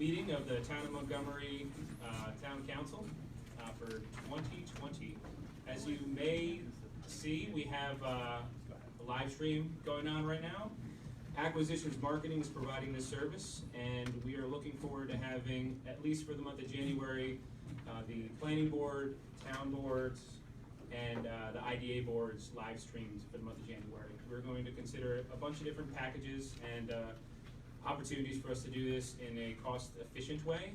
meeting of the Town of Montgomery Town Council for 2020. As you may see, we have a live stream going on right now. Acquisitions Marketing is providing this service, and we are looking forward to having, at least for the month of January, the planning board, town boards, and the IDA boards live streamed for the month of January. We're going to consider a bunch of different packages and opportunities for us to do this in a cost-efficient way.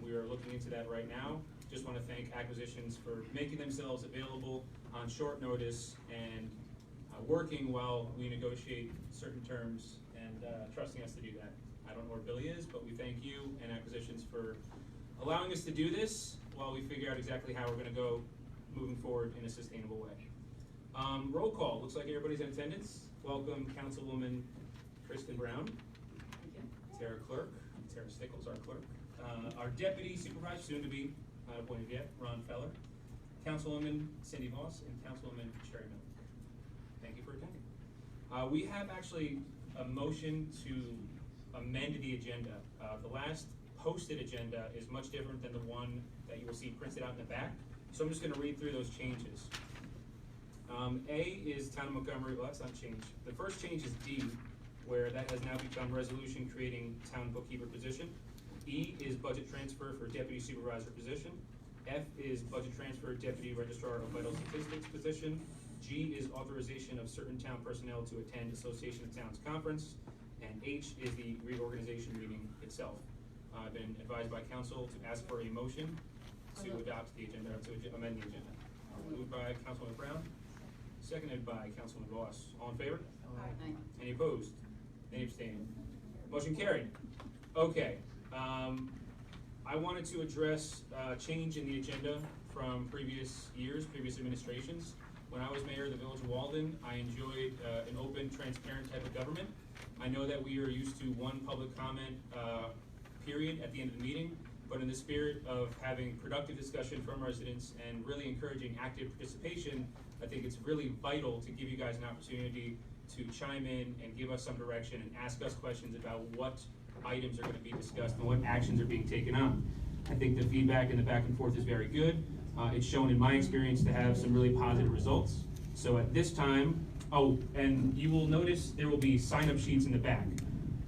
We are looking into that right now. Just want to thank Acquisitions for making themselves available on short notice and working while we negotiate certain terms and trusting us to do that. I don't know where Billy is, but we thank you and Acquisitions for allowing us to do this while we figure out exactly how we're going to go moving forward in a sustainable way. Roll call. Looks like everybody's in attendance. Welcome Councilwoman Kristen Brown. Tara Clerk, Tara Stickles, our clerk. Our Deputy Supervisor, soon to be not appointed yet, Ron Feller. Councilwoman Cindy Voss and Councilwoman Sherry Miller. Thank you for attending. We have actually a motion to amend the agenda. The last posted agenda is much different than the one that you will see printed out in the back. So I'm just going to read through those changes. A is Town of Montgomery. Well, that's not changed. The first change is D, where that has now become resolution creating town bookkeeper position. E is budget transfer for deputy supervisor position. F is budget transfer deputy registrar of vital statistics position. G is authorization of certain town personnel to attend Association of Towns conference. And H is the reorganization meeting itself. I've been advised by council to ask for a motion to adopt the agenda, to amend the agenda. Moved by Councilwoman Brown, seconded by Councilwoman Voss. All in favor? Aye. Any opposed? Any abstained? Motion carried. Okay. I wanted to address change in the agenda from previous years, previous administrations. When I was mayor of the Village of Walden, I enjoyed an open, transparent type of government. I know that we are used to one public comment period at the end of the meeting, but in the spirit of having productive discussion from residents and really encouraging active participation, I think it's really vital to give you guys an opportunity to chime in and give us some direction and ask us questions about what items are going to be discussed and what actions are being taken on. I think the feedback and the back and forth is very good. It's shown in my experience to have some really positive results. So at this time, oh, and you will notice there will be sign-up sheets in the back.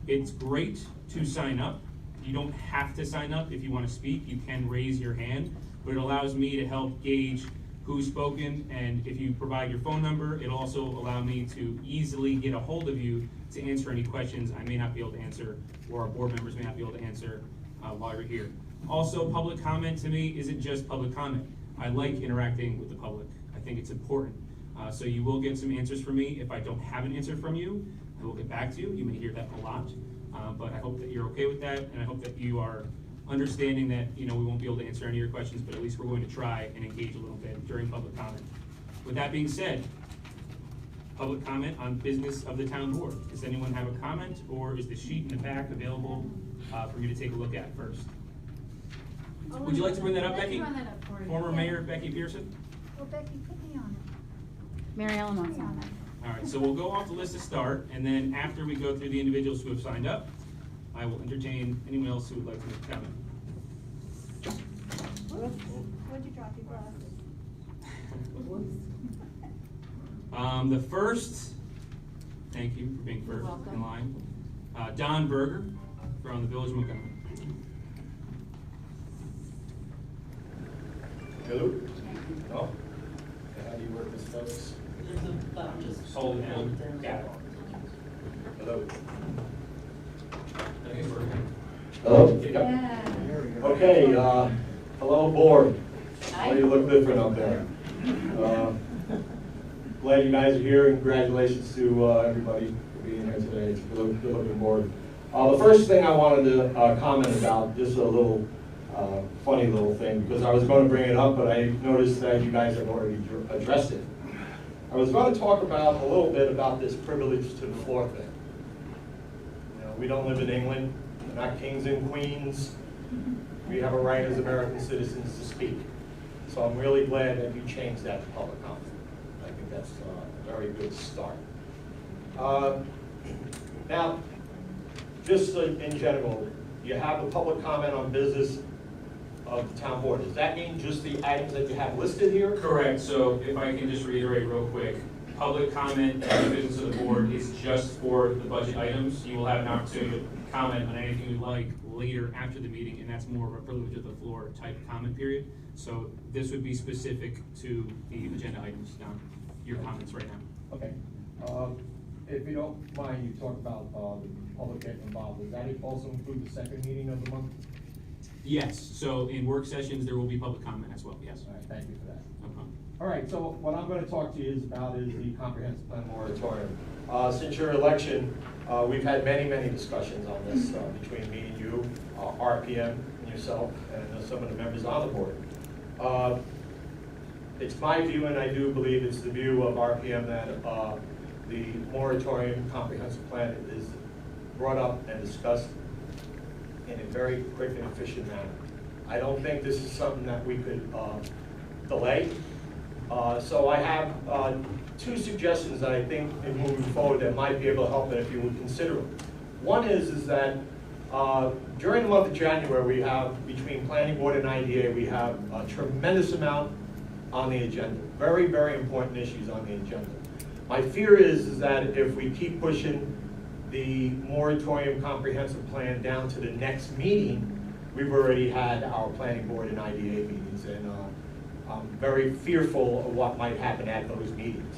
It's great to sign up. You don't have to sign up if you want to speak. You can raise your hand, but it allows me to help gauge who's spoken, and if you provide your phone number, it'll also allow me to easily get a hold of you to answer any questions I may not be able to answer, or our board members may not be able to answer while you're here. Also, public comment to me isn't just public comment. I like interacting with the public. I think it's important. So you will get some answers from me. If I don't have an answer from you, I will get back to you. You may hear that a lot, but I hope that you're okay with that, and I hope that you are understanding that we won't be able to answer any of your questions, but at least we're going to try and engage a little bit during public comment. With that being said, public comment on business of the town board. Does anyone have a comment, or is the sheet in the back available for you to take a look at first? Would you like to bring that up, Becky? Former Mayor Becky Pearson? Well, Becky, put me on it. Mary Ellen Put wants me on on it. All right, so we'll go off the list to start, and then after we go through the individuals who have signed up, I will entertain anyone else who would like to make a comment. What'd you drop your glasses? The first, thank you for being first in line, Don Berger from the Village of Montgomery. Hello? No? How do you work this, folks? Just hold it down. Yeah. Hello? Thank you for- Hello? Yeah. Okay, hello, board. Why do you look different up there? Glad you guys are here, and congratulations to everybody for being here today. It's a good looking board. The first thing I wanted to comment about, just a little funny little thing, because I was going to bring it up, but I noticed that you guys have already addressed it. I was going to talk about a little bit about this privilege to the floor thing. We don't live in England. We're not kings and queens. We have a right as American citizens to speak. So I'm really glad that you changed that to public comment. I think that's a very good start. Now, just in general, you have the public comment on business of the town board. Does that mean just the items that you have listed here? Correct, so if I can just reiterate real quick, public comment on the business of the board is just for the budget items. You will have an opportunity to comment on anything you like later after the meeting, and that's more of a privilege of the floor type comment period. So this would be specific to the agenda items, not your comments right now. Okay. If you don't mind, you talked about the public getting involved. Does that also include the second meeting of the month? Yes, so in work sessions, there will be public comment as well, yes. All right, thank you for that. No problem. All right, so what I'm going to talk to you about is the comprehensive plan moratorium. Since your election, we've had many discussions on this between me and you, RPM and yourself, and some of the members on the board. It's my view, and I do believe it's the view of RPM, that the moratorium comprehensive plan is brought up and discussed in a very quick and efficient manner. I don't think this is something that we could delay. So I have two suggestions that I think in moving forward that might be able to help it if you would consider them. One is that during the month of January, we have, between Planning Board and IDA, we have a tremendous amount on the agenda. Very important issues on the agenda. My fear is that if we keep pushing the moratorium comprehensive plan down to the next meeting, we've already had our Planning Board and IDA meetings, and I'm very fearful of what might happen at those meetings.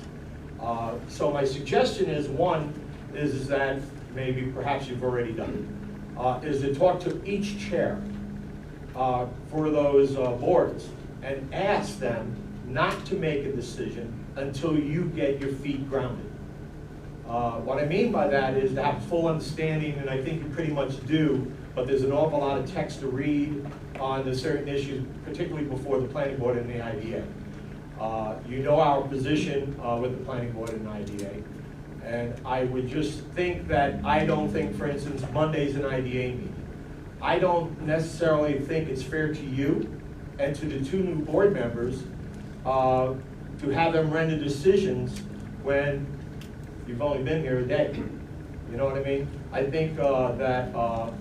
So my suggestion is, one, is that maybe perhaps you've already done it, is to talk to each chair for those boards and ask them not to make a decision until you get your feet grounded. What I mean by that is to have full understanding, and I think you pretty much do, but there's an awful lot of text to read on the certain issues, particularly before the Planning Board and the IDA. You know our position with the Planning Board and IDA, and I would just think that, I don't think, for instance, Monday's an IDA meeting. I don't necessarily think it's fair to you and to the two new board members to have them render decisions when you've only been here a day. You know what I mean? I think that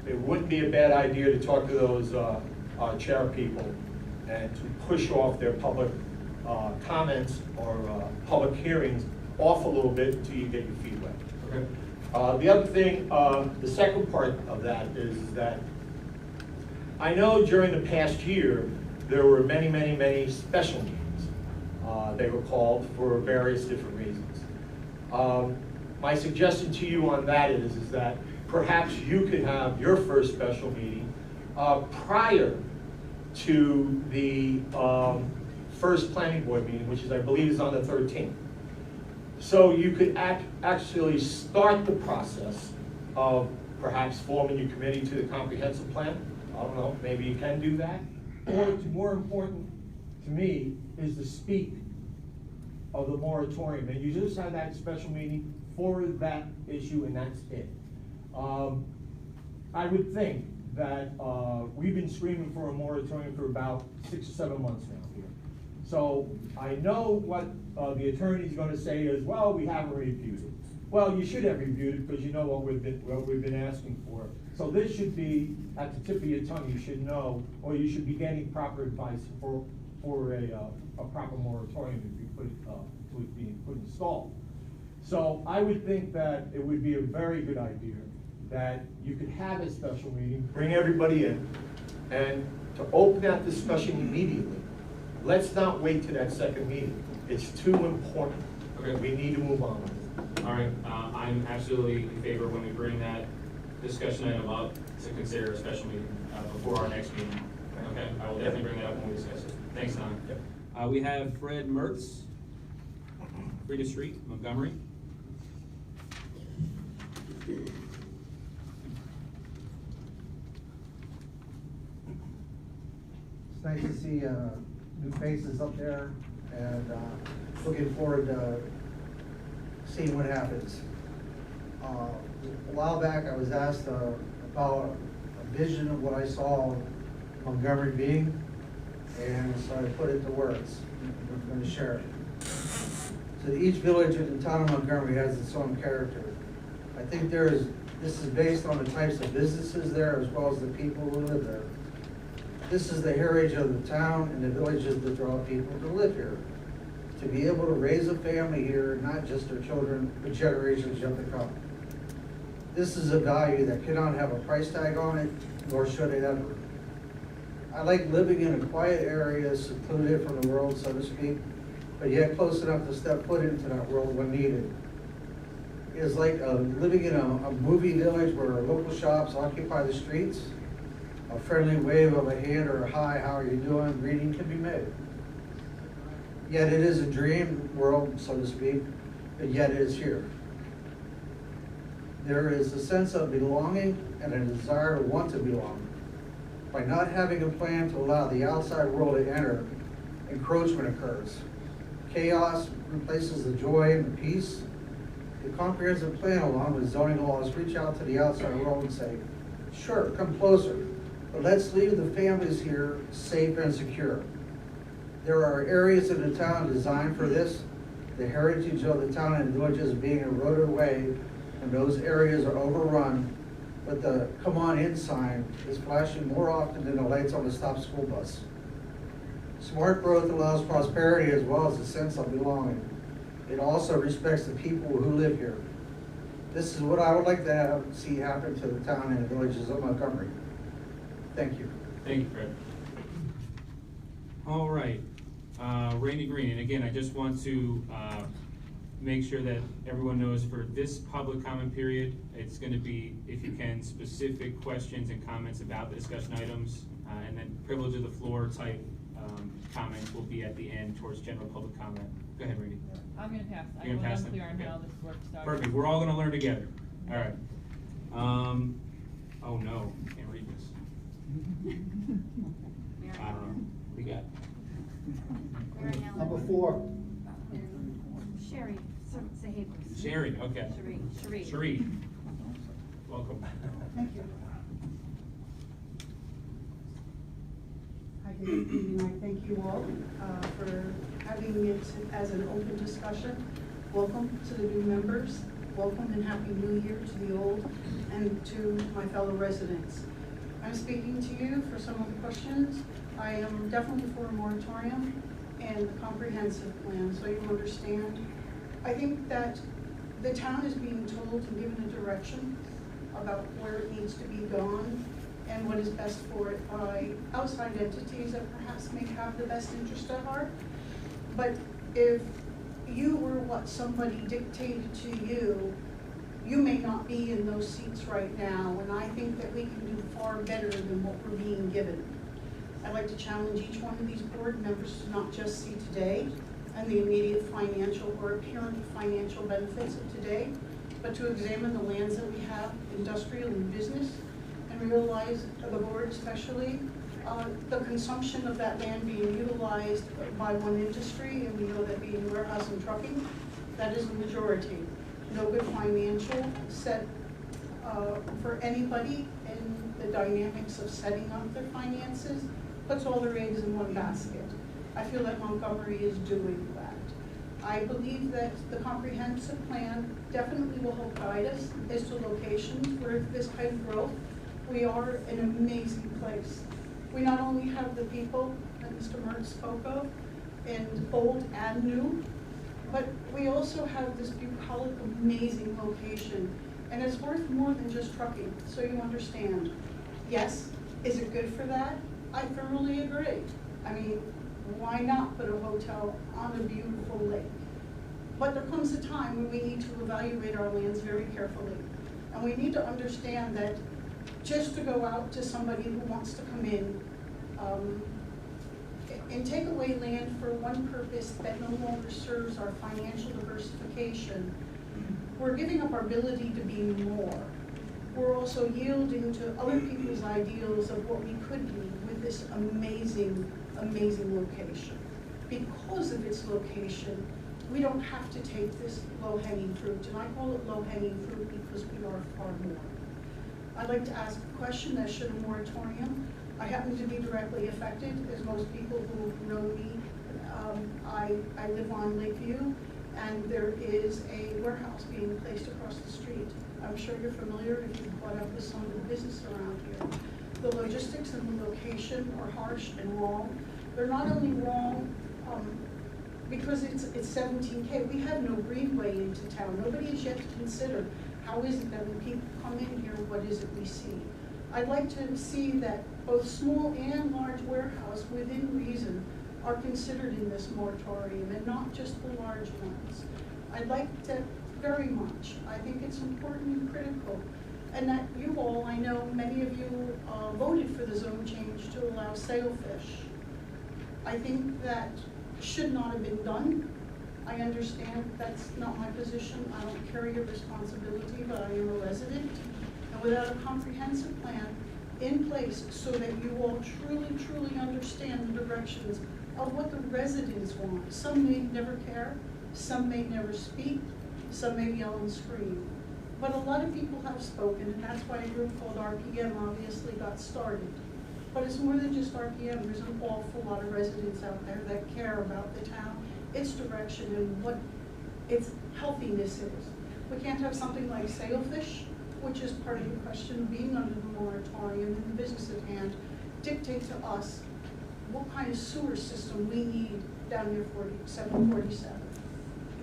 it wouldn't be a bad idea to talk to those chair people and to push off their public comments or public hearings off a little bit until you get your feet wet. Okay. The other thing, the second part of that is that I know during the past year there were many special meetings. They were called for various different reasons. My suggestion to you on that is that perhaps you could have your first special meeting prior to the first planning board meeting, which is, I believe, is on the 13th. So you could actually start the process of perhaps forming your committee to the comprehensive plan. I don't know, maybe you can do that. Or more important to me is the speak of the moratorium, and you just have that special meeting for that issue, and that's it. I would think that we've been screaming for a moratorium for about 6 or 7 months now here. So I know what the attorney's going to say is, well, we haven't reviewed it. Well, you should have reviewed it because you know what we've been asking for. So this should be at the tip of your tongue. You should know, or you should be getting proper advice for a proper moratorium to be put installed. So I would think that it would be a very good idea that you could have a special meeting, bring everybody in, and to open that discussion immediately. Let's not wait to that second meeting. It's too important. Okay. We need to move on with it. All right, I'm absolutely in favor when we bring that discussion item up to consider a special meeting before our next meeting. Okay, I will definitely bring that up when we discuss it. Thanks, Don. Yep. We have Fred Mertz, Frida Street, Montgomery. It's nice to see new faces up there, and looking forward to seeing what happens. A while back, I was asked about a vision of what I saw Montgomery being, and so I put it to words. I'm going to share it. So each village in the town of Montgomery has its own character. I think there is This is based on the types of businesses there as well as the people who live there. This is the heritage of the town and the villages that draw people to live here. To be able to raise a family here, not just their children, but generations yet to come. This is a value that cannot have a price tag on it, nor should it ever. I like living in a quiet area, secluded from the world, so to speak, but yet close enough to step foot into that world when needed. It is like living in a movie village where local shops occupy the streets. A friendly wave of a hand or a hi, how are you doing, greeting can be made. Yet it is a dream world, so to speak, but yet it is here. There is a sense of belonging and a desire to want to belong. By not having a plan to allow the outside world to enter, encroachment occurs. Chaos replaces the joy and the peace. The comprehensive plan, along with zoning laws, reach out to the outside world and say, sure, come closer, but let's leave the families here safe and secure. There are areas in the town designed for this. The heritage of the town and villages being eroded away, and those areas are overrun, but the come on in sign is flashing more often than the lights on the stop school bus. Smart growth allows prosperity as well as a sense of belonging. It also respects the people who live here. This is what I would like to see happen to the town and the villages of Montgomery. Thank you. Thank you, Fred. All right, Randy Green, and again, I just want to make sure that everyone knows for this public comment period, it's gonna be, if you can, specific questions and comments about the discussion items, and then privilege of the floor type comments will be at the end towards general public comment. Go ahead, Randy. I'm gonna pass. I You're gonna pass wasn't them? clear on Okay. how this works. Sorry. Perfect, we're all gonna learn together. All right. Oh no, can't read this. We got, Number 4. Sherry, say hey, please. Sherry, okay. Sheree. Sheree, welcome. Thank you. Hi, good evening. I thank you all for having it as an open discussion. Welcome to the new members. Welcome and Happy New Year to the old and to my fellow residents. I'm speaking to you for some of the questions. I am definitely for a moratorium and a comprehensive plan, so you understand. I think that the town is being told and given a direction about where it needs to be gone and what is best for it by outside entities that perhaps may have the best interest at heart. But if you were what somebody dictated to you, you may not be in those seats right now, and I think that we can do far better than what we're being given. I'd like to challenge each one of these board members to not just see today and the immediate financial or apparent financial benefits of today, but to examine the lands that we have, industrial and business, and realize, the board especially, the consumption of that land being utilized by one industry, and we know that being warehouse and trucking, that is the majority. No good financial set for anybody in the dynamics of setting up their finances, puts all their eggs in one basket. I feel that Montgomery is doing that. I believe that the comprehensive plan definitely will help guide us as to locations where this kind of growth, we are an amazing place. We not only have the people that Mr. Mertz spoke of, and old and new, but we also have this bucolic, amazing location. And it's worth more than just trucking, so you understand. Yes, is it good for that? I firmly agree. I mean, why not put a hotel on a beautiful lake? But there comes a time when we need to evaluate our lands very carefully. And we need to understand that just to go out to somebody who wants to come in and take away land for one purpose that no longer serves our financial diversification, we're giving up our ability to be more. We're also yielding to other people's ideals of what we could be with this amazing, amazing location. Because of its location, we don't have to take this low-hanging fruit, and I call it low-hanging fruit because we are far more. I'd like to ask a question that should a moratorium. I happen to be directly affected, as most people who know me. I live on Lakeview, and there is a warehouse being placed across the street. I'm sure you're familiar if you've caught up with some of the business around here. The logistics and the location are harsh and wrong. They're not only wrong because it's 17K. We have no greenway into town. Nobody has yet to consider how is it that when people come in here, what is it we see? I'd like to see that both small and large warehouse within reason are considered in this moratorium and not just the large ones. I'd like that very much. I think it's important and critical. And that you all, I know many of you voted for the zone change to allow sailfish. I think that should not have been done. I understand that's not my position. I don't carry a responsibility, but I am a resident. And without a comprehensive plan in place so that you all truly, truly understand the directions of what the residents want. Some may never care, some may never speak, some may yell and scream. But a lot of people have spoken, and that's why a group called RPM obviously got started. But it's more than just RPM. There's an awful lot of residents out there that care about the town, its direction, and what its healthiness is. We can't have something like sailfish, which is part of the question being under the moratorium and the business at hand, dictate to us what kind of sewer system we need down near 747.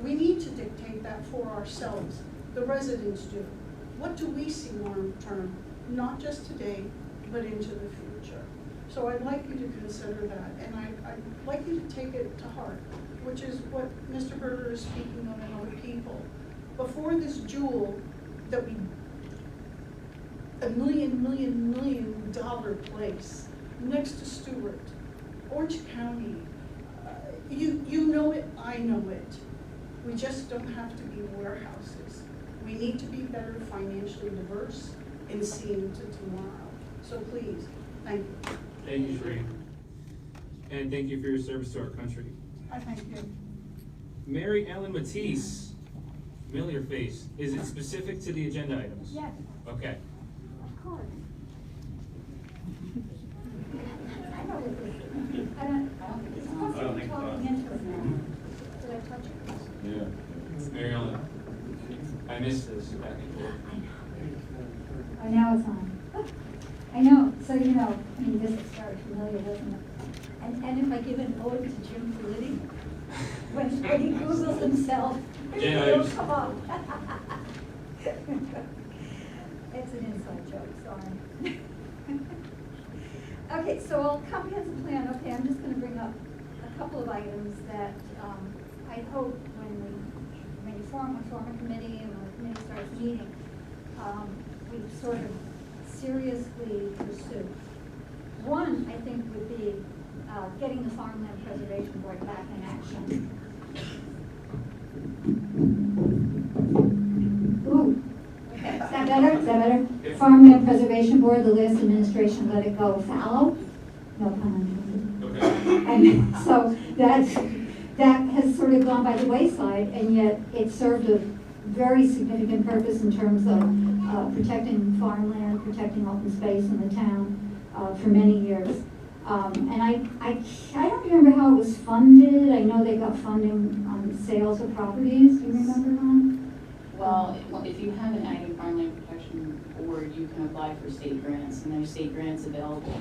We need to dictate that for ourselves. The residents do. What do we see long term, not just today, but into the future? So I'd like you to consider that, and I'd like you to take it to heart, which is what Mr. Berger is speaking of and other people. Before this jewel that we, $1 million place next to Stewart, Orange County, you know it, I know it. We just don't have to be warehouses. We need to be better financially diverse and see into tomorrow. So please, thank you. Thank you, Shereen. And thank you for your service to our country. I thank you. Mary Ellen Matisse, familiar face. Is it specific to the agenda items? Yes, Okay. of course. I know what this is. I don't think it's supposed to be talking into it now. Did I touch it? Yeah. Mary Ellen, I missed this back and forth. Oh, now it's on. I know, so you know, I mean, this is very familiar, wasn't it? And if I give an ode to Jim Politti, when he Googles himself, Jen, it'll I'm- come up. It's an inside joke, sorry. Okay, so comprehensive plan, okay, I'm just gonna bring up a couple of items that, I hope when you form a committee and when the committee starts meeting, we sort of seriously pursue. One, I think, would be getting the Farmland Preservation Board back in action. Ooh, okay, is that better? Is that better? Yeah. Farmland Preservation Board, the last administration let it go fallow. No pun intended. Okay. And so that has sort of gone by the wayside, and yet it served a very significant purpose in terms of protecting farmland, protecting open space in the town for many years. And I don't remember how it was funded. I know they got funding on sales of properties. Do you remember, Ron? Well, if you have an ag and farmland protection board, you can apply for state grants, and there's state grants available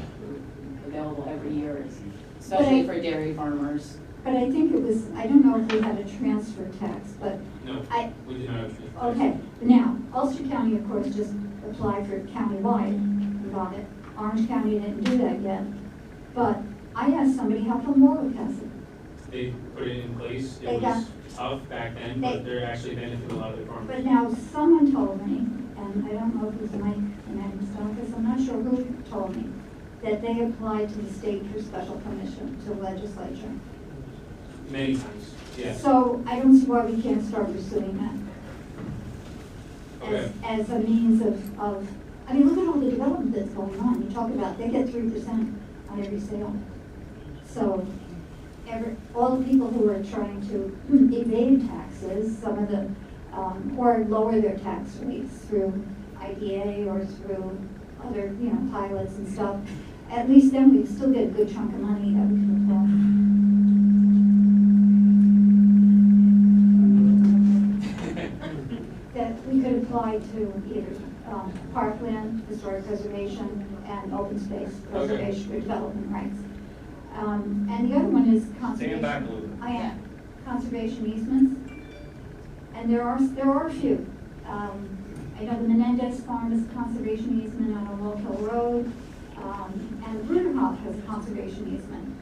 every year, especially for dairy farmers. But I think it was, I don't know if we had a transfer tax, but No, we did not have to. okay. Now, Ulster County, of course, just applied for it countywide. We got it. Orange County didn't do that yet. But I asked somebody, how come Warwick has it? They put it in place. They It got- was tough back then, but they're actually benefiting a lot of the farmers. But now someone told me, and I don't know if it was Mike in Adam's office, I'm not sure who told me, that they applied to the state for special permission to the legislature. Many times, yes. So I don't see why we can't start pursuing that. Okay. As a means of, I mean, look at all the development that's going on. You talk about, they get 3% on every sale. So all the people who are trying to evade taxes, some of the, or lower their tax rates through IDA or through other, pilots and stuff, at least then we still get a good chunk of money that we can apply. apply to either parkland, historic preservation, and open space preservation or development rights. And the other one is conservation. Stand back a little bit. I am. Conservation easements. And there are a few. I know the Menendez Farm is a conservation easement on Oak Hill Road, and the Bruderhof has a conservation easement.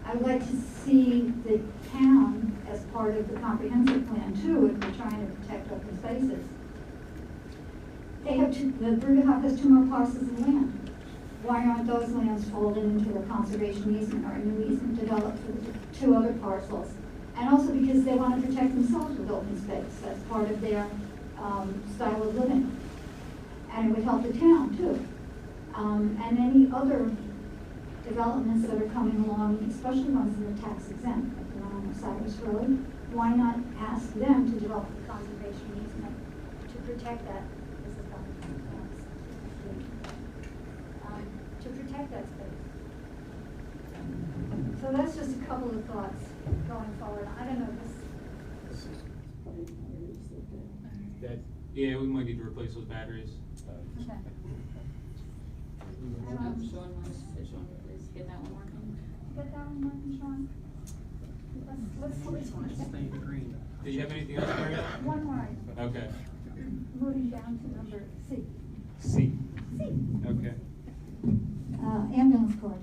I would like to see the town as part of the comprehensive plan too, if we're trying to protect open spaces. They have the Bruderhof has 2 more parcels of land. Why aren't those lands folded into a conservation easement or a new easement developed for the 2 other parcels? And also because they want to protect themselves with open space. That's part of their style of living. And it would help the town too. And any other developments that are coming along, especially ones that are tax exempt, like the one on Osiris Road, why not ask them to develop a conservation easement to protect that? This is to protect that space. So that's just a couple of thoughts going forward. I don't know if this. Yeah, we might need to replace those batteries. Okay. Sean wants to please get that one working. Get that one working, Sean? Let's Did you have anything else, Maria? one more item. Okay. Moving down to number C. C. C. Okay. Ambulance corps.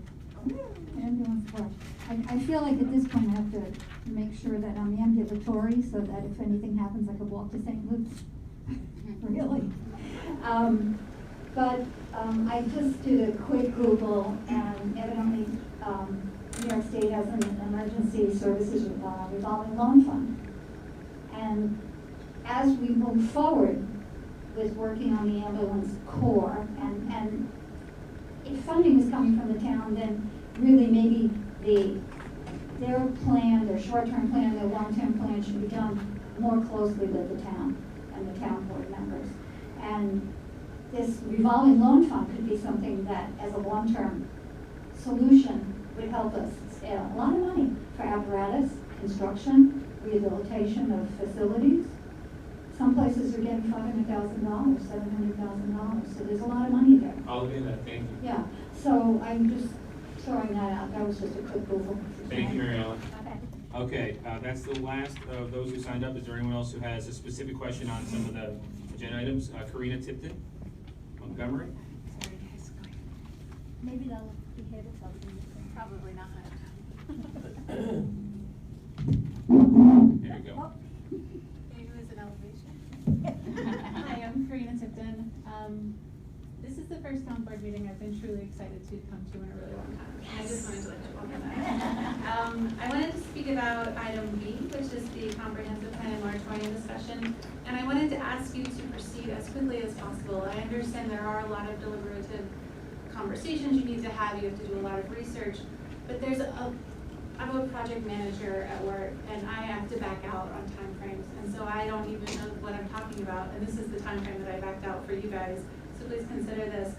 Ambulance corps. I feel like at this point I have to make sure that I'm ambulatory so that if anything happens I could walk to St. Luke's. Really. But I just did a quick Google, and evidently New York State has an emergency services revolving loan fund. And as we move forward with working on the ambulance corps, and if funding is coming from the town, then really maybe their plan, their short-term plan, their long-term plan should be done more closely with the town and the town board members. And this revolving loan fund could be something that, as a long-term solution, would help us save a lot of money for apparatus, construction, rehabilitation of facilities. Some places are getting $500,000, $700,000, so there's a lot of money there. I'll look into that, thank you. Yeah, so I'm just throwing that out. That was just a quick Google. Thank you, Mary Ellen. Okay. Okay, that's the last of those who signed up. Is there anyone else who has a specific question on some of the agenda items? Karina Tipton, Montgomery. Maybe that'll behave itself. Probably not. There you go. Maybe it was an elevation. Hi, I'm Karina Tipton. This is the first town board meeting I've been truly excited to come to in a really long time. I just wanted to let you all know that. I wanted to speak about item B, which is the comprehensive plan and moratorium discussion. And I wanted to ask you to proceed as quickly as possible. I understand there are a lot of deliberative conversations you need to have. You have to do a lot of research. But I'm a project manager at work, and I have to back out on timeframes. And so I don't even know what I'm talking about. And this is the timeframe that I backed out for you guys. So please consider this.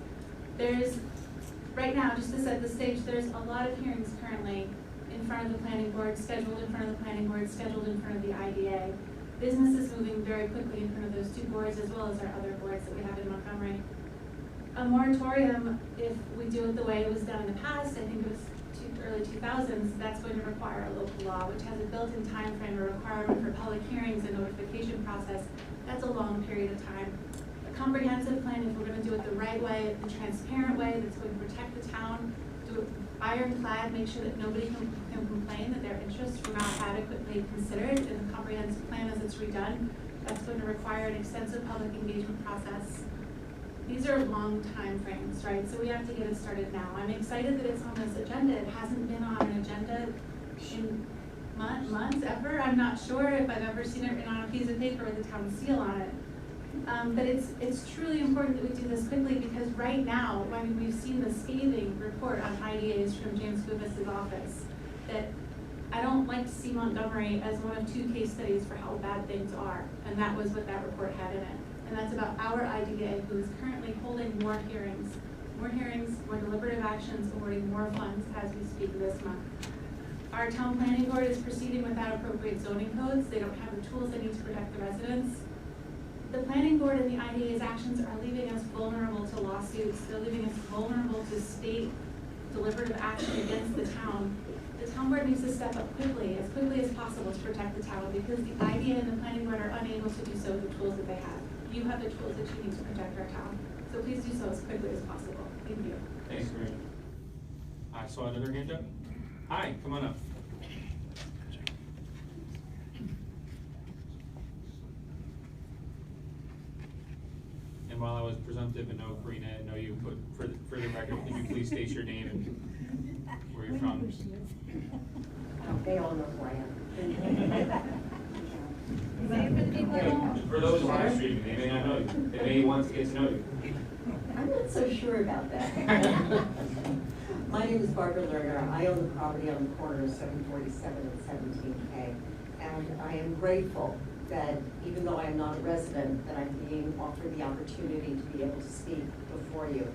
Right now, just to set the stage, there's a lot of hearings currently in front of the planning board, scheduled in front of the planning board, scheduled in front of the IDA. Business is moving very quickly in front of those 2 boards, as well as our other boards that we have in Montgomery. A moratorium, if we do it the way it was done in the past, I think it was early 2000s, that's going to require a local law, which has a built-in time frame, a requirement for public hearings and notification process. That's a long period of time. A comprehensive plan, if we're going to do it the right way, the transparent way, that's going to protect the town, do it ironclad, make sure that nobody can complain that their interests were not adequately considered in the comprehensive plan as it's redone. That's going to require an extensive public engagement process. These are long time frames, right? So we have to get it started now. I'm excited that it's on this agenda. It hasn't been on an agenda in months, ever. I'm not sure if I've ever seen it written on a piece of paper with a town seal on it. But it's truly important that we do this quickly, because right now, I mean, we've seen the scathing report on IDAs from James Kubis's office that I don't like to see Montgomery as one of 2 case studies for how bad things are. And that was what that report had in it. And that's about our IDA, who is currently holding more hearings, more deliberative actions, awarding more funds as we speak this month. Our town planning board is proceeding without appropriate zoning codes. They don't have the tools they need to protect the residents. the planning board and the IDA's actions are leaving us vulnerable to lawsuits. They're leaving us vulnerable to state deliberative action against the town. The town board needs to step up quickly as possible to protect the town, because the IDA and the planning board are unable to do so with the tools that they have. You have the tools that you need to protect our town. So please do so as quickly as possible. Thank you. Thanks, Maria. I saw another hand up. Hi, come on up. And while I was presumptive and know Karina and know you, but for the record, could you please state your name and where you're from? They all know who I am. Say it for the people at home. For those live streaming, they may not know you. They may want to get to know you. I'm not so sure about that. My name is Barbara Lerner. I own the property on the corner of 747 and 17K. And I am grateful that even though I am not a resident, that I'm being offered the opportunity to be able to speak before you,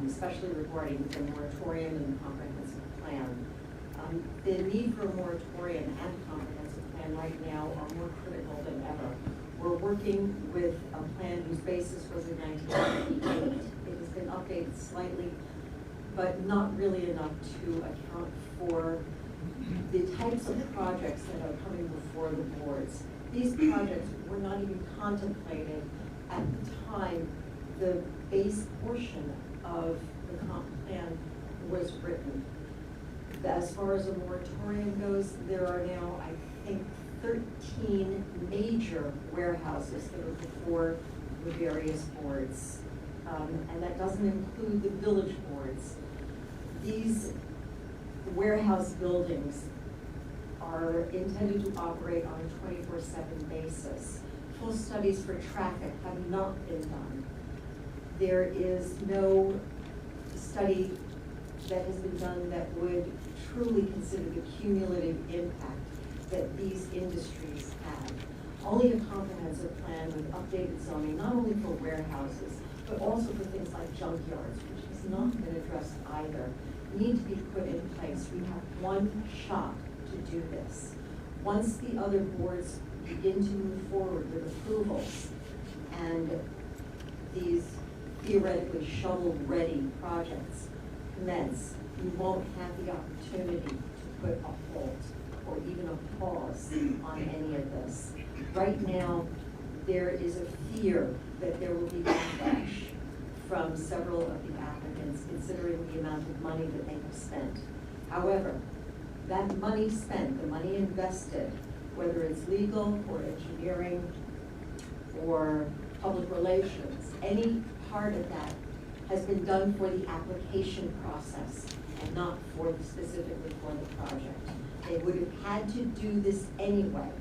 especially regarding the moratorium and the comprehensive plan. The need for a moratorium and comprehensive plan right now are more critical than ever. We're working with a plan whose basis was in 1998. It has been updated slightly, but not really enough to account for the types of projects that are coming before the boards. These projects were not even contemplated at the time the base portion of the comp plan was written. As far as a moratorium goes, there are now, I think, 13 major warehouses that are before the various boards. And that doesn't include the village boards. These warehouse buildings are intended to operate on a 24/7 basis. Full studies for traffic have not been done. There is no study that has been done that would truly consider the cumulative impact that these industries have. Only a comprehensive plan with updated zoning, not only for warehouses, but also for things like junkyards, which has not been addressed either, need to be put in place. We have one shot to do this. Once the other boards begin to move forward with approvals and these theoretically shovel-ready projects commence, you won't have the opportunity to put a halt or even a pause on any of this. Right now, there is a fear that there will be backlash from several of the applicants considering the amount of money that they have spent. However, that money spent, the money invested, whether it's legal or engineering or public relations, any part of that has been done for the application process and not specifically for the project. They would have had to do this anyway.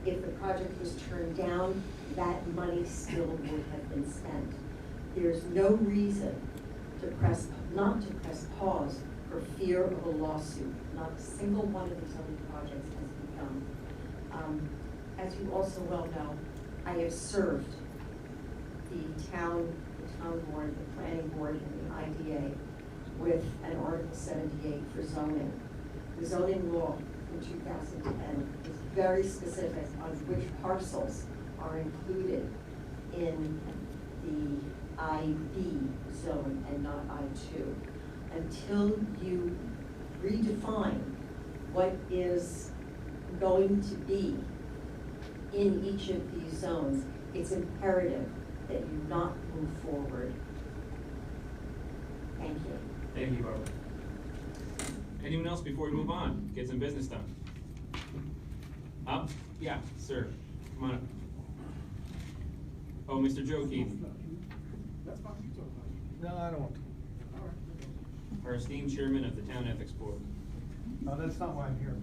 If the project was turned down, that money still would have been spent. There's no reason not to press pause for fear of a lawsuit. Not a single one of these other projects has been done. As you also well know, I have served the town board, the planning board, and the IDA with an Article 78 for zoning. The zoning law in 2010 is very specific on which parcels are included in the IB zone and not I2. Until you redefine what is going to be in each of these zones, it's imperative that you not move forward. Thank you. Thank you, Barbara. Anyone else before we move on? Get some business done. Up? Yeah, sir. Come on up. Oh, Mr. Joe Keith, No, I don't want to. our esteemed chairman of the Town Ethics Board. No, that's not why I'm here.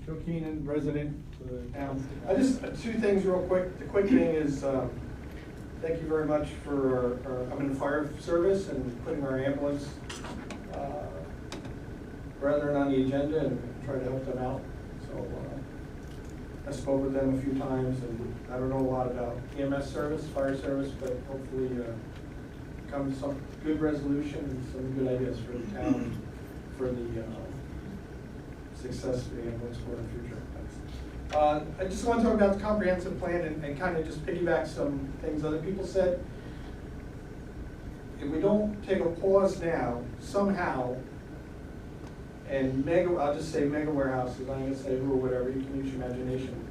Joe Keenan, resident of the town. I just, two things real quick. The quick thing is, thank you very much for I'm in the fire service and putting our ambulance brethren on the agenda and try to help them out. So I spoke with them a few times, and I don't know a lot about EMS service, fire service, but hopefully come to some good resolution and some good ideas for the town for the success of the ambulance for the future. Thanks. I just want to talk about the comprehensive plan and kind of just piggyback some things other people said. If we don't take a pause now, somehow, and I'll just say mega warehouses, I'm gonna say who or whatever, you can use your imagination.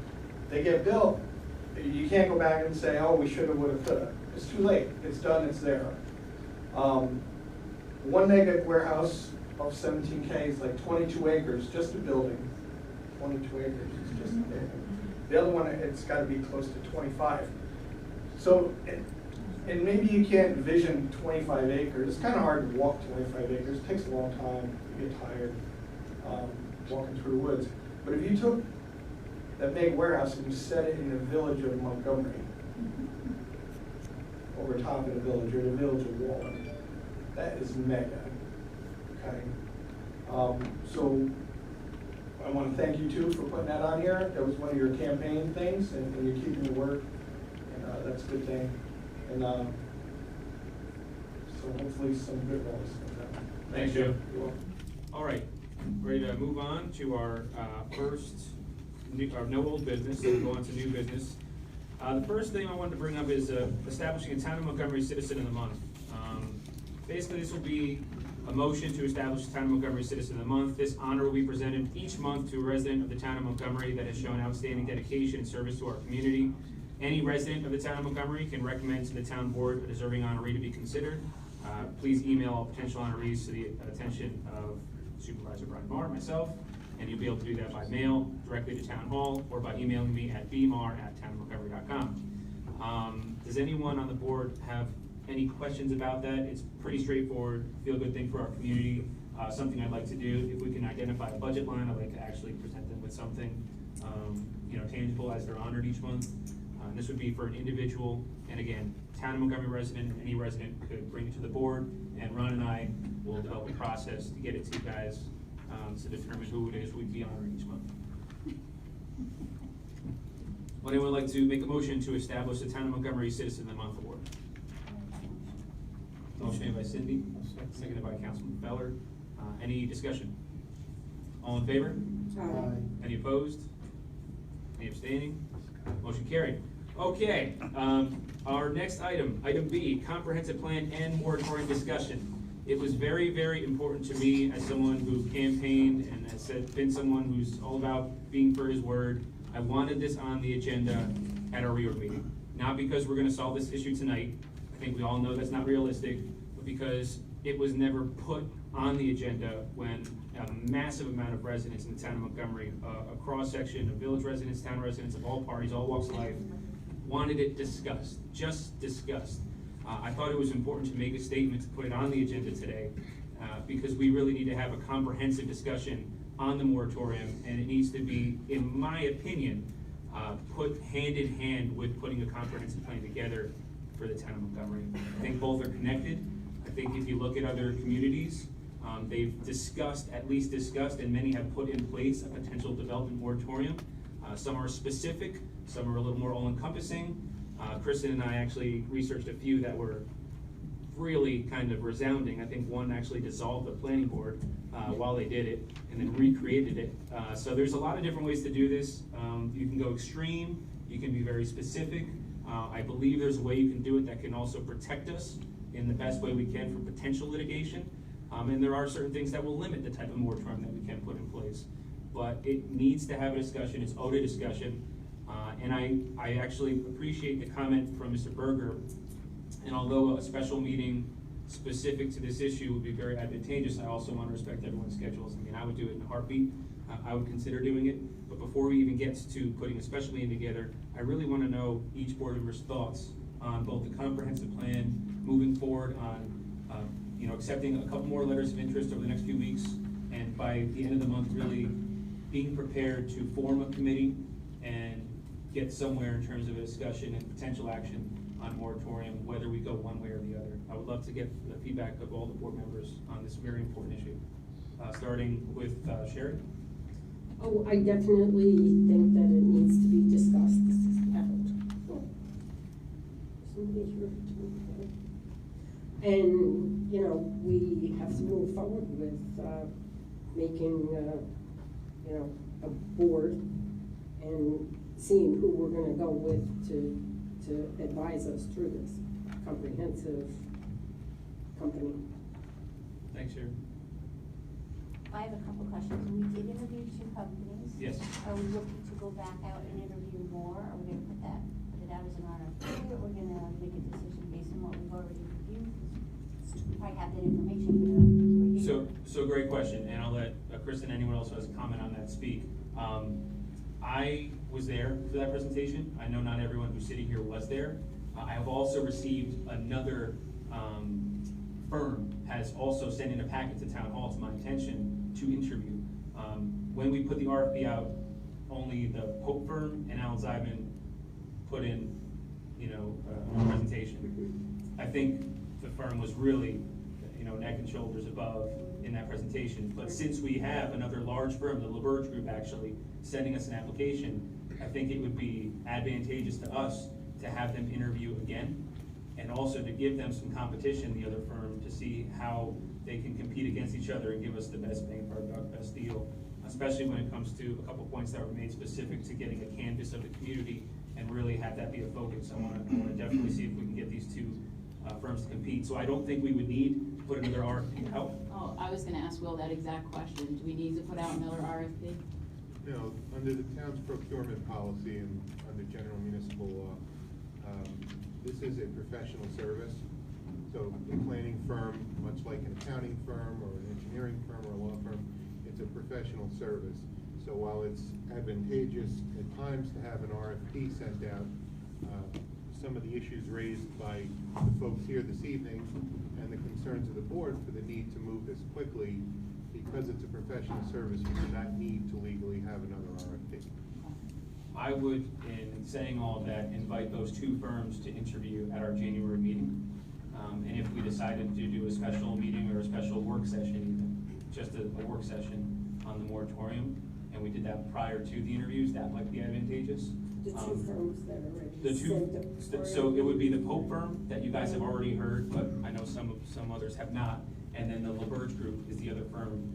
They get built, you can't go back and say, oh, we shoulda, woulda, coulda. It's too late, it's done, it's there. One mega warehouse of 17K is like 22 acres, just a building. 22 acres, it's just a building. The other one, it's gotta be close to 25. So, and maybe you can't envision 25 acres. It's kind of hard to walk 25 acres. It takes a long time. You get tired walking through the woods. But if you took that big warehouse and you set it in the village of Montgomery, over top of the village, or the village of Walden, that is mega. Okay. So I want to thank you too for putting that on here. That was one of your campaign things, and you're keeping your word, and that's a good thing. And so hopefully some good ones. Thanks, Joe. All right, ready to move on to our no old business, and go on to new business. The first thing I wanted to bring up is establishing a Town of Montgomery Citizen of the Month. Basically, this will be a motion to establish the Town of Montgomery Citizen of the Month. This honor will be presented each month to a resident of the Town of Montgomery that has shown outstanding dedication and service to our community. Any resident of the Town of Montgomery can recommend to the Town Board a deserving honoree to be considered. Please email all potential honorees to the attention of Supervisor Brian Marr, myself, and you'll be able to do that by mail, directly to Town Hall, or by emailing me at bmar@townofmontgomery.com. Does anyone on the board have any questions about that? It's pretty straightforward, feel-good thing for our community. Something I'd like to do, if we can identify a budget line, I'd like to actually present them with something tangible as they're honored each month. This would be for an individual, and again, Town of Montgomery resident, any resident could bring it to the board, and Ron and I will develop a process to get it to you guys to determine who it is we'd be honoring each month. Would anyone like to make a motion to establish the Town of Montgomery Citizen of the Month Award? Motion made by Cindy, seconded by Councilman Feller. Any discussion? All in favor? Aye. Any opposed? Any abstaining? Motion carried. Okay, our next item, item B, comprehensive plan and moratorium discussion. It was very, very important to me as someone who campaigned and has been someone who's all about being for his word. I wanted this on the agenda at our reorg meeting. Not because we're gonna solve this issue tonight. I think we all know that's not realistic, but because it was never put on the agenda when a massive amount of residents in the Town of Montgomery, a cross-section of village residents, town residents of all parties, all walks of life, wanted it discussed, just discussed. I thought it was important to make a statement to put it on the agenda today, because we really need to have a comprehensive discussion on the moratorium, and it needs to be, in my opinion, put hand in hand with putting a comprehensive plan together for the Town of Montgomery. I think both are connected. I think if you look at other communities, they've at least discussed, and many have put in place a potential development moratorium. Some are specific, some are a little more all-encompassing. Kristen and I actually researched a few that were really kind of resounding. I think one actually dissolved the planning board while they did it, and then recreated it. So there's a lot of different ways to do this. You can go extreme, you can be very specific. I believe there's a way you can do it that can also protect us in the best way we can from potential litigation. And there are certain things that will limit the type of moratorium that we can put in place. But it needs to have a discussion, it's owed a discussion. And I actually appreciate the comment from Mr. Berger. And although a special meeting specific to this issue would be very advantageous, I also want to respect everyone's schedules. I mean, I would do it in a heartbeat. I would consider doing it. But before we even get to putting a special meeting together, I really want to know each board member's thoughts on both the comprehensive plan, moving forward on accepting a couple more letters of interest over the next few weeks, and by the end of the month, really being prepared to form a committee and get somewhere in terms of a discussion and potential action on moratorium, whether we go one way or the other. I would love to get the feedback of all the board members on this very important issue. Starting with Sherry. Oh, I definitely think that it needs to be discussed. This is somebody here. And, we have to move forward with making, a board and seeing who we're gonna go with to advise us through this comprehensive company. Thanks, Sharon. I have a couple questions. We did interview 2 companies. Yes. Are we looking to go back out and interview more? Are we gonna put it out as an RFP, or we're gonna make a decision based on what we've already reviewed? We probably have that information, we're here. So great question, and I'll let Kristen, anyone else who has a comment on that, speak. I was there for that presentation. I know not everyone who's sitting here was there. I have also received another firm has also sent in a packet to Town Hall to my attention to interview. When we put the RFP out, only the Pope firm and Alan Zeidman put in, a presentation. I think the firm was really, neck and shoulders above in that presentation. But since we have another large firm, the LaBerge Group, actually sending us an application, I think it would be advantageous to us to have them interview again, and also to give them some competition, the other firm, to see how they can compete against each other and give us the best bang for our buck, best deal, especially when it comes to a couple points that were made specific to getting a canvas of the community and really have that be a focus. I wanna definitely see if we can get these 2 firms to compete. So I don't think we would need to put another RFP out. Oh, I was gonna ask Will that exact question. Do we need to put out another RFP? No, under the town's procurement policy and under general municipal law, this is a professional service. So the planning firm, much like an accounting firm or an engineering firm or a law firm, it's a professional service. So while it's advantageous at times to have an RFP sent out, some of the issues raised by the folks here this evening and the concerns of the board for the need to move this quickly, because it's a professional service, we do not need to legally have another RFP. I would, in saying all of that, invite those 2 firms to interview at our January meeting. And if we decided to do a special meeting or a special work session, even just a work session on the moratorium, and we did that prior to the interviews, that might be advantageous. The 2 firms that are ready. The 2, so it would be the Pope firm that you guys have already heard, but I know some others have not, and then the LaBerge Group is the other firm.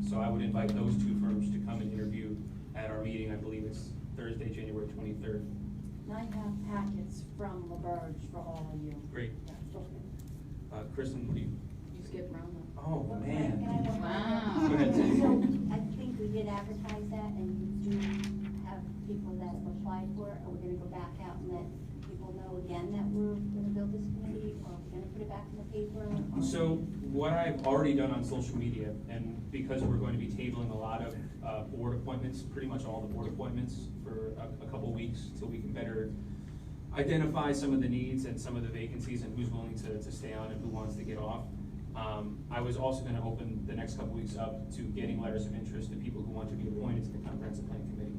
So I would invite those 2 firms to come and interview at our meeting. I believe it's Thursday, January 23rd. I have packets from LaBerge for all of you. Great. Yeah, okay. Kristen, what do you? You skipped around though. Oh, Can I man. have Wow. one? Go ahead, Tim. So I think we did advertise that, and you do have people that have applied for it. Are we gonna go back out and let people know again that we're gonna build this committee, or are we gonna put it back in the paper? or- So what I've already done on social media, and because we're going to be tabling a lot of board appointments, pretty much all the board appointments for a couple weeks, so we can better identify some of the needs and some of the vacancies and who's willing to stay on and who wants to get off. I was also gonna open the next couple weeks up to getting letters of interest to people who want to be appointed to the comprehensive plan committee.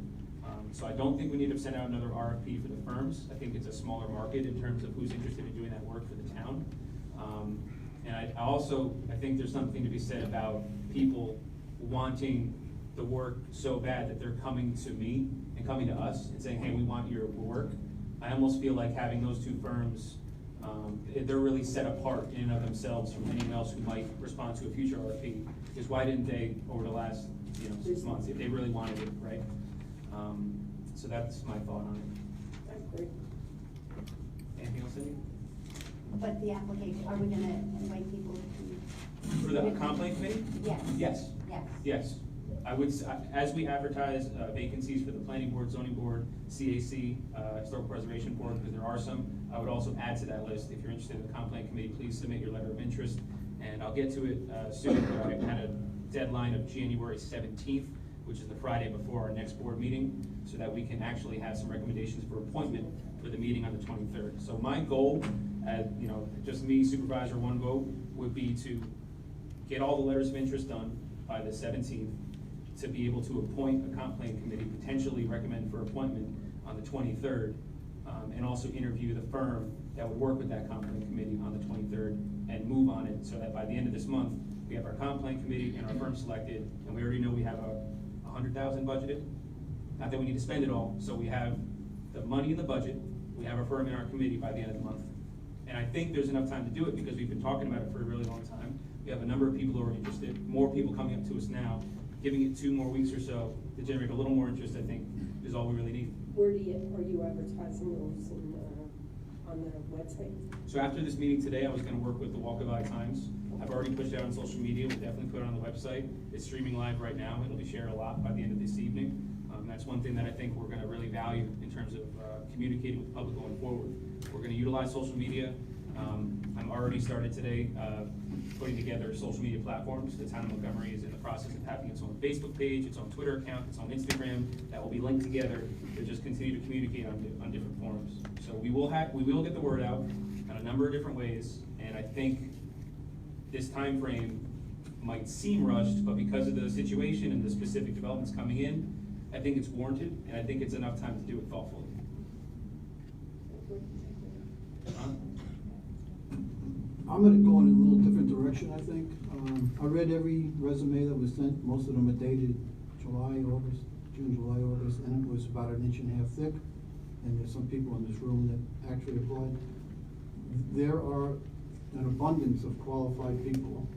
So I don't think we need to send out another RFP for the firms. I think it's a smaller market in terms of who's interested in doing that work for the town. And I think there's something to be said about people wanting the work so bad that they're coming to me and coming to us and saying, hey, we want your work. I almost feel like having those 2 firms, they're really set apart in and of themselves from anyone else who might respond to a future RFP. Because why didn't they, over the last 6 months, if they really wanted it, right? So that's my thought on it. That's great. Anything else, Cindy? But the application, are we gonna invite people to? For the comp plan committee? Yes. Yes. Yes. Yes. I would, as we advertise vacancies for the planning board, zoning board, CAC, historical preservation board, because there are some, I would also add to that list. If you're interested in the comp plan committee, please submit your letter of interest. And I'll get to it soon, but I had a deadline of January 17th, which is the Friday before our next board meeting, so that we can actually have some recommendations for appointment for the meeting on the 23rd. So my goal, just me, supervisor, 1 vote, would be to get all the letters of interest done by the 17th, to be able to appoint a comp plan committee, potentially recommend for appointment on the 23rd, and also interview the firm that would work with that comp plan committee on the 23rd, and move on it, so that by the end of this month, we have our comp plan committee and our firm selected, and we already know we have $100,000 budgeted. Not that we need to spend it all, so we have the money in the budget, we have our firm in our committee by the end of the month. And I think there's enough time to do it, because we've been talking about it for a really long time. We have a number of people who are interested, more people coming up to us now, giving it 2 more weeks or so to generate a little more interest, I think, is all we really need. Where are you advertising those on the website? So after this meeting today, I was gonna work with the Walkabout Times. I've already pushed it out on social media, we'll definitely put it on the website. It's streaming live right now, it'll be shared a lot by the end of this evening. That's one thing that I think we're gonna really value in terms of communicating with the public going forward. We're gonna utilize social media. I'm already started today putting together social media platforms. The town of Montgomery is in the process of having its own Facebook page, its own Twitter account, its own Instagram, that will be linked together to just continue to communicate on different forums. So we will get the word out in a number of different ways, and I think this time frame might seem rushed, but because of the situation and the specific developments coming in, I think it's warranted, and I think it's enough time to do it thoughtfully. I'm gonna go in a little different direction, I think. I read every resume that was sent, most of them are dated June, July, August, and it was about 1.5 inches thick. And there's some people in this room that actually applied. There are an abundance of qualified people,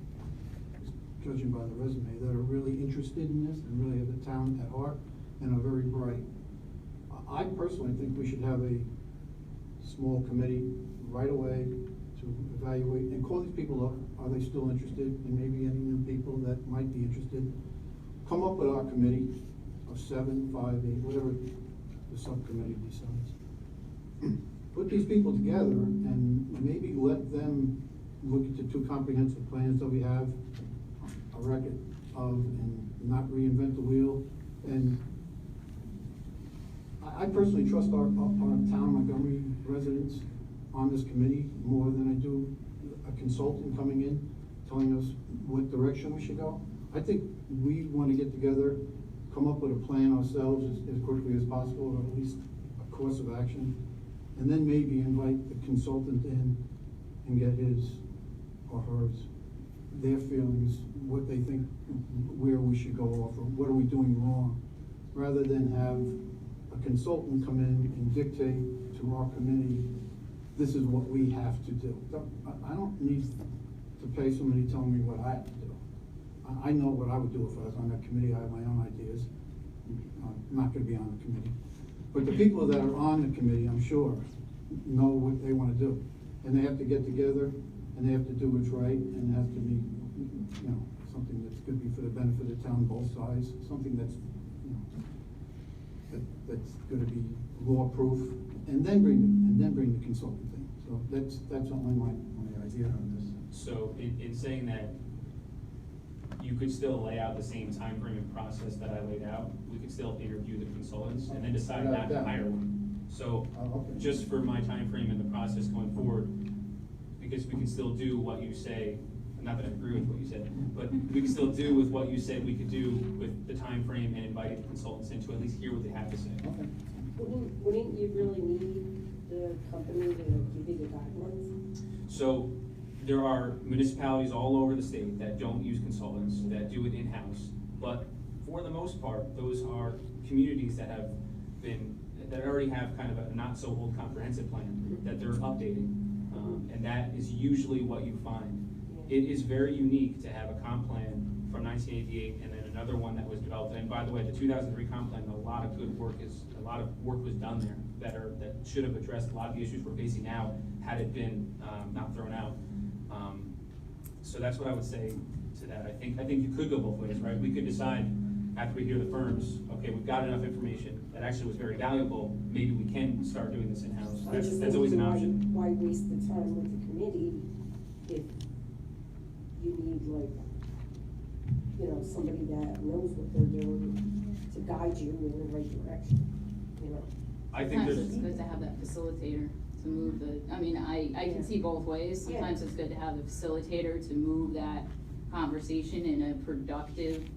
judging by the resume, that are really interested in this and really have the town at heart and are very bright. I personally think we should have a small committee right away to evaluate and call these people up. Are they still interested? And maybe any new people that might be interested. Come up with our committee of 7, 5, 8, whatever the subcommittee decides. Put these people together and maybe let them look at the 2 comprehensive plans that we have a record of and not reinvent the wheel. And I personally trust our town Montgomery residents on this committee more than I do a consultant coming in, telling us what direction we should go. I think we want to get together, come up with a plan ourselves as quickly as possible, or at least a course of action, and then maybe invite the consultant in and get his or hers, their feelings, what they think, where we should go off, or what are we doing wrong, rather than have a consultant come in and dictate to our committee, this is what we have to do. I don't need to pay somebody telling me what I have to do. I know what I would do if I was on that committee. I have my own ideas. I'm not gonna be on the committee. But the people that are on the committee, I'm sure, know what they wanna do. And they have to get together, and they have to do what's right, and it has to be, something that's gonna be for the benefit of the town, both sides, something that's, that's gonna be law-proof, and then bring the consultant thing. So that's only my idea on this. So in saying that, you could still lay out the same time frame and process that I laid out. We could still interview the consultants and then decide not to hire one. So Okay. just for my time frame and the process going forward, because we can still do what you say, not that I agree with what you said, but we can still do with what you said we could do with the time frame and inviting the consultants in to at least hear what they have to say. Okay. Wouldn't you really need the company to give you the guidelines? So there are municipalities all over the state that don't use consultants, that do it in-house. But for the most part, those are communities that already have kind of a not so old comprehensive plan that they're updating. And that is usually what you find. It is very unique to have a comp plan from 1988 and then another one that was developed. And by the way, the 2003 comp plan, a lot of work was done there that should have addressed a lot of the issues we're facing now had it been not thrown out. So that's what I would say to that. I think you could go both ways, right? We could decide after we hear the firms, okay, we've got enough information that actually was very valuable, maybe we can start doing this in-house. That's always an option. Why waste the time with the committee if you need somebody that knows what they're doing to guide you in the right direction, I think Sometimes there's. it's good to have that facilitator to move I can see both ways. Sometimes it's good to have the facilitator to move that conversation in a productive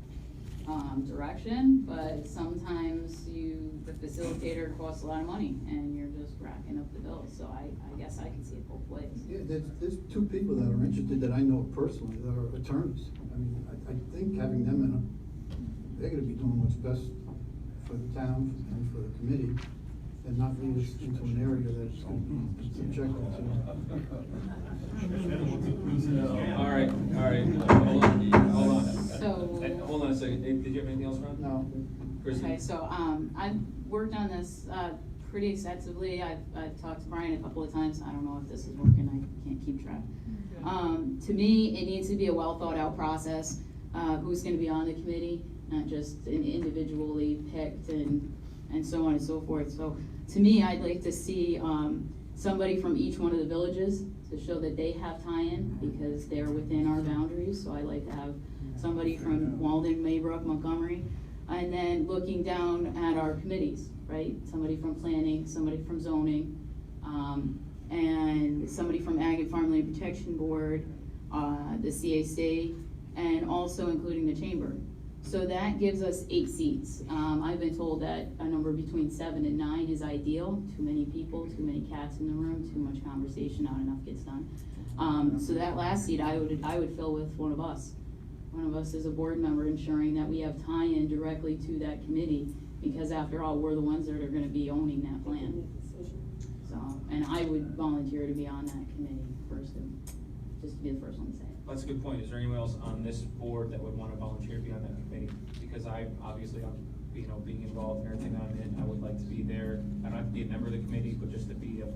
direction, but sometimes the facilitator costs a lot of money and you're just racking up the bills. So I guess I can see it both ways. Yeah, there's 2 people that are interested that I know personally that are attorneys. I mean, I think having them they're gonna be doing what's best for the town and for the committee. and not lead us into an area that's going to be subjected to. All right, hold on. So. Hold on a second. Did you have anything else, Ron? No. Chrissy? Okay, so, I've worked on this, pretty extensively. I've talked to Brian a couple of times. I don't know if this is working. I can't keep track. To me, it needs to be a well thought out process. Who's gonna be on the committee, not just individually picked and so on and so forth. So to me, I'd like to see, somebody from each one of the villages to show that they have tie-in because they're within our boundaries. So I'd like to have somebody from Walden, Maybrook, Montgomery, and then looking down at our committees, right? Somebody from planning, somebody from zoning, and somebody from Ag and Farmland Protection Board, the CAC, and also including the chamber. So that gives us 8 seats. I've been told that a number between 7 and 9 is ideal. Too many people, too many cats in the room, too much conversation, not enough gets done. So that last seat I would fill with one of us. One of us is a board member, ensuring that we have tie-in directly to that committee, because after all, we're the ones that are gonna be owning that plan. So, and I would volunteer to be on that committee just to be the first one to say it. That's a good point. Is there anyone else on this board that would want to volunteer to be on that committee? Because I'm being involved in everything I'm in, I would like to be there. I don't have to be a member of the committee, but just to be a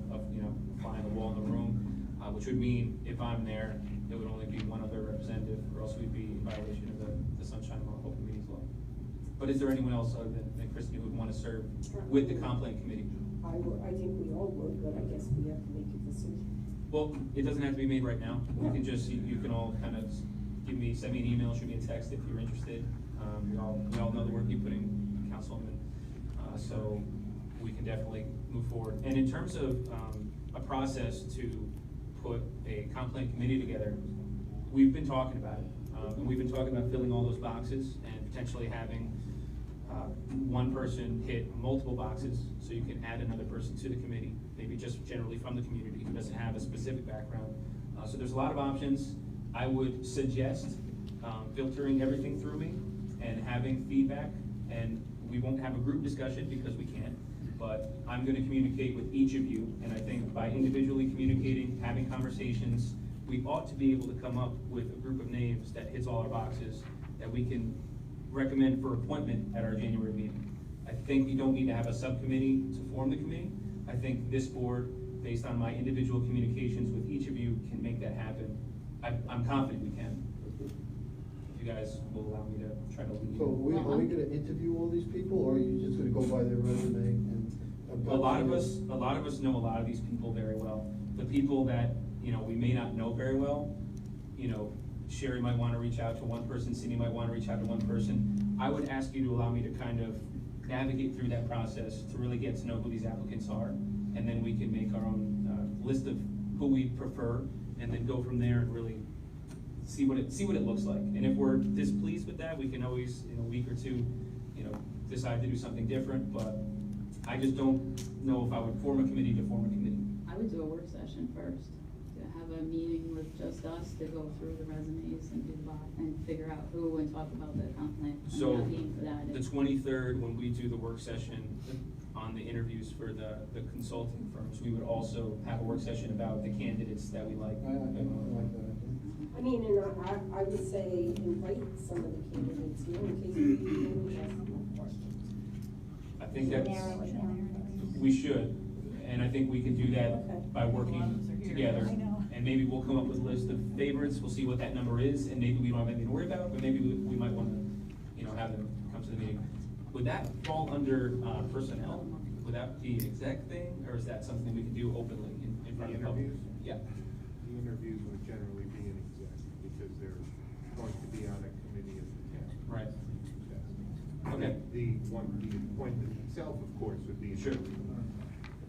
fly on the wall in the room, which would mean if I'm there, it would only be one other representative, or else we'd be in violation of the Sunshine Law, Open Meetings Law. But is there anyone else other than Christie who would want to serve with the comp plan committee? I think we all would, but I guess we have to make a decision. Well, it doesn't have to be made right now. We can just, you can all kind of send me an email, shoot me a text if you're interested. We all know the work you put in, Councilwoman, so we can definitely move forward. And in terms of a process to put a comp plan committee together, we've been talking about it. And we've been talking about filling all those boxes and potentially having one person hit multiple boxes, so you can add another person to the committee, maybe just generally from the community who doesn't have a specific background. So there's a lot of options. I would suggest filtering everything through me and having feedback, and we won't have a group discussion because we can't, but I'm gonna communicate with each of you, and I think by individually communicating, having conversations, we ought to be able to come up with a group of names that hits all our boxes that we can recommend for appointment at our January meeting. I think you don't need to have a subcommittee to form the committee. I think this board, based on my individual communications with each of you, can make that happen. I'm confident we can. If you guys will allow me to try to lead. So are we gonna interview all these people, or are you just gonna go by their resume and? A lot of us know a lot of these people very well. The people that, we may not know very well, Sherry might want to reach out to one person, Cindy might want to reach out to one person. I would ask you to allow me to kind of navigate through that process to really get to know who these applicants are, and then we can make our own list of who we prefer, and then go from there and really see what it looks like. And if we're displeased with that, we can always, in a week or two, decide to do something different, but I just don't know if I would form a committee to form a committee. I would do a work session first, to have a meeting with just us to go through the resumes and and figure out who and talk about the comp plan. So, I'm not being for that. the 23rd, when we do the work session on the interviews for the consulting firms, we would also have a work session about the candidates that we like. I like that. I mean, and I would say invite some of the candidates here in case we have some questions. I think that's, Narrow it down. we should, and I think we can do that Okay. by working together. And maybe we'll come up with a list of favorites, we'll see what that number is, and maybe we don't have anything to worry about, but maybe we might wanna, have them come to the meeting. Would that fall under, personnel? Would that be an exec thing, or is that something we can do openly in front of the public? Interviews? Yeah. The interviews would generally be an exec, because they're going to be on a committee of the town. Right. Yes. Okay. The appointment itself, of course, would be. Sure.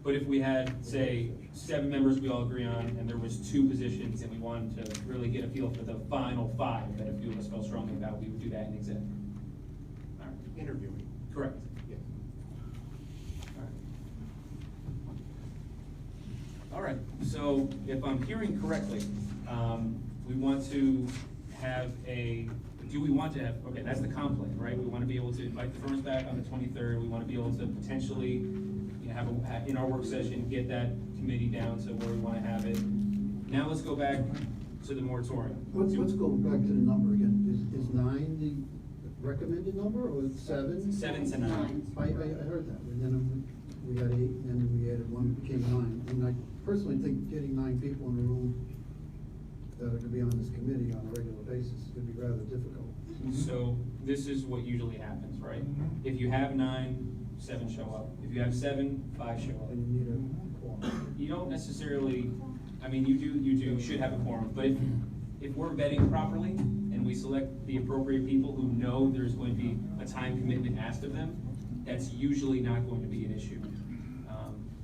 But if we had, say, 7 members we all agree on, and there was 2 positions, and we wanted to really get a feel for the final 5 that a few of us felt strongly about, we would do that in exec. All right. Interviewing. Correct. Yes. All right, so if I'm hearing correctly, we want to have okay, that's the comp plan, right? We want to be able to invite the firms back on the 23rd. We want to be able to potentially, have in our work session, get that committee down to where we wanna have it. Now let's go back to the moratorium. Let's go back to the number again. Is 9 the recommended number, or 7? 7 to 9. I heard that, and then we had 8, and then we added 1, became 9. And I personally think getting 9 people in the room that are gonna be on this committee on a regular basis is gonna be rather difficult. So this is what usually happens, right? If you have 9, 7 show up. If you have 7, 5 show up. And you need a quorum. You don't necessarily, I mean, you should have a quorum, but if we're vetting properly and we select the appropriate people who know there's going to be a time commitment asked of them, that's usually not going to be an issue.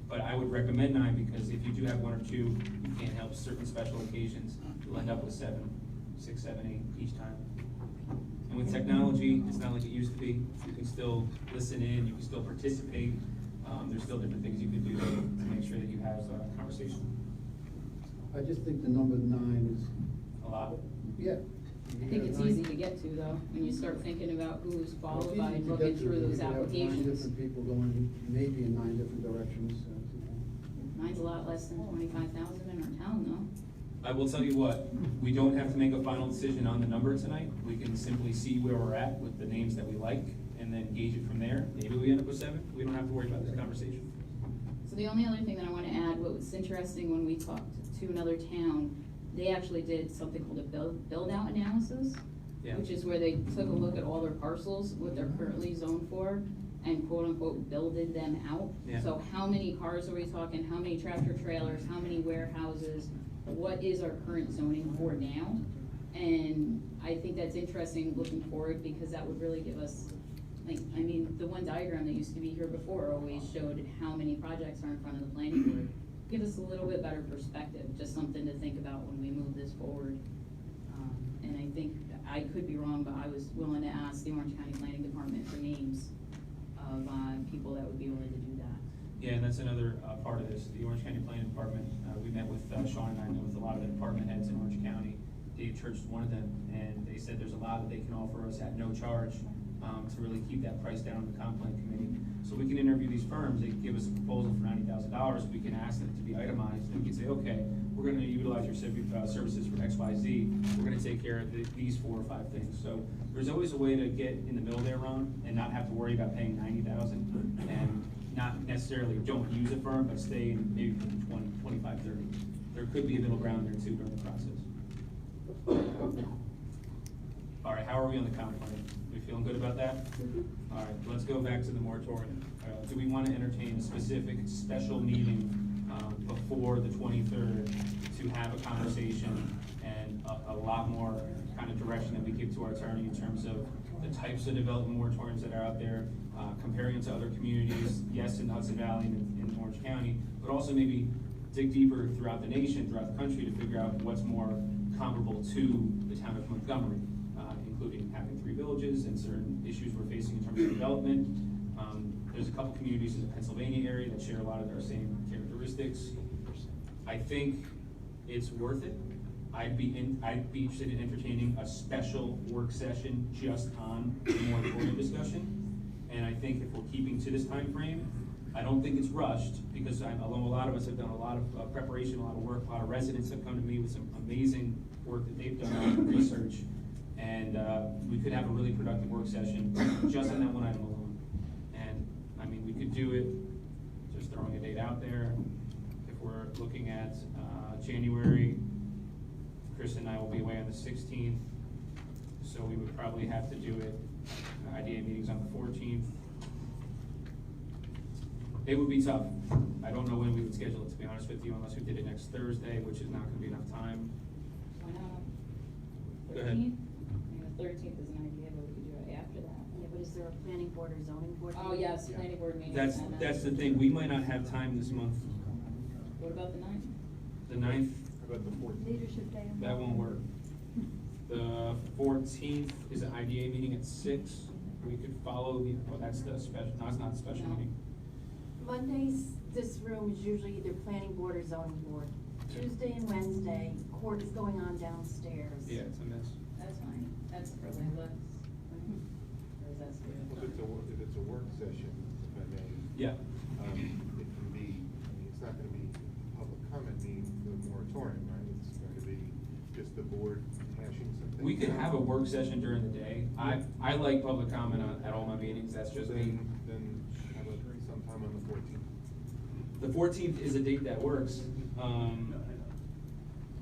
But I would recommend 9 because if you do have 1 or 2, you can't help certain special occasions, you'll end up with 7, 6, 7, 8 each time. And with technology, it's not like it used to be. You can still listen in, you can still participate. There's still different things you can do to make sure that you have a conversation. I just think the number 9 is, A lot. yeah. I think it's easy to get to though, when you start thinking about who's qualified, looking through those You could have 9 applications. different people going, maybe in 9 different directions. Mine's a lot less than 25,000 in our town though. I will tell you what, we don't have to make a final decision on the number tonight. We can simply see where we're at with the names that we like and then gauge it from there. Maybe we end up with 7. We don't have to worry about this conversation. So the only other thing that I wanna add, what was interesting when we talked to another town, they actually did something called a build-out analysis. Yeah. Which is where they took a look at all their parcels, what they're currently zoned for, and quote-unquote builded them out. Yeah. So how many cars are we talking, how many tractor trailers, how many warehouses, what is our current zoning for now? And I think that's interesting looking forward, because that would really give us, like, I mean, the one diagram that used to be here before always showed how many projects are in front of the planning board. Give us a little bit better perspective, just something to think about when we move this forward. And I think, I could be wrong, but I was willing to ask the Orange County Planning Department for names of people that would be willing to do that. Yeah, and that's another part of this. The Orange County Planning Department, we met with, Sean and I met with a lot of the department heads in Orange County. Dave Church is one of them, and they said there's a lot that they can offer us at no charge to really keep that price down in the comp plan committee. So we can interview these firms, they give us a proposal for $90,000, we can ask them to be itemized, and we can say, okay, we're gonna utilize your services for X, Y, Z, we're gonna take care of these 4 or 5 things. So there's always a way to get in the middle there, Ron, and not have to worry about paying $90,000, and not necessarily don't use a firm, but stay in maybe 20, 25, 30. There could be a middle ground there too during the process. All right, how are we on the comp plan? We feeling good about that? All right, let's go back to the moratorium. Do we want to entertain a specific special meeting before the 23rd to have a conversation and a lot more kind of direction that we give to our attorney in terms of the types of development moratoriums that are out there, comparing it to other communities, yes, in Hudson Valley and in Orange County, but also maybe dig deeper throughout the nation, throughout the country to figure out what's more comparable to the town of Montgomery, including having 3 villages and certain issues we're facing in terms of development. There's a couple communities in the Pennsylvania area that share a lot of our same characteristics. I think it's worth it. I'd be interested in entertaining a special work session just on the moratorium discussion. And I think if we're keeping to this time frame, I don't think it's rushed, because although a lot of us have done a lot of preparation, a lot of work, a lot of residents have come to me with some amazing work that they've done on research. And we could have a really productive work session just on that one item alone. And I mean, we could do it, just throwing a date out there. If we're looking at January, Chris and I will be away on the 16th, so we would probably have to do it, IDA meetings on the 14th. It would be tough. I don't know when we would schedule it, to be honest with you, unless we did it next Thursday, which is not gonna be enough time. Why not? Go ahead. 13th? I mean, the 13th is an idea, but we could do it after that. Yeah, but is there a planning board or zoning board? Oh, yes, planning board meeting. That's the thing, we might not have time this month. What about the 9th? The 9th, How about the 14th? Leadership day. that won't work. The 14th is an IDA meeting at 6. We could follow the, well, that's the special, no, it's not a special No. meeting. Mondays, this room is usually either planning board or zoning board. Tuesday and Wednesday, court is going on downstairs. Yeah, it's a mess. That's fine, that's for Linda. Or is that Well, if it's a work session, if I may, Yeah. if a work session during the day. I like public comment at all my meetings, that's just me. Then how about sometime on the 14th? The 14th is a date that works.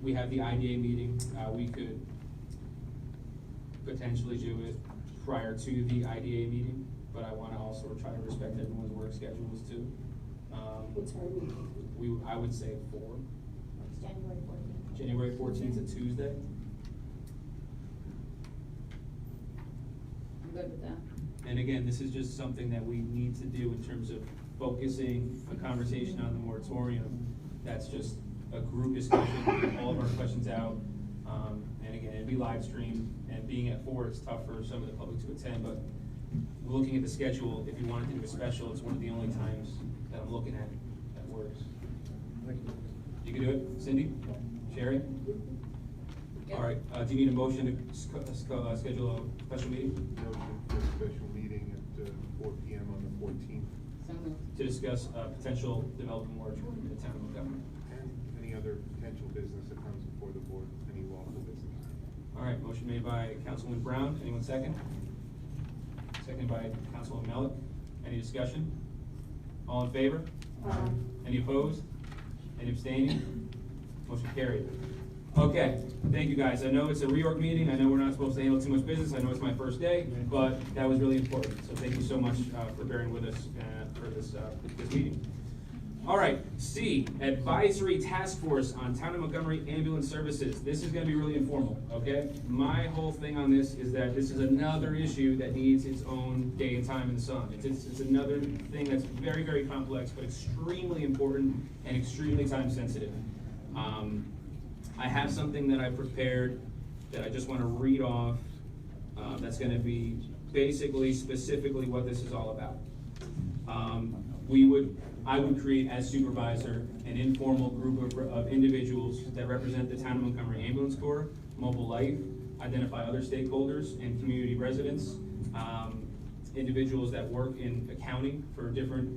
We have the IDA meeting, we could potentially do it prior to the IDA meeting, but I wanna also try to respect everyone's work schedules too. What's our meeting? I would say 4. It's January 14th. January 14th is a Tuesday. I'm good with that. And again, this is just something that we need to do in terms of focusing a conversation on the moratorium. That's just a group discussion, get all of our questions out. And again, it'd be live streamed, and being at 4, it's tough for some of the public to attend, but looking at the schedule, if you wanted to do a special, it's one of the only times that I'm looking at that works. You can do it, Cindy? Sherry? Yep. All right, do you need a motion to schedule a special meeting? Motion for a special meeting at 4 p.m. on the 14th. So moved. To discuss potential development moratorium in the town of Montgomery. And any other potential business that comes before the board, any lawful business. All right, motion made by Councilwoman Brown. Anyone second? Seconded by Councilwoman Melick. Any discussion? All in favor? Any opposed? Any abstaining? Motion carried. Okay, thank you guys. I know it's a reorg meeting. I know we're not supposed to handle too much business. I know it's my first day, but that was really important. So thank you so much for bearing with us for this meeting. All right, C, Advisory Task Force on Town of Montgomery Ambulance Services. This is gonna be really informal, okay? My whole thing on this is that this is another issue that needs its own day and time in the sun. It's another thing that's very, very complex, but extremely important and extremely time sensitive. I have something that I prepared that I just wanna read off, that's gonna be basically, specifically what this is all about. I would create as supervisor an informal group of individuals that represent the Town of Montgomery Ambulance Corps, Mobile Life, identify other stakeholders and community residents, individuals that work in accounting for different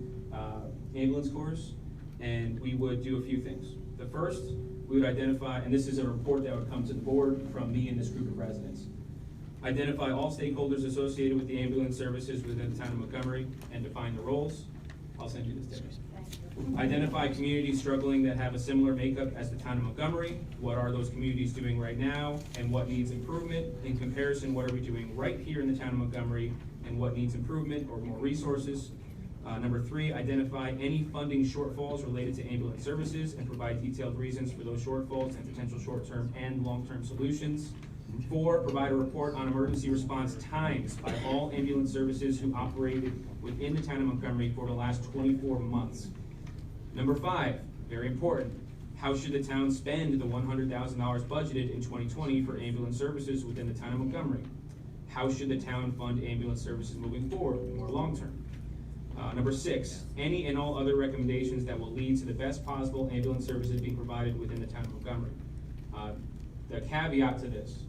ambulance corps, and we would do a few things. The first, we would identify, and this is a report that would come to the board from me and this group of residents. Identify all stakeholders associated with the ambulance services within the Town of Montgomery and define the roles. I'll send you this, Debbie. Identify communities struggling that have a similar makeup as the Town of Montgomery. What are those communities doing right now, and what needs improvement? In comparison, what are we doing right here in the Town of Montgomery, and what needs improvement or more resources? Number 3, identify any funding shortfalls related to ambulance services and provide detailed reasons for those shortfalls and potential short-term and long-term solutions. 4, provide a report on emergency response times by all ambulance services who operated within the Town of Montgomery for the last 24 months. Number 5, very important, how should the town spend the $100,000 budgeted in 2020 for ambulance services within the Town of Montgomery? How should the town fund ambulance services moving forward, more long-term? Number 6, any and all other recommendations that will lead to the best possible ambulance services being provided within the Town of Montgomery. The caveat to this,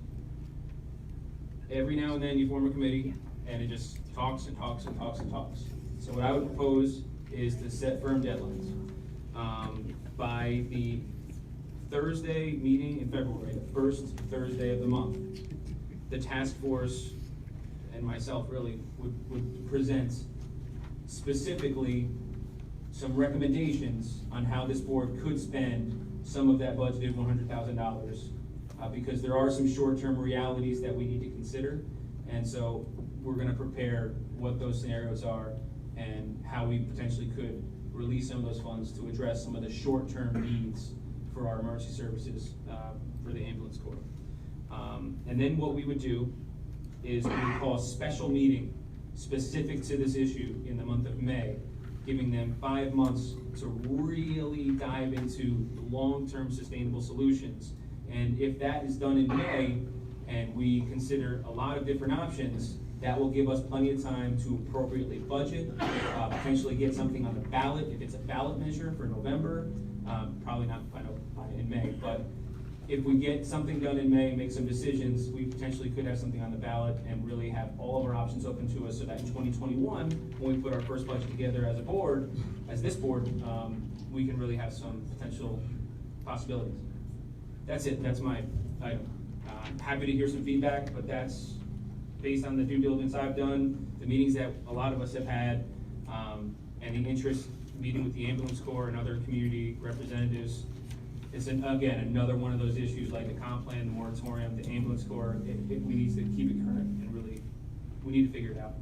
every now and then you form a committee and it just talks and talks and talks and talks. So what I would propose is to set firm deadlines. By the Thursday meeting in February, the first Thursday of the month, the task force and myself really would present specifically some recommendations on how this board could spend some of that budgeted $100,000. Because there are some short-term realities that we need to consider. And so we're gonna prepare what those scenarios are and how we potentially could release some of those funds to address some of the short-term needs for our emergency services for the ambulance corps. And then what we would do is we would call a special meeting specific to this issue in the month of May, giving them 5 months to really dive into long-term sustainable solutions. And if that is done in May, and we consider a lot of different options, that will give us plenty of time to appropriately budget, potentially get something on the ballot, if it's a ballot measure for November, probably not in May, but if we get something done in May, make some decisions, we potentially could have something on the ballot and really have all of our options open to us so that in 2021, when we put our first budget together as a board, as this board, we can really have some potential possibilities. That's it, that's my item. Happy to hear some feedback, but that's based on the due diligence I've done, the meetings that a lot of us have had, and the interest, meeting with the ambulance corps and other community representatives. It's again, another one of those issues like the comp plan, the moratorium, the ambulance corps, we need to keep it current and really, we need to figure it out.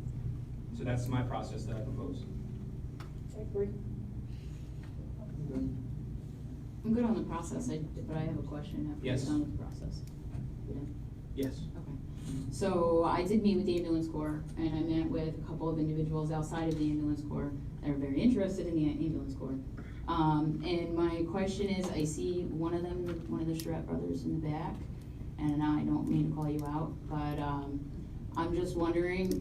So that's my process that I propose. I agree. I'm good on the process, but I have a question after you're Yes. done with the process. You done? Yes. Okay. So I did meet with the ambulance corps, and I met with a couple of individuals outside of the ambulance corps that are very interested in the ambulance corps. And my question is, I see one of the Charette brothers in the back, and I don't mean to call you out, but, I'm just wondering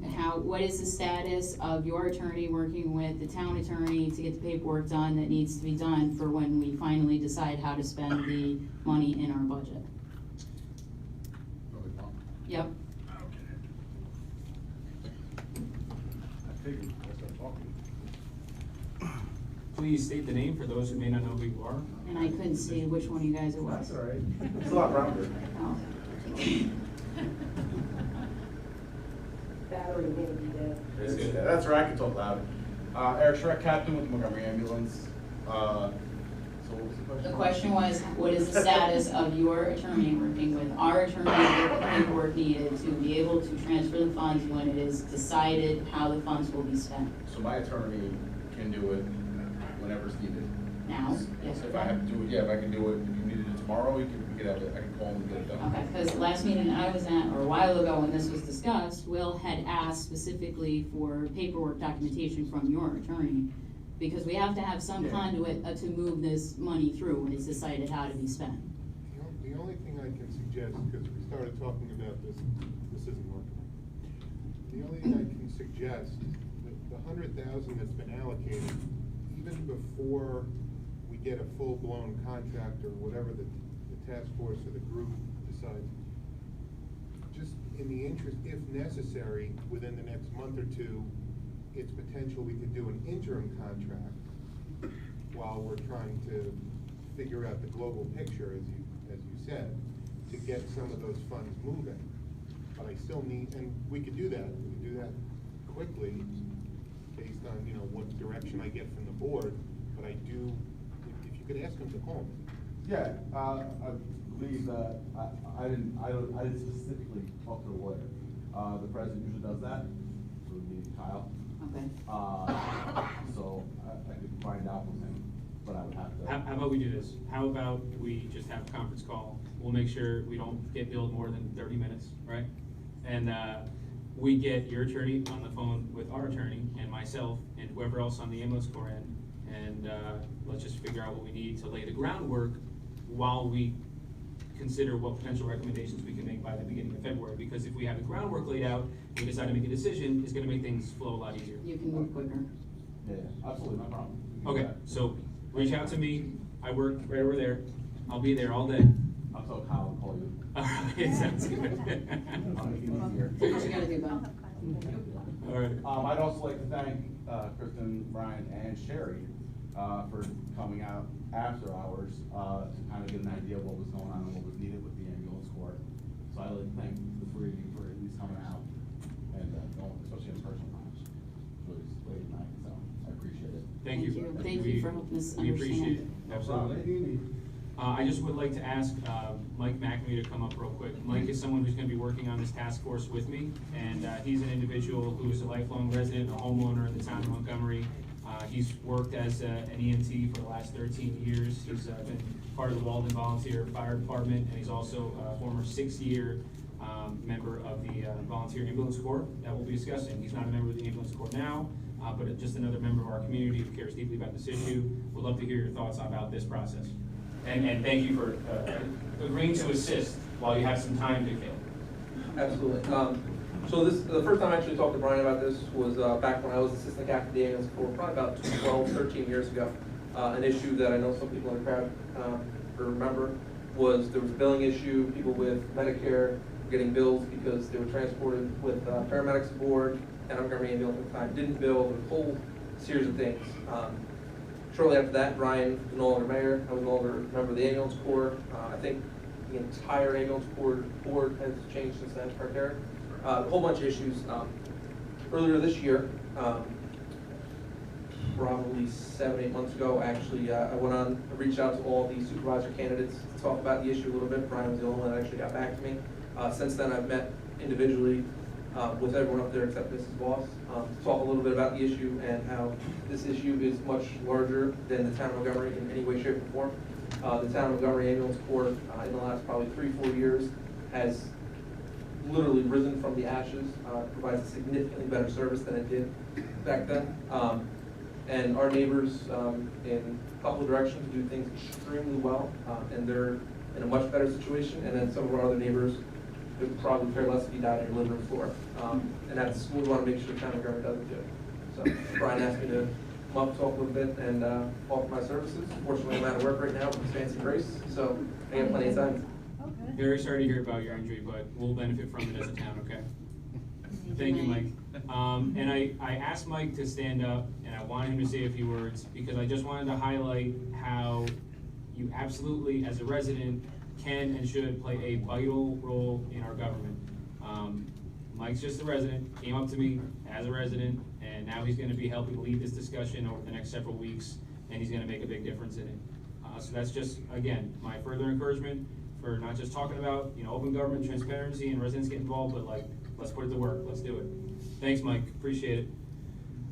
what is the status of your attorney working with the town attorney to get the paperwork done that needs to be done for when we finally decide how to spend the money in our budget? Yep. Please state the name for those who may not know who you are. And I couldn't see which one of you guys it was. That's all right. It's a lot rounder. Oh. Battery maybe dead. That's good. That's right, I can talk loud. Eric Schreck, captain with Montgomery Ambulance. So what was the question? The question was, what is the status of your attorney working with our attorney with the paperwork needed to be able to transfer the funds when it is decided how the funds will be spent? So my attorney can do it whenever it's needed. Now? Yes. If I have to do it, yeah, if I can do it, if you needed it tomorrow, we can have it, I can call him and get it done. Okay, because last meeting I was at, or a while ago when this was discussed, Will had asked specifically for paperwork documentation from your attorney, because we have to have some Yeah. conduit to move this money through when it's decided how to be spent. The only thing I can suggest, because we started talking about this isn't working. The only thing I can suggest, the 100,000 that's been allocated, even before we get a full-blown contract or whatever the task force or the group decides, just in the interest, if necessary, within the next month or two, it's potential we could do an interim contract while we're trying to figure out the global picture, as you said, to get some of those funds moving. But I still need, and we could do that quickly, based on, what direction I get from the board, but I do, if you could ask them to call me. Yeah, I believe that, I didn't specifically talk to the lawyer. The president usually does that, so we need Kyle. Okay. So I could find out from him, but I would have to. How about we do this? How about we just have a conference call? We'll make sure we don't get billed more than 30 minutes, right? And we get your attorney on the phone with our attorney and myself and whoever else on the ambulance corps end, and let's just figure out what we need to lay the groundwork while we consider what potential recommendations we can make by the beginning of February. Because if we have the groundwork laid out, and we decide to make a decision, it's gonna make things flow a lot easier. You can move quicker. Yeah, absolutely, no problem. Okay, so reach out to me. I work right over there. I'll be there all day. I'll tell Kyle to call you. All right, sounds good. I'll make it easier. So what you gotta do, Bob? All right. I'd also like to thank Kristen, Brian, and Sherry for coming out after hours to kind of get an idea of what was going on and what was needed with the ambulance corps. So I'd like to thank the three of you for at least coming out and especially in personal times. It's really late at night, so I appreciate it. Thank you. Thank you for helping us We appreciate it. understand. Absolutely. I just would like to ask Mike McNamee to come up real quick. Mike is someone who's going to be working on this task force with me, and he's an individual who is a lifelong resident, a homeowner in the town of Montgomery. He's worked as an EMT for the last 13 years. He's been part of the Walden Volunteer Fire Department, and he's also a former 6-year member of the Volunteer Ambulance Corps that we'll be discussing. He's not a member of the Ambulance Corps now, but just another member of our community who cares deeply about this issue. We'd love to hear your thoughts about this process. And thank you for agreeing to assist while you have some time to kill. Absolutely. So the first time I actually talked to Brian about this was back when I was assistant captain of the ambulance corps, probably about 12, 13 years ago. An issue that I know some people in the crowd remember was there was a billing issue. People with Medicare were getting bills because they were transported with paramedics aboard, and Montgomery ambulance at the time didn't bill. There was a whole series of things. Shortly after that, Brian was no longer mayor. I was no longer a member of the ambulance corps. I think The entire ambulance board has changed since then, correct, Eric? A whole bunch of issues. Earlier this year, probably 7, 8 months ago, actually, I reached out to all the supervisor candidates to talk about the issue a little bit. Brian was the only one that actually got back to me. Since then, I've met individually with everyone up there except Mrs. Voss, to talk a little bit about the issue and how this issue is much larger than the town of Montgomery in any way, shape, or form. The town of Montgomery Ambulance Corps in the last probably 3-4 years has literally risen from the ashes, provides a significantly better service than it did back then. And our neighbors in a couple of directions do things extremely well, and they're in a much better situation. And then some of our other neighbors would probably care less if you died on your living room floor. And that's what we want to make sure the town of Montgomery doesn't do. So Brian asked me to come up, talk a little bit, and offer my services. Fortunately, I'm out of work right now with this fancy brace, so I got plenty of time. Very sorry to hear about your injury, but we'll benefit from it as a town, okay? Thank you, Mike. And I asked Mike to stand up, and I wanted him to say a few words, because I just wanted to highlight how you absolutely, as a resident, can and should play a vital role in our government. Mike's just a resident, came up to me as a resident, and now he's gonna be helping lead this discussion over the next several weeks, and he's gonna make a big difference in it. So that's just, again, my further encouragement for not just talking about, open government, transparency, and residents get involved, but like, let's put it to work, let's do it. Thanks, Mike, appreciate it.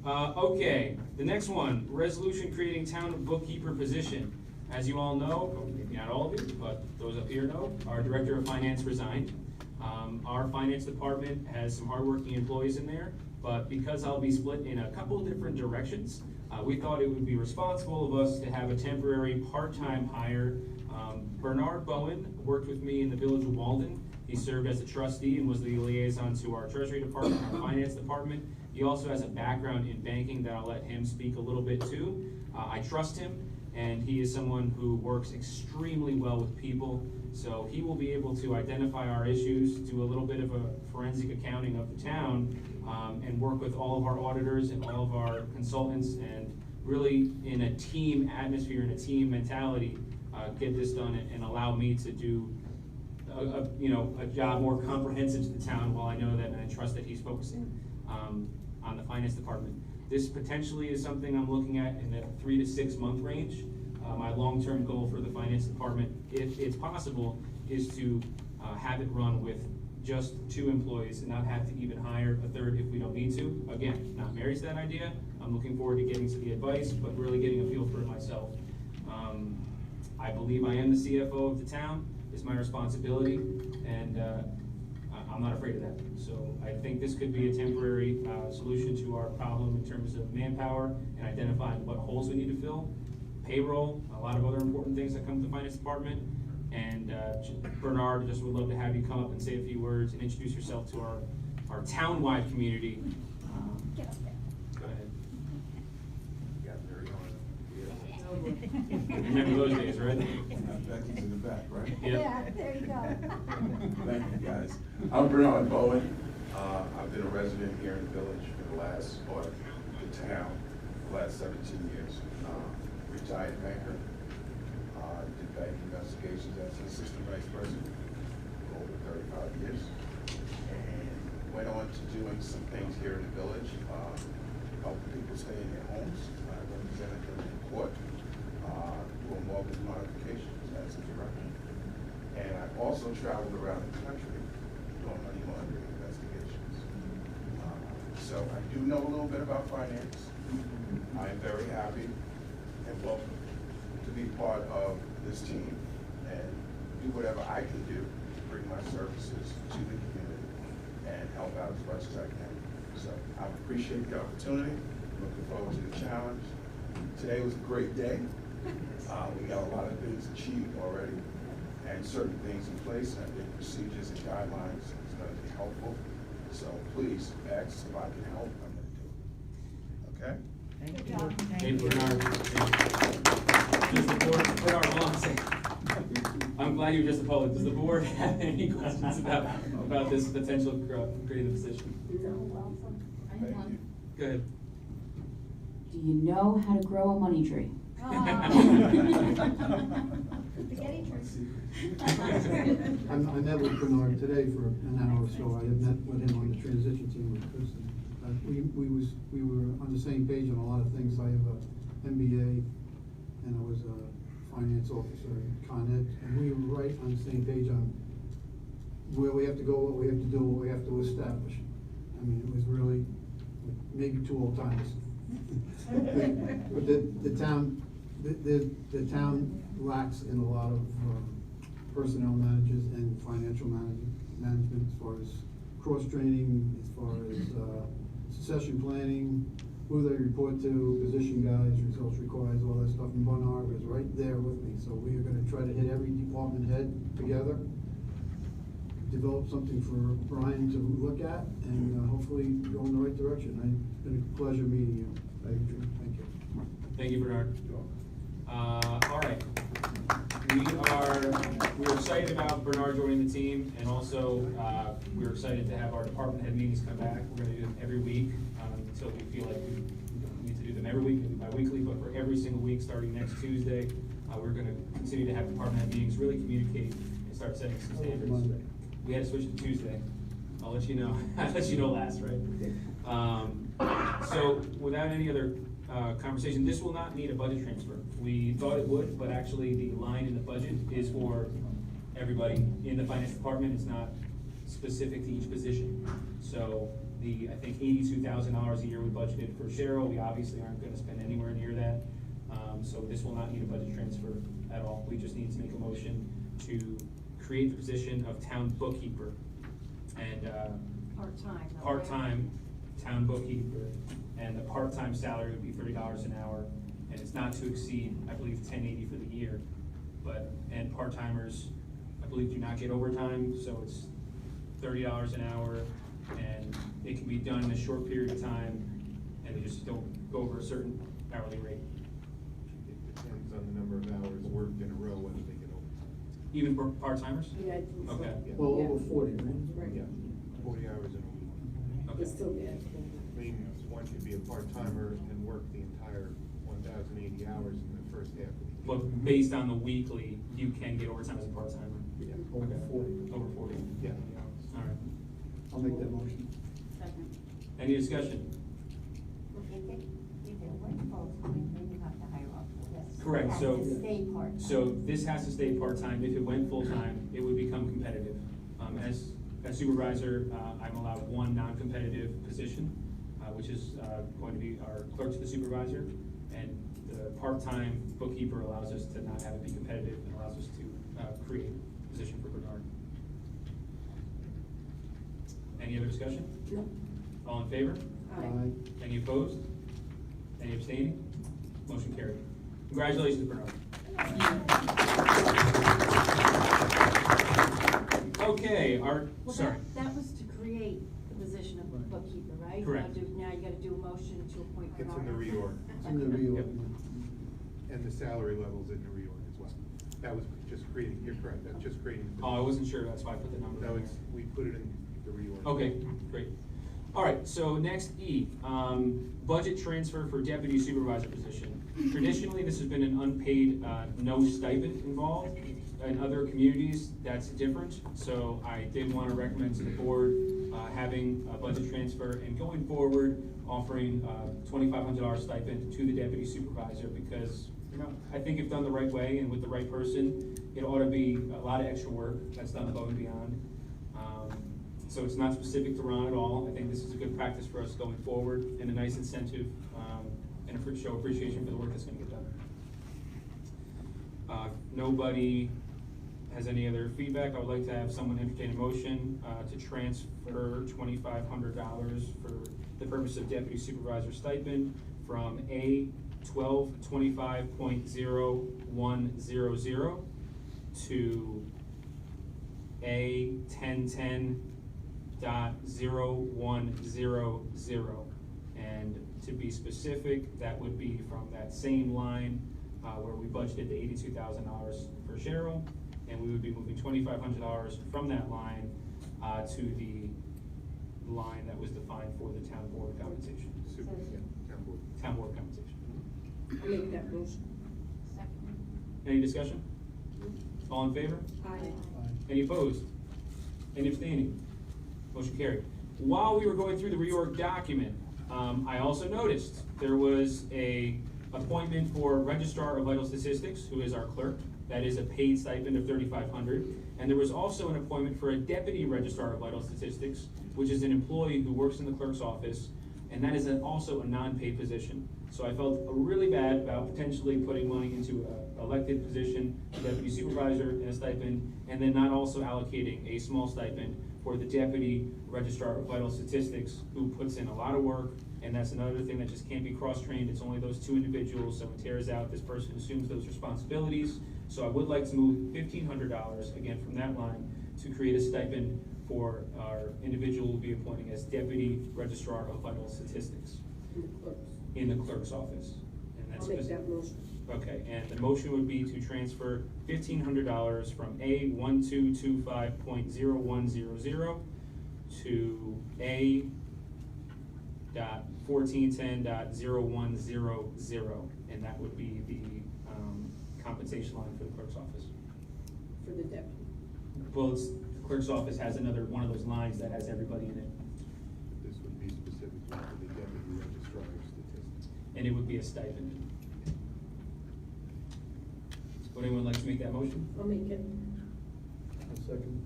Okay, the next one, resolution creating town bookkeeper position. As you all know, or maybe not all of you, but those up here know, our director of finance resigned. Our finance department has some hardworking employees in there, but because I'll be split in a couple of different directions, we thought it would be responsible of us to have a temporary part-time hire. Bernard Bowen worked with me in the village of Walden. He served as a trustee and was the liaison to our treasury department, our finance department. He also has a background in banking that I'll let him speak a little bit to. I trust him, and he is someone who works extremely well with people. So he will be able to identify our issues, do a little bit of a forensic accounting of the town, and work with all of our auditors and all of our consultants, and really in a team atmosphere and a team mentality, get this done and allow me to do a job more comprehensive to the town, while I know that and I trust that he's focusing on the finance department. This potentially is something I'm looking at in the 3 to 6 month range. My long-term goal for the finance department, if it's possible, is to have it run with just 2 employees and not have to even hire a third if we don't need to. Again, not married to that idea. I'm looking forward to getting to the advice, but really getting a feel for it myself. I believe I am the CFO of the town. It's my responsibility, and I'm not afraid of that. So I think this could be a temporary solution to our problem in terms of manpower and identifying what holes we need to fill. Payroll, a lot of other important things that come to the finance department. And Bernard, just would love to have you come up and say a few words and introduce yourself to our town-wide community. Get up there. Go ahead. Yeah, Remember those days, right? Becky's in the back, right? Yep. Yeah, there you go. Thank you, guys. I'm Bernard Bowen. I've been a resident here in the village for the last 17 years. Retired banker. Did bank investigations as an assistant vice president for over 35 years. And went on to doing some things here in the village, helping people stay in their homes. I represented them in court, doing mortgage modifications as a director. And I've also traveled around the country doing money laundering investigations. So I do know a little bit about finance. I am very happy and welcome to be part of this team and do whatever I can do to bring my services to the community and help out as much as I can. So I appreciate the opportunity. Looking forward to the challenge. Today was a great day. We got a lot of things achieved already and certain things in place. And I think procedures and guidelines is going to be helpful. So please ask if I can help. I'm going to do it. Okay? Good job. Hey, Bernard. Does the board, Bernard, hold on a second. I'm glad you were just a public. Does the board have any questions about this potential creating the position? No, welcome. I have one. Go ahead. Do you know how to grow a money tree? Spaghetti tricks. I met with Bernard today for an hour or so. I had met with him on the transition team with Kristen. We were on the same page on a lot of things. I have a MBA and I was a finance officer at Con Ed, and we were right on the same page on where we have to go, what we have to do, what we have to establish. I mean, it was really maybe two old timers. But the town lacks in a lot of personnel managers and financial management as far as cross-training, as far as succession planning, who they report to, position guides, results requires, all that stuff. And Bernard was right there with me. So we are gonna try to hit every department head together, develop something for Brian to look at, and hopefully go in the right direction. It's been a pleasure meeting you. Thank you. Thank you, Bernard. All right. We're excited about Bernard joining the team, and also, we're excited to have our department head meetings come back. We're gonna do them every week, until we feel like we need to do them every week, maybe bi-weekly, but for every single week, starting next Tuesday, we're gonna continue to have department head meetings, really communicate and start setting some standards. We had to switch to Tuesday. I'll let you know. I'll let you know last, right? So without any other conversation, this will not need a budget transfer. We thought it would, but actually the line in the budget is for everybody in the finance department. It's not specific to each position. So I think $82,000 a year we budgeted for Cheryl. We obviously aren't gonna spend anywhere near that. So this will not need a budget transfer at all. We just need to make a motion to create the position of town bookkeeper. And Part-time. part-time town bookkeeper, and the part-time salary would be $30 an hour, and it's not to exceed, I believe, $10.80 for the year. And part-timers, I believe, do not get overtime, so it's $30 an hour, and it can be done in a short period of time, and they just don't go over a certain hourly rate. It depends on the number of hours worked in a row, whether they get over. Even for part-timers? Yeah. Okay. Well, over 40, right? Right. Yeah, 40 hours in a week. Okay. It's still bad. I mean, one could be a part-timer and work the entire 1,080 hours in the first half of the year. But based on the weekly, you can get overtime as a part-timer? Yeah. Over Okay. 40. Over 40? Yeah. All right. I'll make that motion. Second. Any discussion? If it went full-time, then you have to hire up. Yes. Correct, It has so- to stay part-time. So this has to stay part-time. If it went full-time, it would become competitive. As supervisor, I'm allowed one non-competitive position, which is going to be our clerk to the supervisor. And the part-time bookkeeper allows us to not have it be competitive and allows us to create a position for Bernard. Any other discussion? No. All in favor? Aye. Any opposed? Any abstaining? Motion carried. Congratulations, Bernard. Okay, sorry. That was to create the position of bookkeeper, right? Correct. Now you gotta do a motion to appoint It's Bernard. in the reorg. It's in the reorg. Yep. And the salary level's in the reorg as well. That was just creating, you're correct, that's just creating. Oh, I wasn't sure, that's why I put the number. No, in it's, there. we put it in the reorg. Okay, great. All right, so next E, budget transfer for deputy supervisor position. Traditionally, this has been an unpaid, no stipend involved. In other communities, that's different. So I did want to recommend to the board, having a budget transfer and going forward, offering $2,500 stipend to the deputy supervisor because, I think if done the right way and with the right person, it ought to be a lot of extra work that's done above and beyond. So it's not specific to Ron at all. I think this is a good practice for us going forward and a nice incentive, and a show appreciation for the work that's gonna get done. Nobody has any other feedback. I would like to have someone entertain a motion, to transfer $2,500 for the purpose of deputy supervisor stipend from A 1225.0100 to A 1010.0100. And to be specific, that would be from that same line, where we budgeted the $82,000 for Cheryl, and we would be moving $2,500 from that line, to the line that was defined for the town board compensation. Town board compensation. I'll make that motion. Any discussion? All in favor? Aye. Any opposed? Any abstaining? Motion carried. While we were going through the reorg document, I also noticed there was a appointment for Registrar of Vital Statistics, who is our clerk. That is a paid stipend of $3,500. And there was also an appointment for a Deputy Registrar of Vital Statistics, which is an employee who works in the clerk's office, and that is also a non-paid position. So I felt really bad about potentially putting money into an elected position, a deputy supervisor, and a stipend, and then not also allocating a small stipend for the Deputy Registrar of Vital Statistics, who puts in a lot of work, and that's another thing that just can't be cross-trained. It's only those two individuals. Someone tears out, this person assumes those responsibilities. So I would like to move $1,500, again, from that line to create a stipend for our individual we'll be appointing as Deputy Registrar of Vital Statistics in the clerk's office. And that's I'll make that motion. Okay, and the motion would be to transfer $1,500 from A 1225.0100 to A .1410.0100, and that would be the compensation line for the clerk's office. For the deputy. Well, the clerk's office has another one of those lines that has everybody in it, This would be specifically for the Deputy Registrar of Statistics. and it would be a stipend. Would anyone like to make that motion? I'll make it.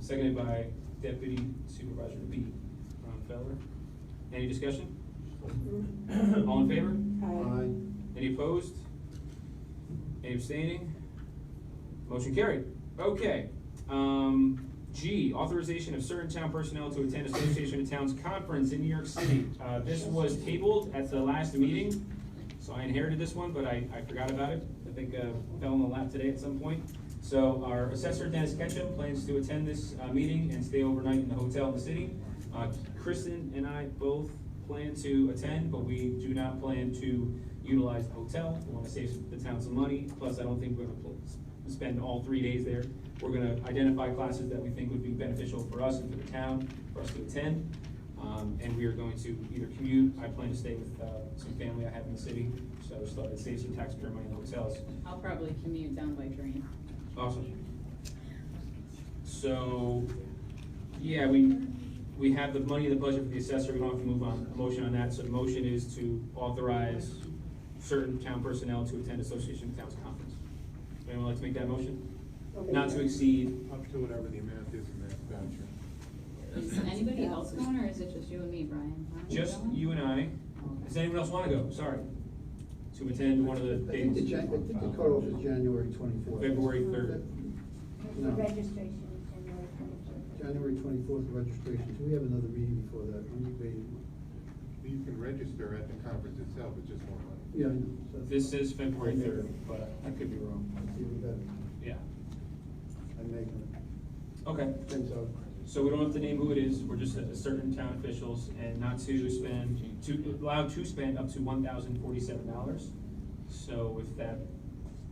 Seconded by Deputy Supervisor B. Ron Feller. Any discussion? All in favor? Aye. Any opposed? Any abstaining? Motion carried. Okay. G, authorization of certain town personnel to attend Association of Towns Conference in New York City. This was tabled at the last meeting, so I inherited this one, but I forgot about it. I think fell in the lap today at some point. So our assessor, Dennis Ketchum, plans to attend this meeting and stay overnight in the hotel in the city. Kristen and I both plan to attend, but we do not plan to utilize the hotel. We want to save the town some money. Plus, I don't think we're going to spend all 3 days there. We're going to identify classes that we think would be beneficial for us and for the town, for us to attend. And we are going to either commute. I plan to stay with some family I have in the city, so I just thought I'd save some taxpayer money in hotels. I'll probably commute down by train. Awesome. So, yeah, we have the money in the budget for the assessor. We don't have to move on a motion on that. So the motion is to authorize certain town personnel to attend Association of Towns Conference. Would anyone like to make that motion? Not to exceed. Up to whatever the amount is in that voucher. Is anybody else going, or is it just you and me, Brian? Aren't Just going? you and I. Does anyone else want to go? Sorry. To attend one of the I think dates. the cutoff is January 24th. February 3rd. No. Registration is January 24th. January 24th registration, so we have another meeting before that, I'm debating. You can register at the conference itself, it's just more money. Yeah, I know. So- This is February 3rd, but I could be wrong. That's even better. Yeah. I'm making it. Okay. Think so. So we don't have to name who it is, we're just certain town officials, and not to spend, allowed to spend up to $1,047. So if that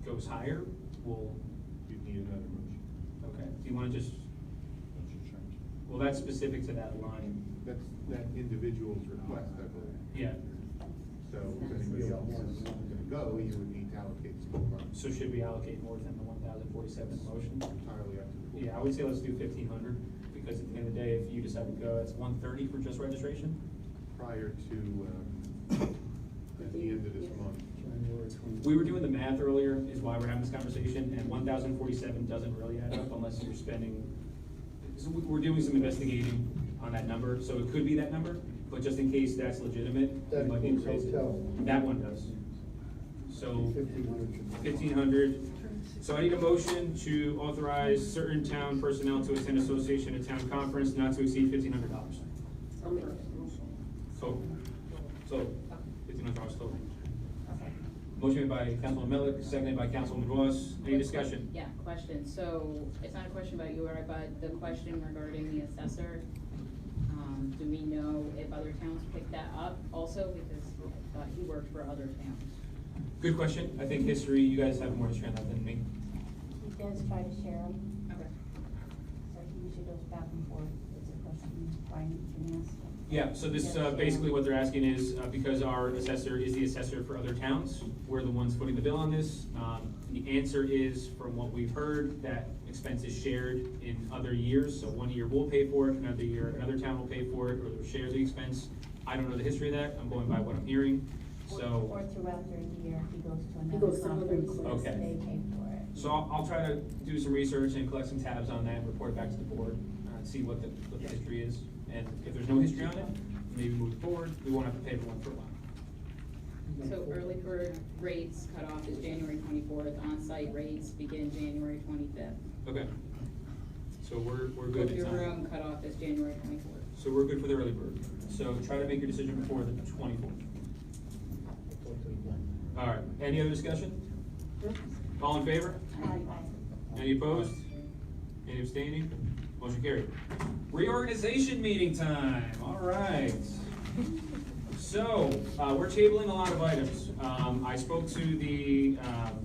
goes higher, we'll, You'd need another motion. okay, do you wanna just, well, that's specific to that line, That's that individual's request, I believe. yeah. So if anybody else is gonna go, you would need to allocate some more money. So should we allocate more than the 1,047 motion? Entirely up to the board. Yeah, I would say let's do 1,500, because at the end of the day, if you decide to go, that's 130 for just registration? Prior to, at the end of this month. January 24th. We were doing the math earlier, is why we're having this conversation, and 1,047 doesn't really add up unless you're spending, so we're doing some investigating on that number, so it could be that number, but just in case that's legitimate, we That might includes increase it. hotel. That one does. So 1,500. 1,500. So I need a motion to authorize certain town personnel to attend Association of Town Conference not to exceed $1,500. I'll make that motion. So $1,500 total. Motion made by Councilman Melick, seconded by Councilman Ross. Any discussion? Yeah, question. So it's not a question about you or I, but the question regarding the assessor. Do we know if other towns picked that up also? Because I thought he worked for other towns. Good question. I think history, you guys have more to share on that than me. He does try to share them, Okay. so he usually goes back and forth. It's a question Brian can ask him. Yeah, so this, basically what they're asking is, because our assessor is the assessor for other towns, we're the ones footing the bill on this. The answer is, from what we've heard, that expense is shared in other years, so one year we'll pay for it, another year another town will pay for it, or they'll share the expense. I don't know the history of that, I'm going by what I'm hearing, so. Or throughout their year, he goes to He another goes to other conference, conferences. Okay. they pay for it. So I'll try to do some research and collect some tabs on that and report back to the board, see what the history is. And if there's no history on it, maybe move forward, we won't have to pay for one for a while. So early bird rates cutoff is January 24th, on-site rates begin January 25th. Okay. So we're good. Book in your time. room cutoff is January 24th. So we're good for the early bird. So try to make your decision before the 24th. All right, any other discussion? All in favor? Any opposed? Any abstaining? Motion carried. Reorganization meeting time, all right. So, we're tabling a lot of items. I spoke to the,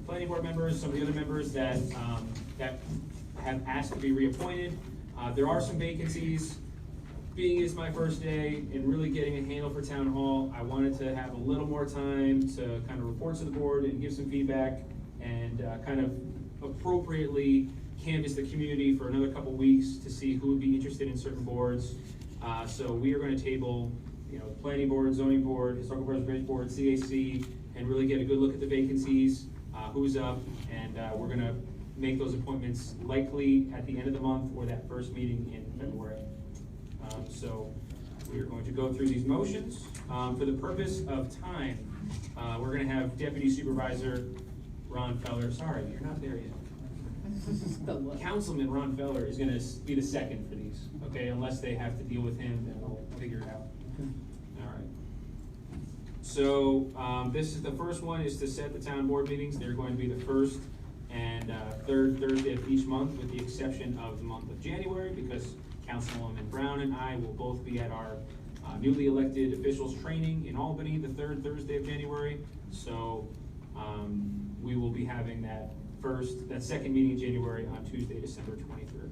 planning board members, some of the other members that have asked to be reappointed. There are some vacancies. Being it's my first day and really getting a handle for town hall, I wanted to have a little more time to kind of report to the board and give some feedback and kind of appropriately canvass the community for another couple weeks to see who would be interested in certain boards. So we are gonna table, planning board, zoning board, historical preservation board, CAC, and really get a good look at the vacancies, who's up, and we're gonna make those appointments likely at the end of the month or that first meeting in February. So we are going to go through these motions. For the purpose of time, we're gonna have Deputy Supervisor Ron Feller, sorry, you're not there yet. Councilman Ron Feller is gonna be the second for these, okay, unless they have to deal with him, then we'll figure it out. All right. So, this is, the first one is to set the town board meetings. They're going to be the first and third Thursday of each month, with the exception of the month of January, because Councilwoman Brown and I will both be at our newly elected officials training in Albany the third Thursday of January. So, we will be having that second meeting in January on Tuesday, December 23rd.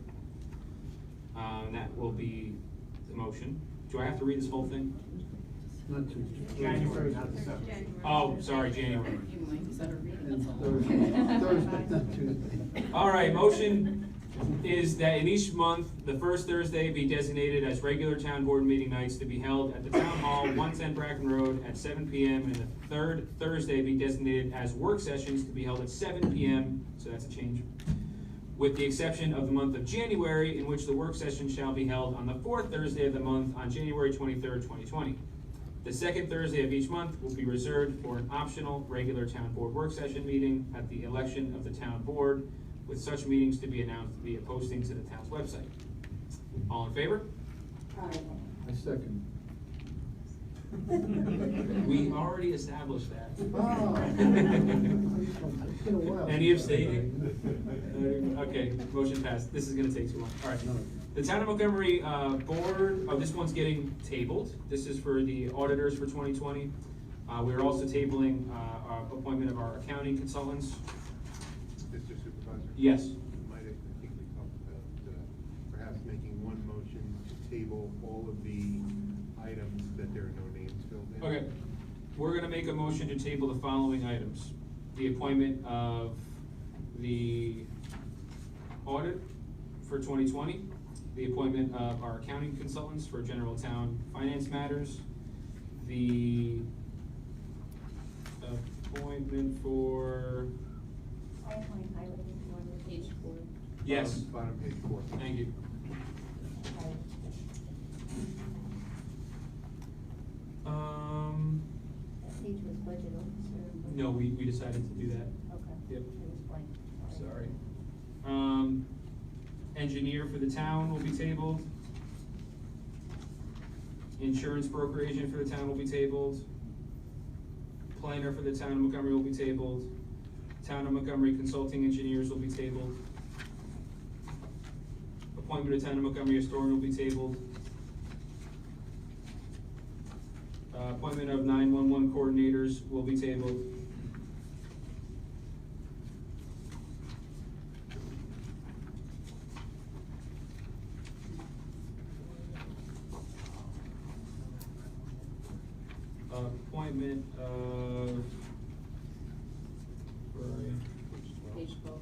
That will be the motion. Do I have to read this whole thing? Not Tuesday. January, not December. Oh, sorry, January. You might better read it. Thursday, not Tuesday. All right, motion is that in each month, the first Thursday be designated as regular town board meeting nights to be held at the Town Hall, 110 Bracken Road at 7 p.m. And the third Thursday be designated as work sessions to be held at 7 p.m., so that's a change. With the exception of the month of January, in which the work session shall be held on the fourth Thursday of the month on January 23rd, 2020. The second Thursday of each month will be reserved for an optional regular town board work session meeting at the election of the town board, with such meetings to be announced via posting to the town's website. All in favor? I second. We already established that. Oh. It's been a while. Any abstaining? Okay, motion passed. This is gonna take too long. All right. The Town of Montgomery board, this one's getting tabled. This is for the auditors for 2020. We're also tabling our appointment of our accounting consultants. Mr. Supervisor? Yes. Might I think we talked about perhaps making one motion to table all of the items that there are no names filled in? Okay, we're gonna make a motion to table the following items. The appointment of the audit for 2020, the appointment of our accounting consultants for general town finance matters, the appointment for, Page 4. yes, Bottom page 4. thank you. Page was budget officer. No, we decided to do that. Okay. Yep. It was blank. Sorry. Engineer for the town will be tabled. Insurance broker agent for the town will be tabled. Planner for the town of Montgomery will be tabled. Town of Montgomery consulting engineers will be tabled. Appointment of town of Montgomery historian will be tabled. Appointment of 911 coordinators will be tabled. appointment of, where are you? Page 12.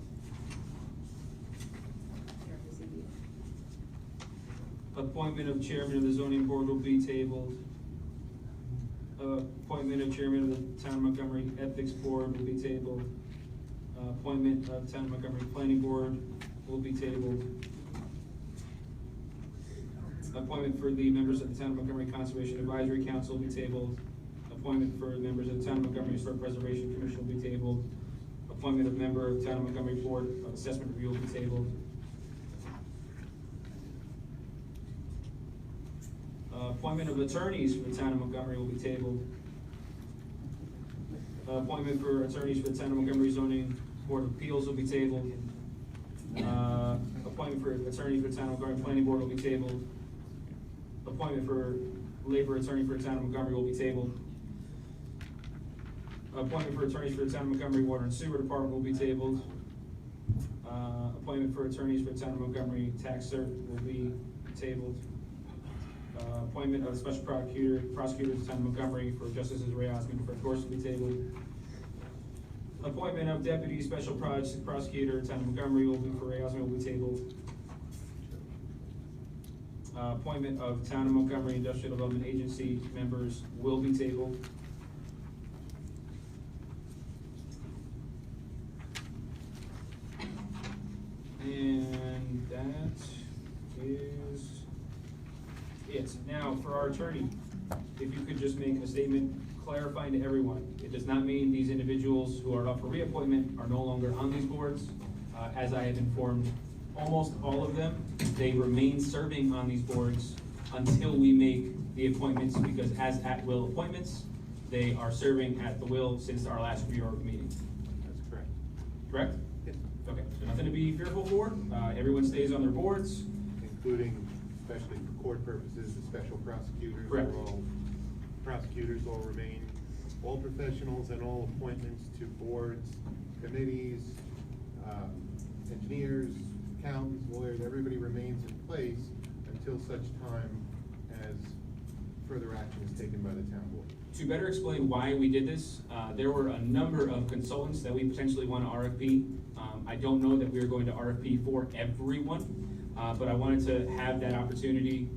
Appointment of chairman of the zoning board will be tabled. Appointment of chairman of the town of Montgomery ethics board will be tabled. Appointment of town of Montgomery planning board will be tabled. Appointment for the members of the town of Montgomery Conservation Advisory Council will be tabled. Appointment for members of the town of Montgomery Historic Preservation Commission will be tabled. Appointment of member of town of Montgomery Board of Assessment Review will be tabled. Appointment of attorneys for the town of Montgomery will be tabled. Appointment for attorneys for the town of Montgomery Zoning Board of Appeals will be tabled. Appointment for attorney for the town of Montgomery Planning Board will be tabled. Appointment for labor attorney for the town of Montgomery will be tabled. Appointment for attorneys for the town of Montgomery Water and Sewer Department will be tabled. Appointment for attorneys for the town of Montgomery Tax Cert will be tabled. Appointment of special prosecutor of the town of Montgomery for Justices Ray Osmond and Fred Gorse will be tabled. Appointment of deputy special prosecutor of the town of Montgomery will be for Ray Osmond will be tabled. Appointment of town of Montgomery Industrial Development Agency members will be tabled. And that is it. Now, for our attorney, if you could just make a statement clarifying to everyone, it does not mean these individuals who are up for reappointment are no longer on these boards. As I have informed almost all of them, they remain serving on these boards until we make the appointments, because as at-will appointments, they are serving at the will since our last reorg meeting. That's correct. Correct? Yes. Okay, so nothing to be fearful for. Everyone stays on their boards. Including, especially for court purposes, the special prosecutors. Correct. Prosecutors all remain, all professionals and all appointments to boards, committees, engineers, accountants, lawyers, everybody remains in place until such time as further action is taken by the town board. To better explain why we did this, there were a number of consultants that we potentially want to RFP. I don't know that we are going to RFP for everyone, but I wanted to have that opportunity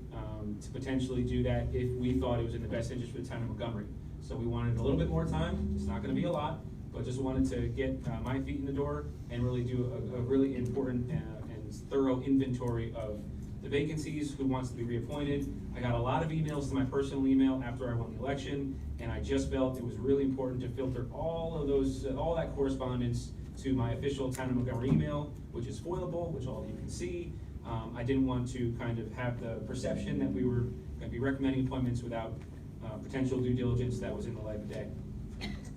to potentially do that if we thought it was in the best interest for the town of Montgomery. So we wanted a little bit more time. It's not going to be a lot, but just wanted to get my feet in the door and really do a really important and thorough inventory of the vacancies, who wants to be reappointed. I got a lot of emails to my personal email after I won the election, and I just felt it was really important to filter all of those, all that correspondence to my official town of Montgomery email, which is foilable, which all of you can see. I didn't want to kind of have the perception that we were going to be recommending appointments without potential due diligence that was in the light of day.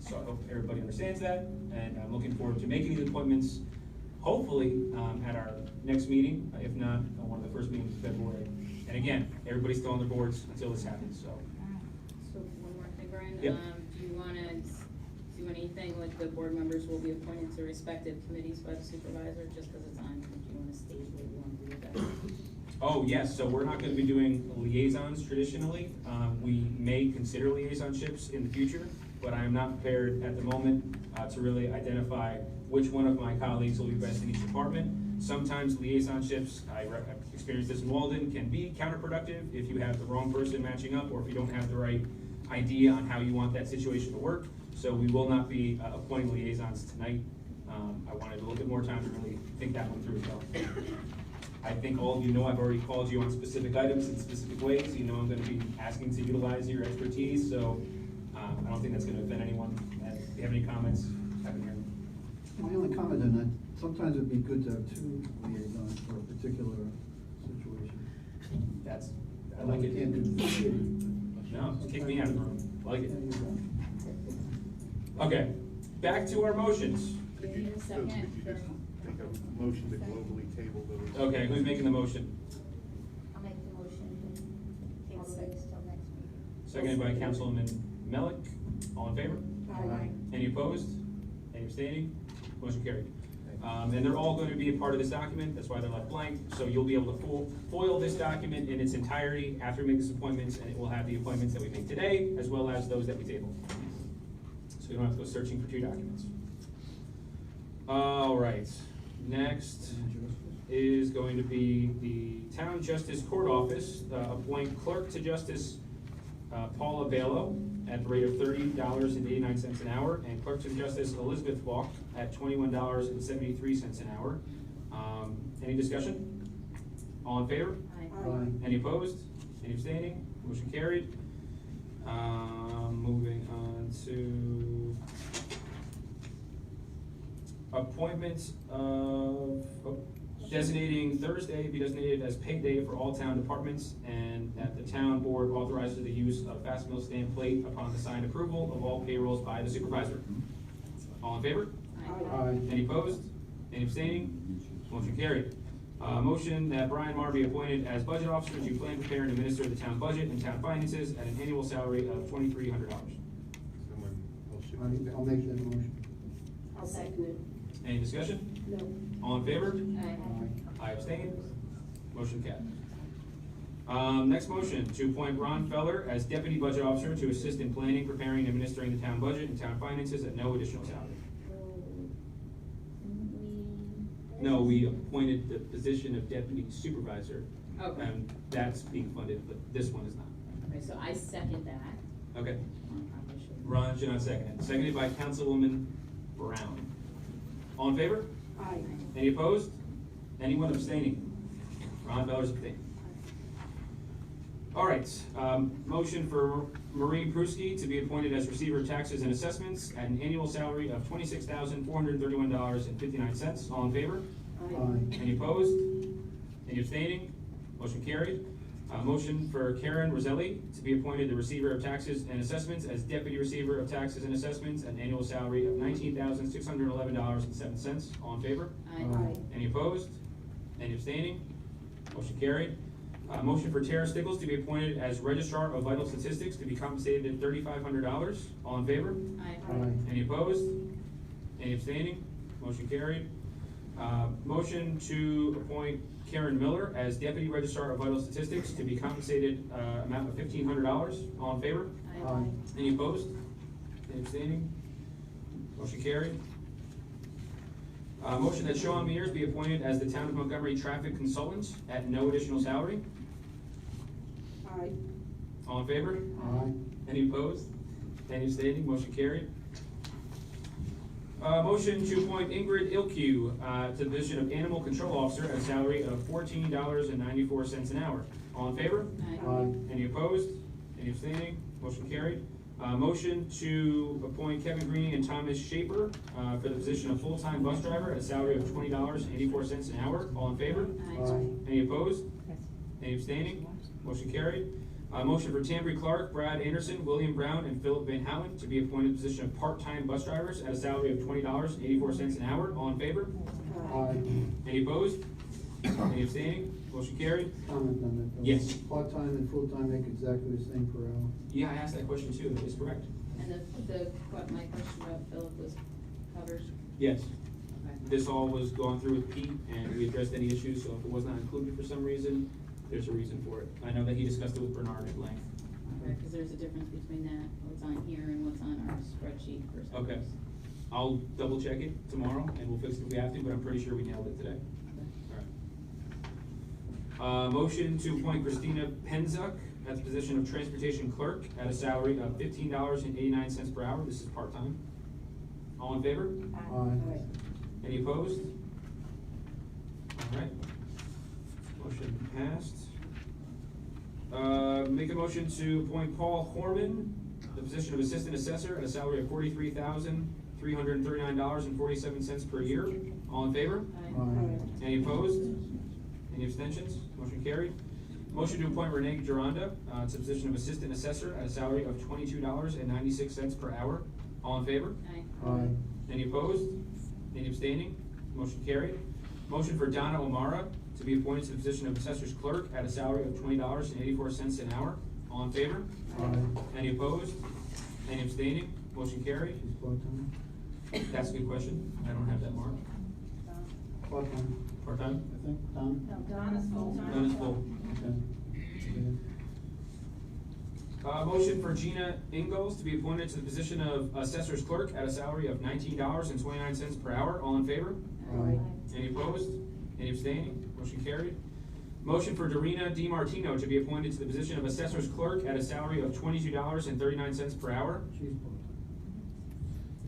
So I hope everybody understands that, and I'm looking forward to making these appointments, hopefully at our next meeting, if not on one of the first meetings in February. And again, everybody's still on their boards until this happens, so. So one more thing, Brian, Yep. do you wanna do anything with the board members will be appointed to respective committees by the supervisor, just because it's on, do you wanna state what you wanna do with that? Oh, yes, so we're not gonna be doing liaisons traditionally. We may consider liaisonships in the future, but I am not prepared at the moment to really identify which one of my colleagues will be best in each department. Sometimes liaisonships, I've experienced this in Walden, can be counterproductive if you have the wrong person matching up or if you don't have the right idea on how you want that situation to work. So we will not be appointing liaisons tonight. I wanted a little bit more time to really think that one through as well. I think all of you know I've already called you on specific items in specific ways. You know I'm gonna be asking to utilize your expertise, so I don't think that's gonna offend anyone. If you have any comments, have them here. My only comment on that, sometimes it'd be good to have two liaisons for a particular situation. That's, I like it. Can't do No, kick me out of the room. I like it. Okay, back to our motions. Do you need a second? Could you just make a motion to globally table those? Okay, who's making the motion? I'll make the motion to table this till next meeting. Seconded by Councilman Melick. All in favor? Aye. Any opposed? Any abstaining? Motion carried. And they're all going to be a part of this document, that's why they're left blank. So you'll be able to foil this document in its entirety after we make these appointments, and it will have the appointments that we make today, as well as those that we table. So you don't have to go searching for two documents. All right, next is going to be the Town Justice Court Office, appoint Clerk to Justice Paula Balo at the rate of $30.89 an hour, and Clerk to Justice Elizabeth Walk at $21.73 an hour. Any discussion? All in favor? Aye. Any opposed? Any abstaining? Motion carried. Moving on to appointments of designating Thursday be designated as pay day for all town departments, and that the town board authorizes the use of fast mill stamp plate upon the signed approval of all payrolls by the supervisor. All in favor? Aye. Any opposed? Any abstaining? Motion carried. Motion that Brian Marr be appointed as budget officer to plan, prepare, and administer the town budget and town finances at an annual salary of $2,300. Someone else should make that. I'll make that motion. I'll second it. Any discussion? No. All in favor? Aye. I abstain. Motion carried. Next motion, to appoint Ron Feller as deputy budget officer to assist in planning, preparing, and administering the town budget and town finances at no additional salary. No, we appointed the position of deputy supervisor. Okay. And that's being funded, but this one is not. Okay, so I second that. Okay. Probably should. Ron should not second it. Seconded by Councilwoman Brown. All in favor? Aye. Any opposed? Anyone abstaining? Ron Feller's abstaining. All right, motion for Marie Pruski to be appointed as receiver of taxes and assessments at an annual salary of $26,431.59. All in favor? Aye. Any opposed? Any abstaining? Motion carried. Motion for Karen Roselli to be appointed the receiver of taxes and assessments as deputy receiver of taxes and assessments at an annual salary of $19,611.07. All in favor? Aye. Any opposed? Any abstaining? Motion carried. Motion for Tara Stickles to be appointed as registrar of vital statistics to be compensated at $3,500. All in favor? Aye. Any opposed? Any abstaining? Motion carried. Motion to appoint Karen Miller as deputy registrar of vital statistics to be compensated amount of $1,500. All in favor? Aye. Any opposed? Any abstaining? Motion carried. Motion that Sean Mears be appointed as the Town of Montgomery traffic consultant at no additional salary. Aye. All in favor? Aye. Any opposed? Any abstaining? Motion carried. Motion to appoint Ingrid Ilkew to the position of animal control officer at a salary of $14.94 an hour. All in favor? Aye. Any opposed? Any abstaining? Motion carried. Motion to appoint Kevin Green and Thomas Shaper for the position of full-time bus driver at a salary of $20.84 an hour. All in favor? Aye. Any opposed? Any abstaining? Motion carried. Motion for Tambry Clark, Brad Anderson, William Brown, and Philip Van Houten to be appointed to the position of part-time bus drivers at a salary of $20.84 an hour. All in favor? Aye. Any opposed? Any abstaining? Motion carried. Comment on that, though. Yes. Part-time and full-time make exactly the same per hour. Yeah, I asked that question too. That is correct. And what my question about Philip was covered? Yes. Okay. This all was gone through with Pete, and we addressed any issues, so if it was not included for some reason, there's a reason for it. I know that he discussed it with Bernard at length. Okay, because there's a difference between that, what's on here and what's on our spreadsheet for some Okay. reason. I'll double check it tomorrow, and we'll fix it if we have to, but I'm pretty sure we nailed it today. All right. Motion to appoint Christina Penzuk at the position of transportation clerk at a salary of $15.89 per hour. This is part-time. All in favor? Aye. Any opposed? All right. Motion passed. Make a motion to appoint Paul Horman, the position of assistant assessor at a salary of $43,339.47 per year. All in favor? Aye. Any opposed? Any abstentions? Motion carried. Motion to appoint Renee Gironda to the position of assistant assessor at a salary of $22.96 per hour. All in favor? Aye. Aye. Any opposed? Any abstaining? Motion carried. Motion for Donna O'Mara to be appointed to the position of assessor's clerk at a salary of $20.84 an hour. All in favor? Aye. Any opposed? Any abstaining? Motion carried. She's part-time? That's a good question. I don't have that marked. Part-time, Part-time? I think, Tom? No, Donna's full-time. Donna's full. Okay. Yeah. Motion for Gina Ingalls to be appointed to the position of Assessor's Clerk at a salary of $19.29 per hour. All in favor? Aye. Any opposed? Any abstaining? Motion carried. Motion for Dorina DiMartino to be appointed to the position of Assessor's Clerk at a salary of $22.39 per hour. She's part.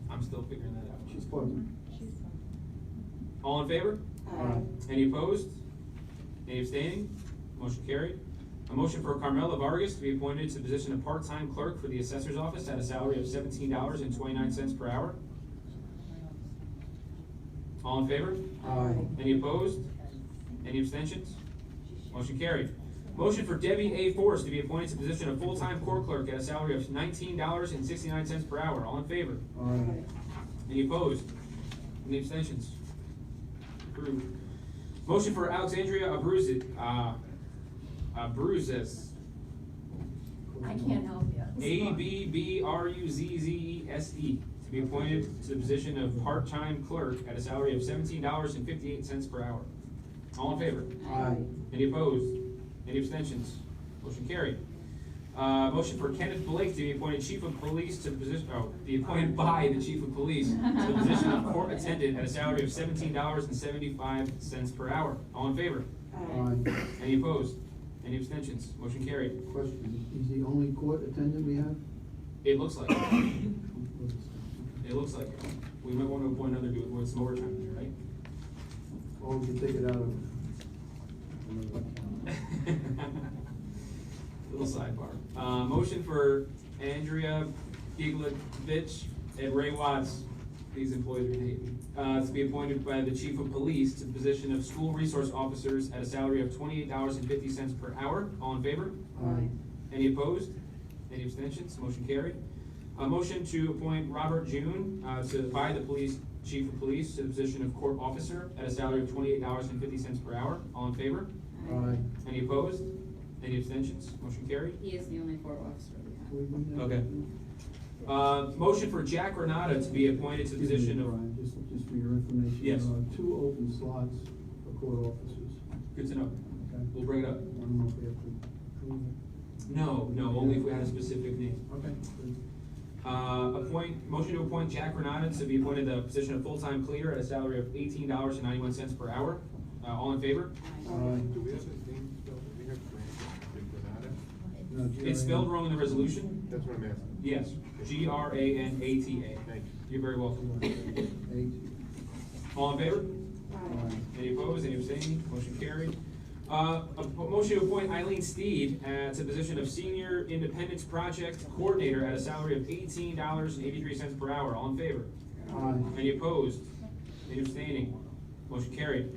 I'm still figuring that out. She's part. All in favor? Aye. Any opposed? Any abstaining? Motion carried. A motion for Carmela Vargas to be appointed to the position of part-time clerk for the assessor's office at a salary of $17.29 per hour. All in favor? Aye. Any opposed? Any abstentions? Motion carried. Motion for Debbie A. Forrest to be appointed to the position of full-time court clerk at a salary of $19.69 per hour. All in favor? Aye. Any opposed? Any abstentions? Approved. Motion for Alexandria Abruzes. I can't help you. Abbruzese to be appointed to the position of part-time clerk at a salary of $17.58 per hour. All in favor? Aye. Any opposed? Any abstentions? Motion carried. Motion for Kenneth Blake to be appointed Chief of Police to the position, be appointed by the Chief of Police to the position of court attendant at a salary of $17.75 per hour. All in favor? Aye. Any opposed? Any abstentions? Motion carried. Question, is the only court attendant we have? It looks like it. It looks like it. We might want to appoint another dude with some overtime in there, right? Or we can take it out of. Little sidebar. Motion for Andrea Giglovich and Ray Watts, these employees are gonna hate me, to be appointed by the Chief of Police to the position of school resource officers at a salary of $28.50 per hour. All in favor? Aye. Any opposed? Any abstentions? Motion carried. A motion to appoint Robert June, by the Chief of Police to the position of court officer at a salary of $28.50 per hour. All in favor? Aye. Any opposed? Any abstentions? Motion carried. He is the only court officer we have. Can we bring that Okay. up? Motion for Jack Renata to be appointed to the Excuse me, position of, Brian, just for your information. Yes. There are 2 open slots for court officers. good to know. Okay. We'll bring it up. I don't know if we have to prove it. No, only if we had a specific name. Okay, good. Motion to appoint Jack Renata to be appointed to the position of full-time cleaner at a salary of $18.91 per hour. All in favor? Aye. Do we have his name spelled? Do we have Granada? No, It's spelled wrong in the resolution? That's what I'm asking. Yes, Granata. Thank you. You're very welcome. 8. All in favor? Aye. Any opposed, any abstaining? Motion carried. A motion to appoint Eileen Steed to the position of Senior Independence Project Coordinator at a salary of $18.83 per hour. All in favor? Aye. Any opposed? Any abstaining? Motion carried.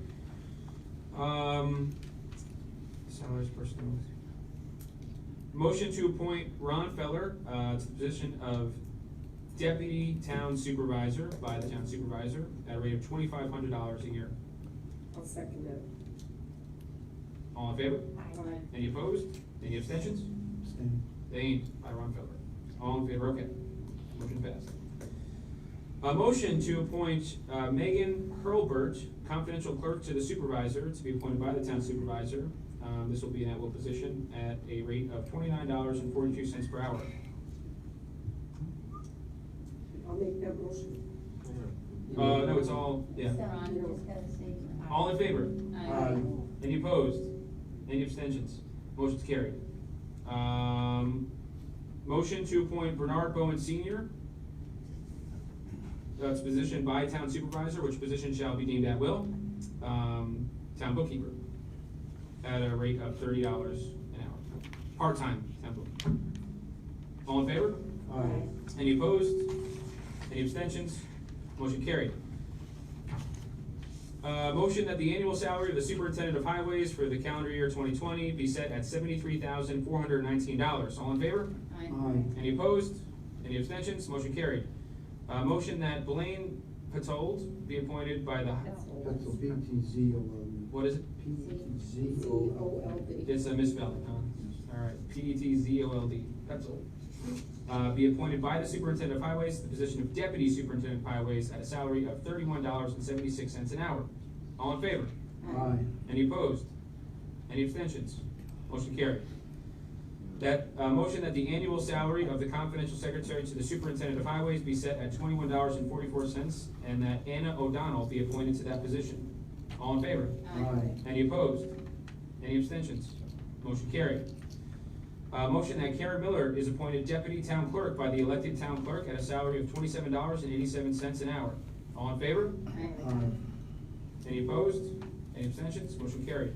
Salaries, personnel. Motion to appoint Ron Feller to the position of Deputy Town Supervisor by the Town Supervisor at a rate of $2,500 a year. I'll second that. All in favor? Aye. Any opposed? Any abstentions? Abstain. Abstained by Ron Feller. All in favor? Okay. Motion passed. A motion to appoint Megan Hurlbert, confidential clerk to the supervisor, to be appointed by the town supervisor. This will be an at-will position at a rate of $29.42 per hour. I'll make that motion. No, it's all, yeah. So you just gotta say. All in favor? Aye. Any opposed? Any abstentions? Motion's carried. Motion to appoint Bernard Bowen Senior. That's position by town supervisor, which position shall be deemed at will. Town bookkeeper at a rate of $30 an hour. Part-time town bookkeeper. All in favor? Aye. Any opposed? Any abstentions? Motion carried. Motion that the annual salary of the superintendent of highways for the calendar year 2020 be set at $73,419. All in favor? Aye. Aye. Any opposed? Any abstentions? Motion carried. Motion that Blaine Patold be appointed by the, That's a PTZOLD. what is it? PTZOLD. It's a misspelling, huh? All right, P-E-T-Z-O-L-D, Patold. Be appointed by the superintendent of highways to the position of deputy superintendent of highways at a salary of $31.76 an hour. All in favor? Aye. Any opposed? Any abstentions? Motion carried. Motion that the annual salary of the confidential secretary to the superintendent of highways be set at $21.44, and that Anna O'Donnell be appointed to that position. All in favor? Aye. Any opposed? Any abstentions? Motion carried. Motion that Karen Miller is appointed deputy town clerk by the elected town clerk at a salary of $27.87 an hour. All in favor? Aye. Any opposed? Any abstentions? Motion carried.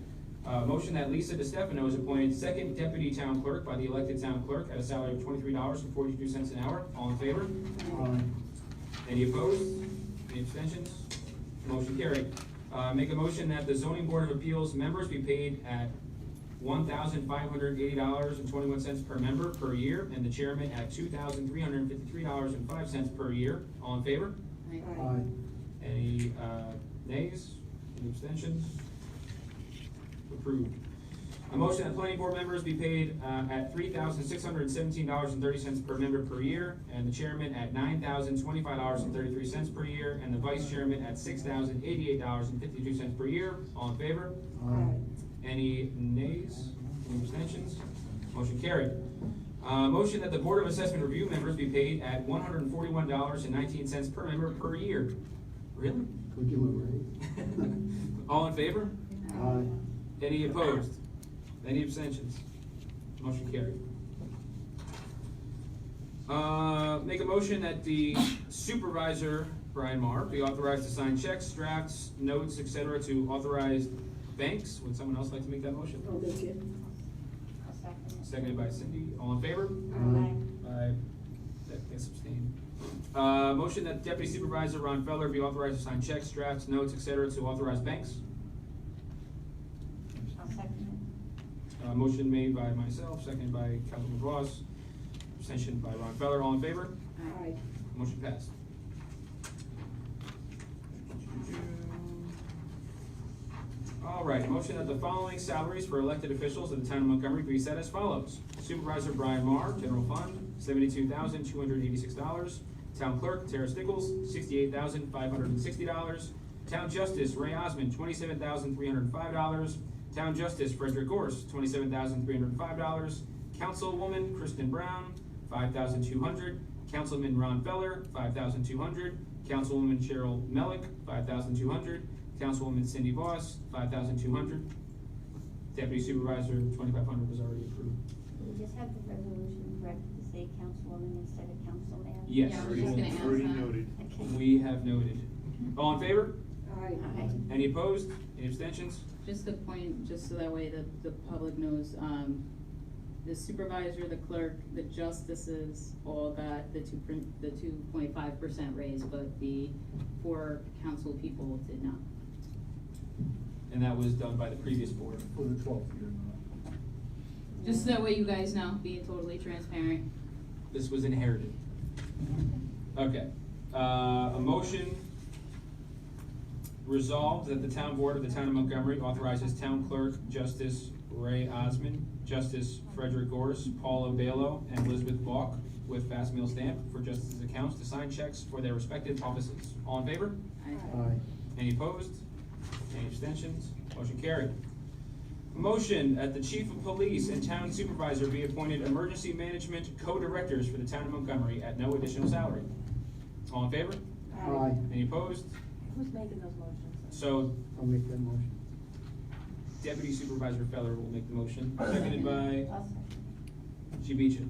Motion that Lisa DeStefano is appointed second deputy town clerk by the elected town clerk at a salary of $23.42 an hour. All in favor? Aye. Any opposed? Any abstentions? Motion carried. Make a motion that the zoning board of appeals members be paid at $1,580.21 per member per year, and the chairman at $2,353.05 per year. All in favor? Aye. Any nays? Any abstentions? Approved. A motion that planning board members be paid at $3,617.30 per member per year, and the chairman at $9,025.33 per year, and the vice chairman at $6,088.52 per year. All in favor? Aye. Any nays? Any abstentions? Motion carried. Motion that the Board of Assessment Review members be paid at $141.19 per member per year. Really? Could we give him a raise? All in favor? Aye. Any opposed? Any abstentions? Motion carried. Make a motion that the supervisor, Brian Marr, be authorized to sign checks, drafts, notes, etc. to authorized banks. Would someone else like to make that motion? I'll make it. I'll second it. Seconded by Cindy. All in favor? Aye. Aye. That gets abstained. Motion that Deputy Supervisor Ron Feller be authorized to sign checks, drafts, notes, etc. to authorized banks. I'll second Motion made by myself, seconded by Councilman Ross, abstention by Ron Feller. All in favor? Aye. Motion passed. All right, motion that the following salaries for elected officials of the town of Montgomery be set as follows. Supervisor Brian Marr, general fund, $72,286. Town clerk Tara Stickles, $68,560. Town justice Ray Osmond, $27,305. Town justice Frederick Gorse, $27,305. Councilwoman Kristen Brown, $5,200. Councilman Ron Feller, $5,200. Councilwoman Cheryl Melick, $5,200. Councilwoman Cindy Voss, $5,200. Deputy Supervisor, $2,500 was already approved. We just have the resolution corrected to say councilwoman instead of councilman. Yes. Yeah, we're just gonna ask Already that. noted. Okay. We have noted. All in favor? Aye. Aye. Any opposed? Any abstentions? Just a point, just so that way the public knows, the supervisor, the clerk, the justices all got the 2.5% raise, but the 4 council people did not. And that was done by the previous board. For the 12th year. Just so that way you guys know, being totally transparent. This was inherited. Okay. A motion resolved that the town board of the town of Montgomery authorizes town clerk Justice Ray Osmond, Justice Frederick Gorse, Paul O'Balo, and Elizabeth Balk with fast meal stamp for justices' accounts to sign checks for their respective offices. All in favor? Aye. Any opposed? Any abstentions? Motion carried. Motion that the chief of police and town supervisor be appointed emergency management co-directors for the town of Montgomery at no additional salary. All in favor? Aye. Any opposed? Who's making those motions? So I'll make that motion. Deputy Supervisor Feller will make the motion, seconded by I'll second. She beat you.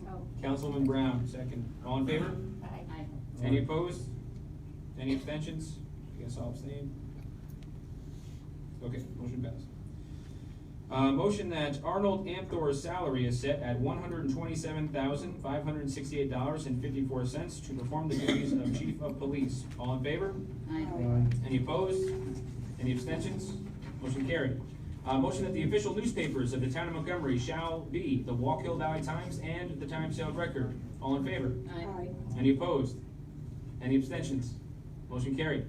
Oh. Councilman Brown, second. All in favor? Aye. Any opposed? Any abstentions? I guess I'll abstain. Okay, motion passed. Motion that Arnold Amthor's salary is set at $127,568.54 to perform the duties of Chief of Police. All in favor? Aye. Any opposed? Any abstentions? Motion carried. Motion that the official newspapers of the town of Montgomery shall be the Walk Hill Valley Times and the Times Herald Record. All in favor? Aye. Any opposed? Any abstentions? Motion carried.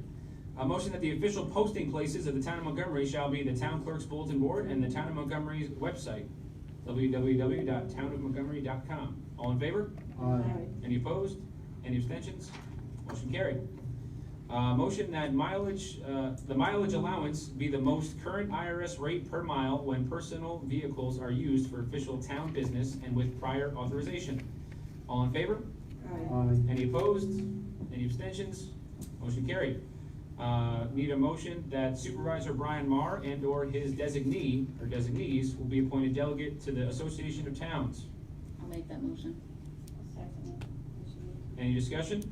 Motion that the official posting places of the town of Montgomery shall be the town clerk's bulletin board and the town of Montgomery's website, www.townofmontgomery.com. All in favor? Aye. Any opposed? Any abstentions? Motion carried. Motion that mileage, the mileage allowance be the most current IRS rate per mile when personal vehicles are used for official town business and with prior authorization. All in favor? Aye. Any opposed? Any abstentions? Motion carried. Need a motion that Supervisor Brian Marr and or his designee or designees will be appointed delegate to the Association of Towns. I'll make that motion. Any discussion?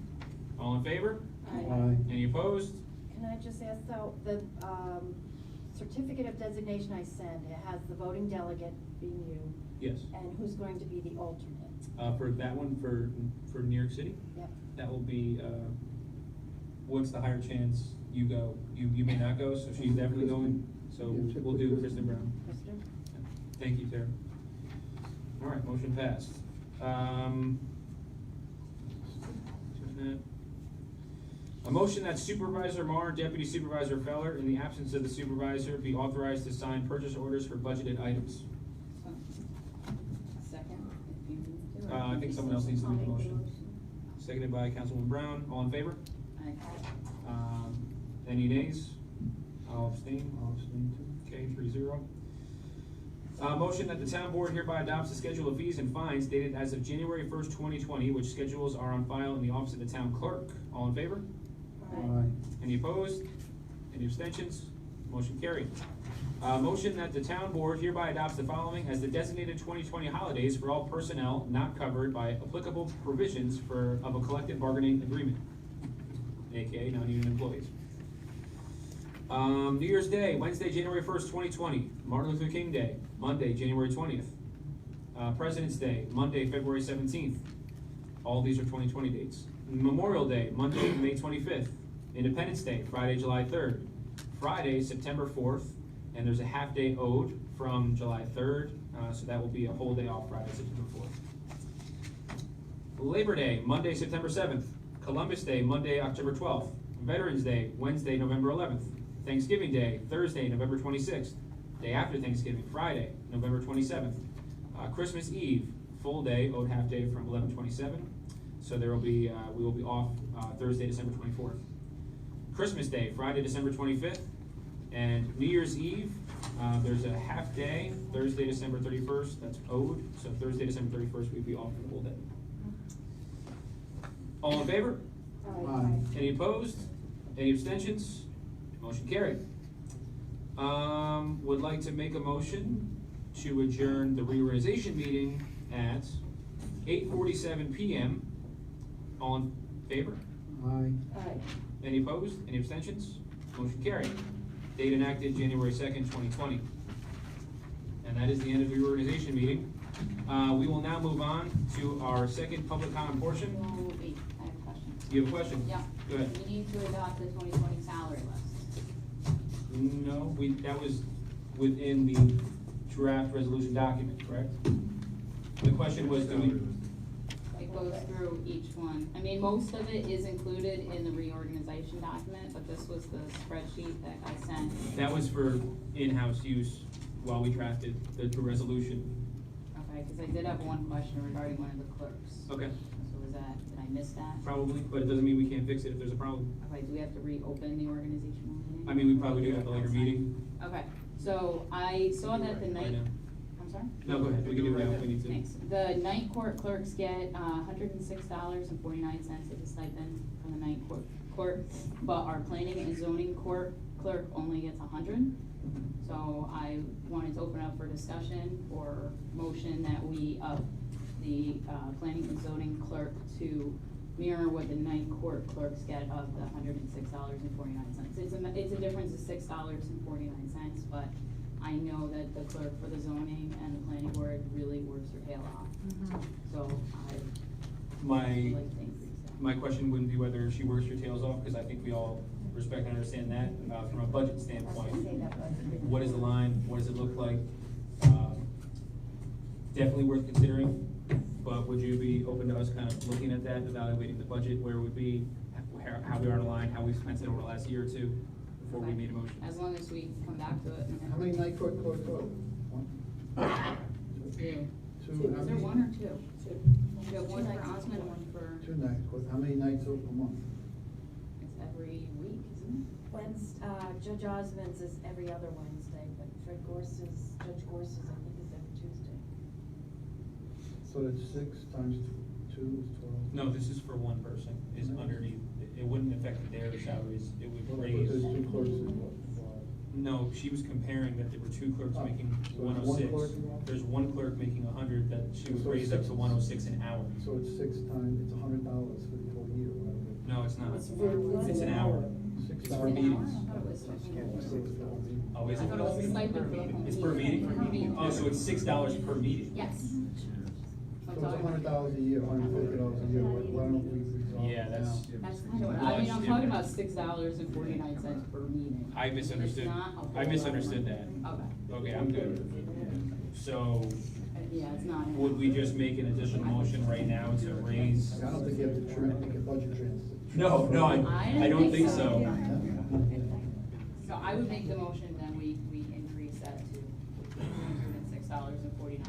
All in favor? Aye. Any opposed? Can I just ask, though, the certificate of designation I send, it has the voting delegate being you, Yes. and who's going to be the alternate? For that one, for New York City, Yep. that will be, what's the higher chance you go? You may not go, so she's definitely going, so we'll do Kristen Brown. Kristen? Thank you, Tara. All right, motion passed. A motion that Supervisor Marr, Deputy Supervisor Feller, in the absence of the supervisor, be authorized to sign purchase orders for budgeted items. Second, if you need to. or I think someone else needs to make the motion. Seconded by Councilwoman Brown. All in favor? Aye. Any nays? I'll abstain. I'll abstain too. Okay, 3-0. Motion that the town board hereby adopts the schedule of fees and fines dated as of January 1st, 2020, which schedules are on file in the office of the town clerk. All in favor? Aye. Any opposed? Any abstentions? Motion carried. Motion that the town board hereby adopts the following as the designated 2020 holidays for all personnel not covered by applicable provisions of a collective bargaining agreement, aka non-union employees. New Year's Day, Wednesday, January 1st, 2020. Martin Luther King Day, Monday, January 20th. President's Day, Monday, February 17th. All these are 2020 dates. Memorial Day, Monday, May 25th. Independence Day, Friday, July 3rd. Friday, September 4th. And there's a half day owed from July 3rd, so that will be a whole day off Friday, September 4th. Labor Day, Monday, September 7th. Columbus Day, Monday, October 12th. Veterans Day, Wednesday, November 11th. Thanksgiving Day, Thursday, November 26th. Day after Thanksgiving, Friday, November 27th. Christmas Eve, full day, owed half day from 11/27. So there will be, we will be off Thursday, December 24th. Christmas Day, Friday, December 25th. And New Year's Eve, there's a half day, Thursday, December 31st, that's owed. So Thursday, December 31st, we'd be off for the whole day. All in favor? Aye. Any opposed? Any abstentions? Motion carried. Would like to make a motion to adjourn the reorganization meeting at 8:47 PM. All in favor? Aye. Any opposed? Any abstentions? Motion carried. Date enacted January 2nd, 2020. And that is the end of the reorganization meeting. We will now move on to our second public comment portion. Oh, wait, I have a question. You have a question? Yeah. Go ahead. We need to adopt the 2020 salary list. No, that was within the draft resolution document, correct? The question was, do we? It goes through each one. I mean, most of it is included in the reorganization document, but this was the spreadsheet that I sent. That was for in-house use while we drafted the resolution. Okay, because I did have one question regarding one of the clerks. Okay, So was that, did I miss that? probably, but it doesn't mean we can't fix it if there's a problem. Okay, do we have to reopen the organizational meeting? I mean, we probably do at a later meeting. Okay, so I saw that the Right night, now. I'm sorry? No, go ahead, we can do it now if we need to. Thanks. The night court clerks get $106.49 as a stipend from the night court, but our planning and zoning court clerk only gets $100. So I wanted to open up for discussion or motion that we up the planning and zoning clerk to mirror what the night court clerks get of the $106.49. It's a difference of $6.49, but I know that the clerk for the zoning and the planning board really works her tail off. So My, like to increase that. my question wouldn't be whether she works her tails off, because I think we all respect and understand that, from a budget standpoint. What is the line, what does it look like? Definitely worth considering, but would you be open to us kind of looking at that, evaluating the budget, where it would be, how we are in line, how we've spent it over the last year or two, before we made a motion? As long as we come back to it. How many night court clerks are? One? Two. Two. Is How there many- one or two? We got one for Osmond and one for, Two night court, how many nights a month? it's every every week, isn't Judge Osmond's is every other Wednesday, but Judge Gorse's, I think, is every Tuesday. So that's 6 times 2 is 12. No, this is for one person, is underneath, it wouldn't affect their salaries, it would But raise. there's 2 clerks involved. No, she was comparing that there were 2 clerks making So there's 106. one clerk involved? There's 1 clerk making 100 that she would So raise up six- to 106 an hour. So it's 6 times, it's $100 for the whole year, whatever. No, it's not. It's for- It's an hour. 6 It's for hours. meetings. I thought it was 15. Oh, is I it? thought it was a stipend for the whole It's per meeting? meeting. Oh, so it's $6 per meeting? Yes. So it's $100 a year, $150 a year, why don't we resolve it Yeah, that's. now? That's kind of what, I mean, I'm talking about $6.49 per meeting. I misunderstood, It's not a whole I lot. misunderstood that. Okay. Okay, I'm good. So, Yeah, it's not. would we just make an additional motion right now to raise? I don't think you have to make a budget transfer. No, no, I don't think so. So I would make the motion, then we increase that to $106.49.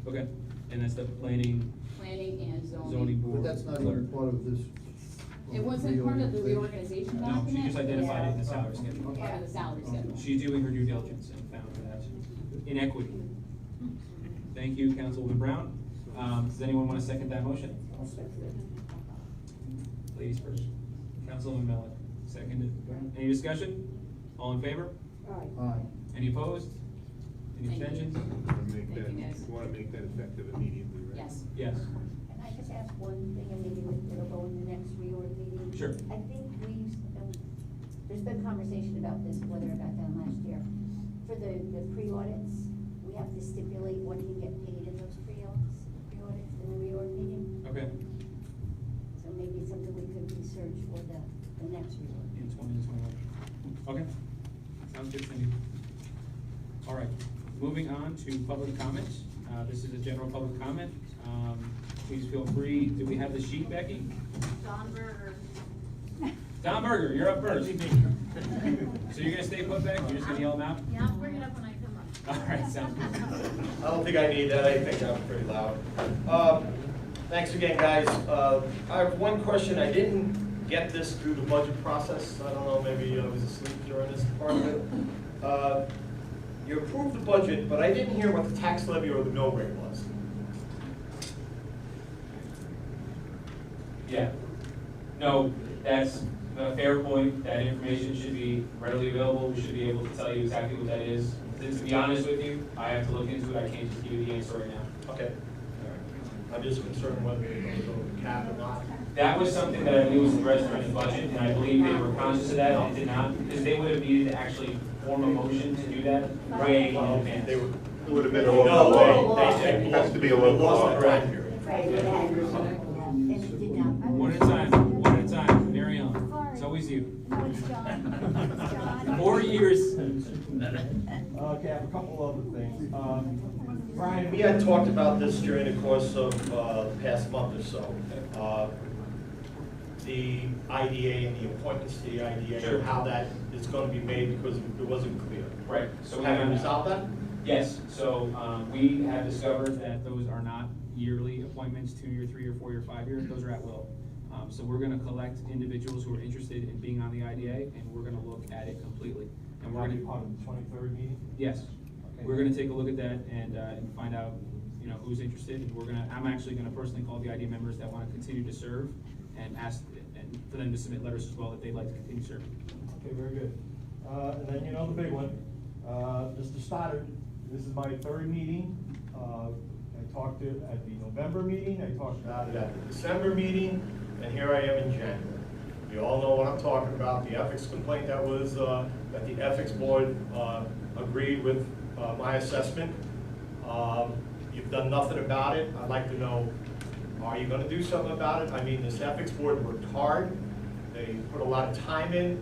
Okay, and that's the planning Planning and zoning board. But that's not clerk. even part of this. It wasn't part of the reorganization No, document? she just identified it in the salary schedule. Part of the salary schedule. She's doing her due diligence and found that inequity. Thank you, Councilwoman Brown. Does anyone want to second that motion? Ladies first. Councilwoman Mellon, seconded. Any discussion? All in favor? Aye. Any opposed? Any Thank you. abstentions? Thank you, guys. You wanna make that effective immediately, right? Yes. Yes. Can I just ask one thing, and maybe it'll go in the next reorg meeting? Sure. I think there's been conversation about this, whether it got done last year. For the pre-audits, we have to stipulate what you get paid in those pre-audits in the reorg meeting. Okay. So maybe it's something we could research for the next reorg. In 2021. Okay. Sounds good, Cindy. All right, moving on to public comments. This is a general public comment. Please feel free. Do we have the sheet, Becky? Don Berger. Don Berger, you're up first. So you're gonna stay put back? You're just gonna yell them out? Yeah, I'll bring it up when I come up. All right, sounds good. I don't think I need that, I think I'm pretty loud. Thanks again, guys. I have one question, I didn't get this through the budget process, I don't know, maybe I was asleep during this part of it. You approved the budget, but I didn't hear what the tax levy or the mill rate was. Yeah. No, that's a fair point. That information should be readily available. We should be able to tell you exactly what that is. To be honest with you, I have to look into it. I can't just give you the answer right now. Okay. I'm just concerned whether it goes over the cap or not. That was something that I knew was addressed during the budget, and I believe they were conscious of that and did not, because they would have needed to actually form a motion to do that way in advance. They were. It would have been a No, local law. they It has to be a local lost law. the time period. And it did not. One at a time, one at a time. Mary Ellen, it's always you. No, it's John. It's John. 4 years. Okay, I have a couple other things. Brian, We had talked about this during the course of the past month or so. The IDA and the appointments to the IDA, Sure. and how that is going to be made because it wasn't clear. Right. So we Have you have resolved that? Yes, so we have discovered that those are not yearly appointments, 2-year, 3-year, 4-year, 5-year, those are at will. So we're gonna collect individuals who are interested in being on the IDA, and we're gonna look at it completely. And we're will be gonna, part of the 23rd meeting? yes, Okay. we're gonna take a look at that and find out, you know, who's interested. And I'm actually gonna personally call the IDA members that wanna continue to serve and ask, and for them to submit letters as well that they'd like to continue serving. Okay, very good. And then you know the big one, Mr. Stoddard, this is my 3rd meeting. I talked to at the November meeting, I talked about it at the December meeting, and here I am in January. You all know what I'm talking about, the ethics complaint that was, that the ethics board agreed with my assessment. You've done nothing about it. I'd like to know, are you gonna do something about it? I mean, this ethics board worked hard. They put a lot of time in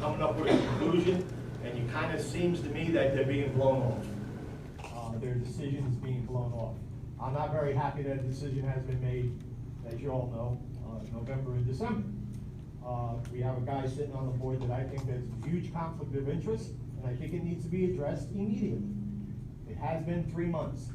coming up with a conclusion, and it kind of seems to me that they're being blown off. their decision is being blown off. I'm not very happy that a decision has been made, as you all know, November and December. We have a guy sitting on the board that I think there's a huge conflict of interest, and I think it needs to be addressed immediately. It has been 3 months.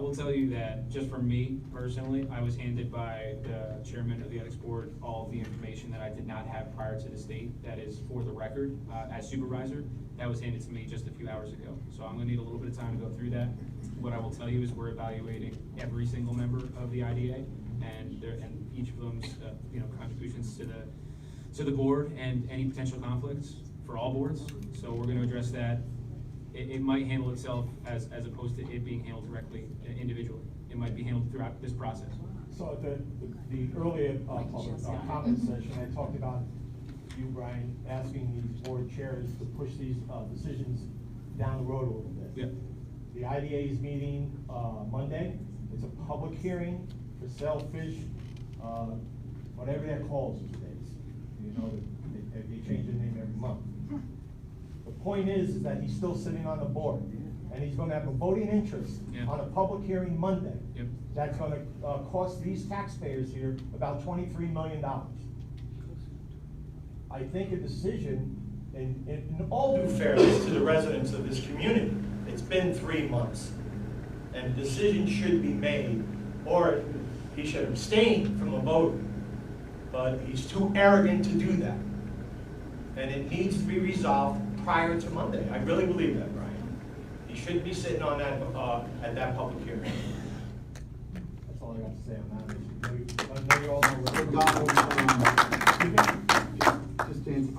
I will tell you that, just for me personally, I was handed by the chairman of the ethics board all of the information that I did not have prior to this date. That is for the record, as supervisor. That was handed to me just a few hours ago. So I'm gonna need a little bit of time to go through that. What I will tell you is we're evaluating every single member of the IDA and each of them's, contributions to the board and any potential conflicts for all boards. So we're gonna address that. It might handle itself as opposed to it being handled directly individually. It might be handled throughout this process. So at the earlier public comment session, I talked about you, Brian, asking these board chairs to push these decisions down the road a little bit. Yeah. The IDA is meeting Monday. It's a public hearing for sailfish, whatever that calls these days. You know, they change the name every month. The point is that he's still sitting on the board, and he's gonna have a voting interest on a public hearing Monday. Yep. That's gonna cost these taxpayers here about $23 million. I think a decision, in all due fairness to the residents of this community, it's been 3 months, and a decision should be made, or he should abstain from the vote, but he's too arrogant to do that. And it needs to be resolved prior to Monday. I really believe that, Brian. He shouldn't be sitting on that, at that public hearing. That's all I got to say on that issue. I know you all know. Just Dan, I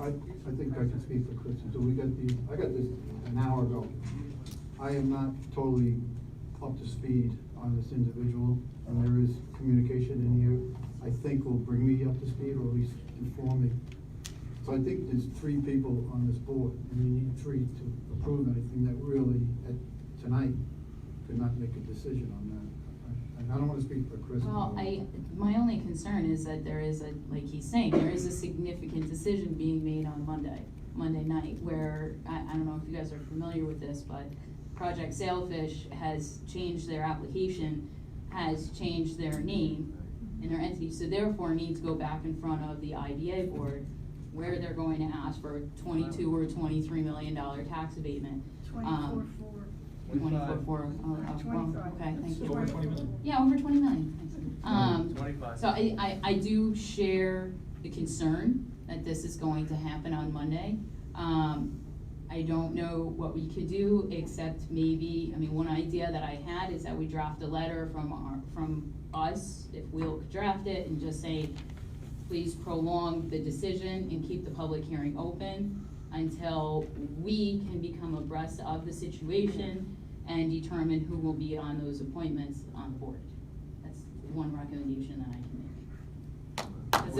think I can speak for Kristen. So I got this an hour ago. I am not totally up to speed on this individual, and there is communication in here I think will bring me up to speed, or at least inform me. So I think there's 3 people on this board, and you need 3 to approve anything that really, tonight, could not make a decision on that. And I don't want to speak for Chris. Well, my only concern is that there is like he's saying, there is a significant decision being made on Monday night, where, I don't know if you guys are familiar with this, but Project Sailfish has changed their application, has changed their name and their entity, so therefore need to go back in front of the IDA board, where they're going to ask for $22 or $23 million tax abatement. 24.4. 24.4, okay, thank you. Over 20 million? Yeah, over 20 million. 25. So I do share the concern that this is going to happen on Monday. I don't know what we could do, except maybe, one idea that I had is that we draft a letter from us, if we'll draft it, and just say, please prolong the decision and keep the public hearing open until we can become abreast of the situation and determine who will be on those appointments on the board. That's one recommendation that I can make. Because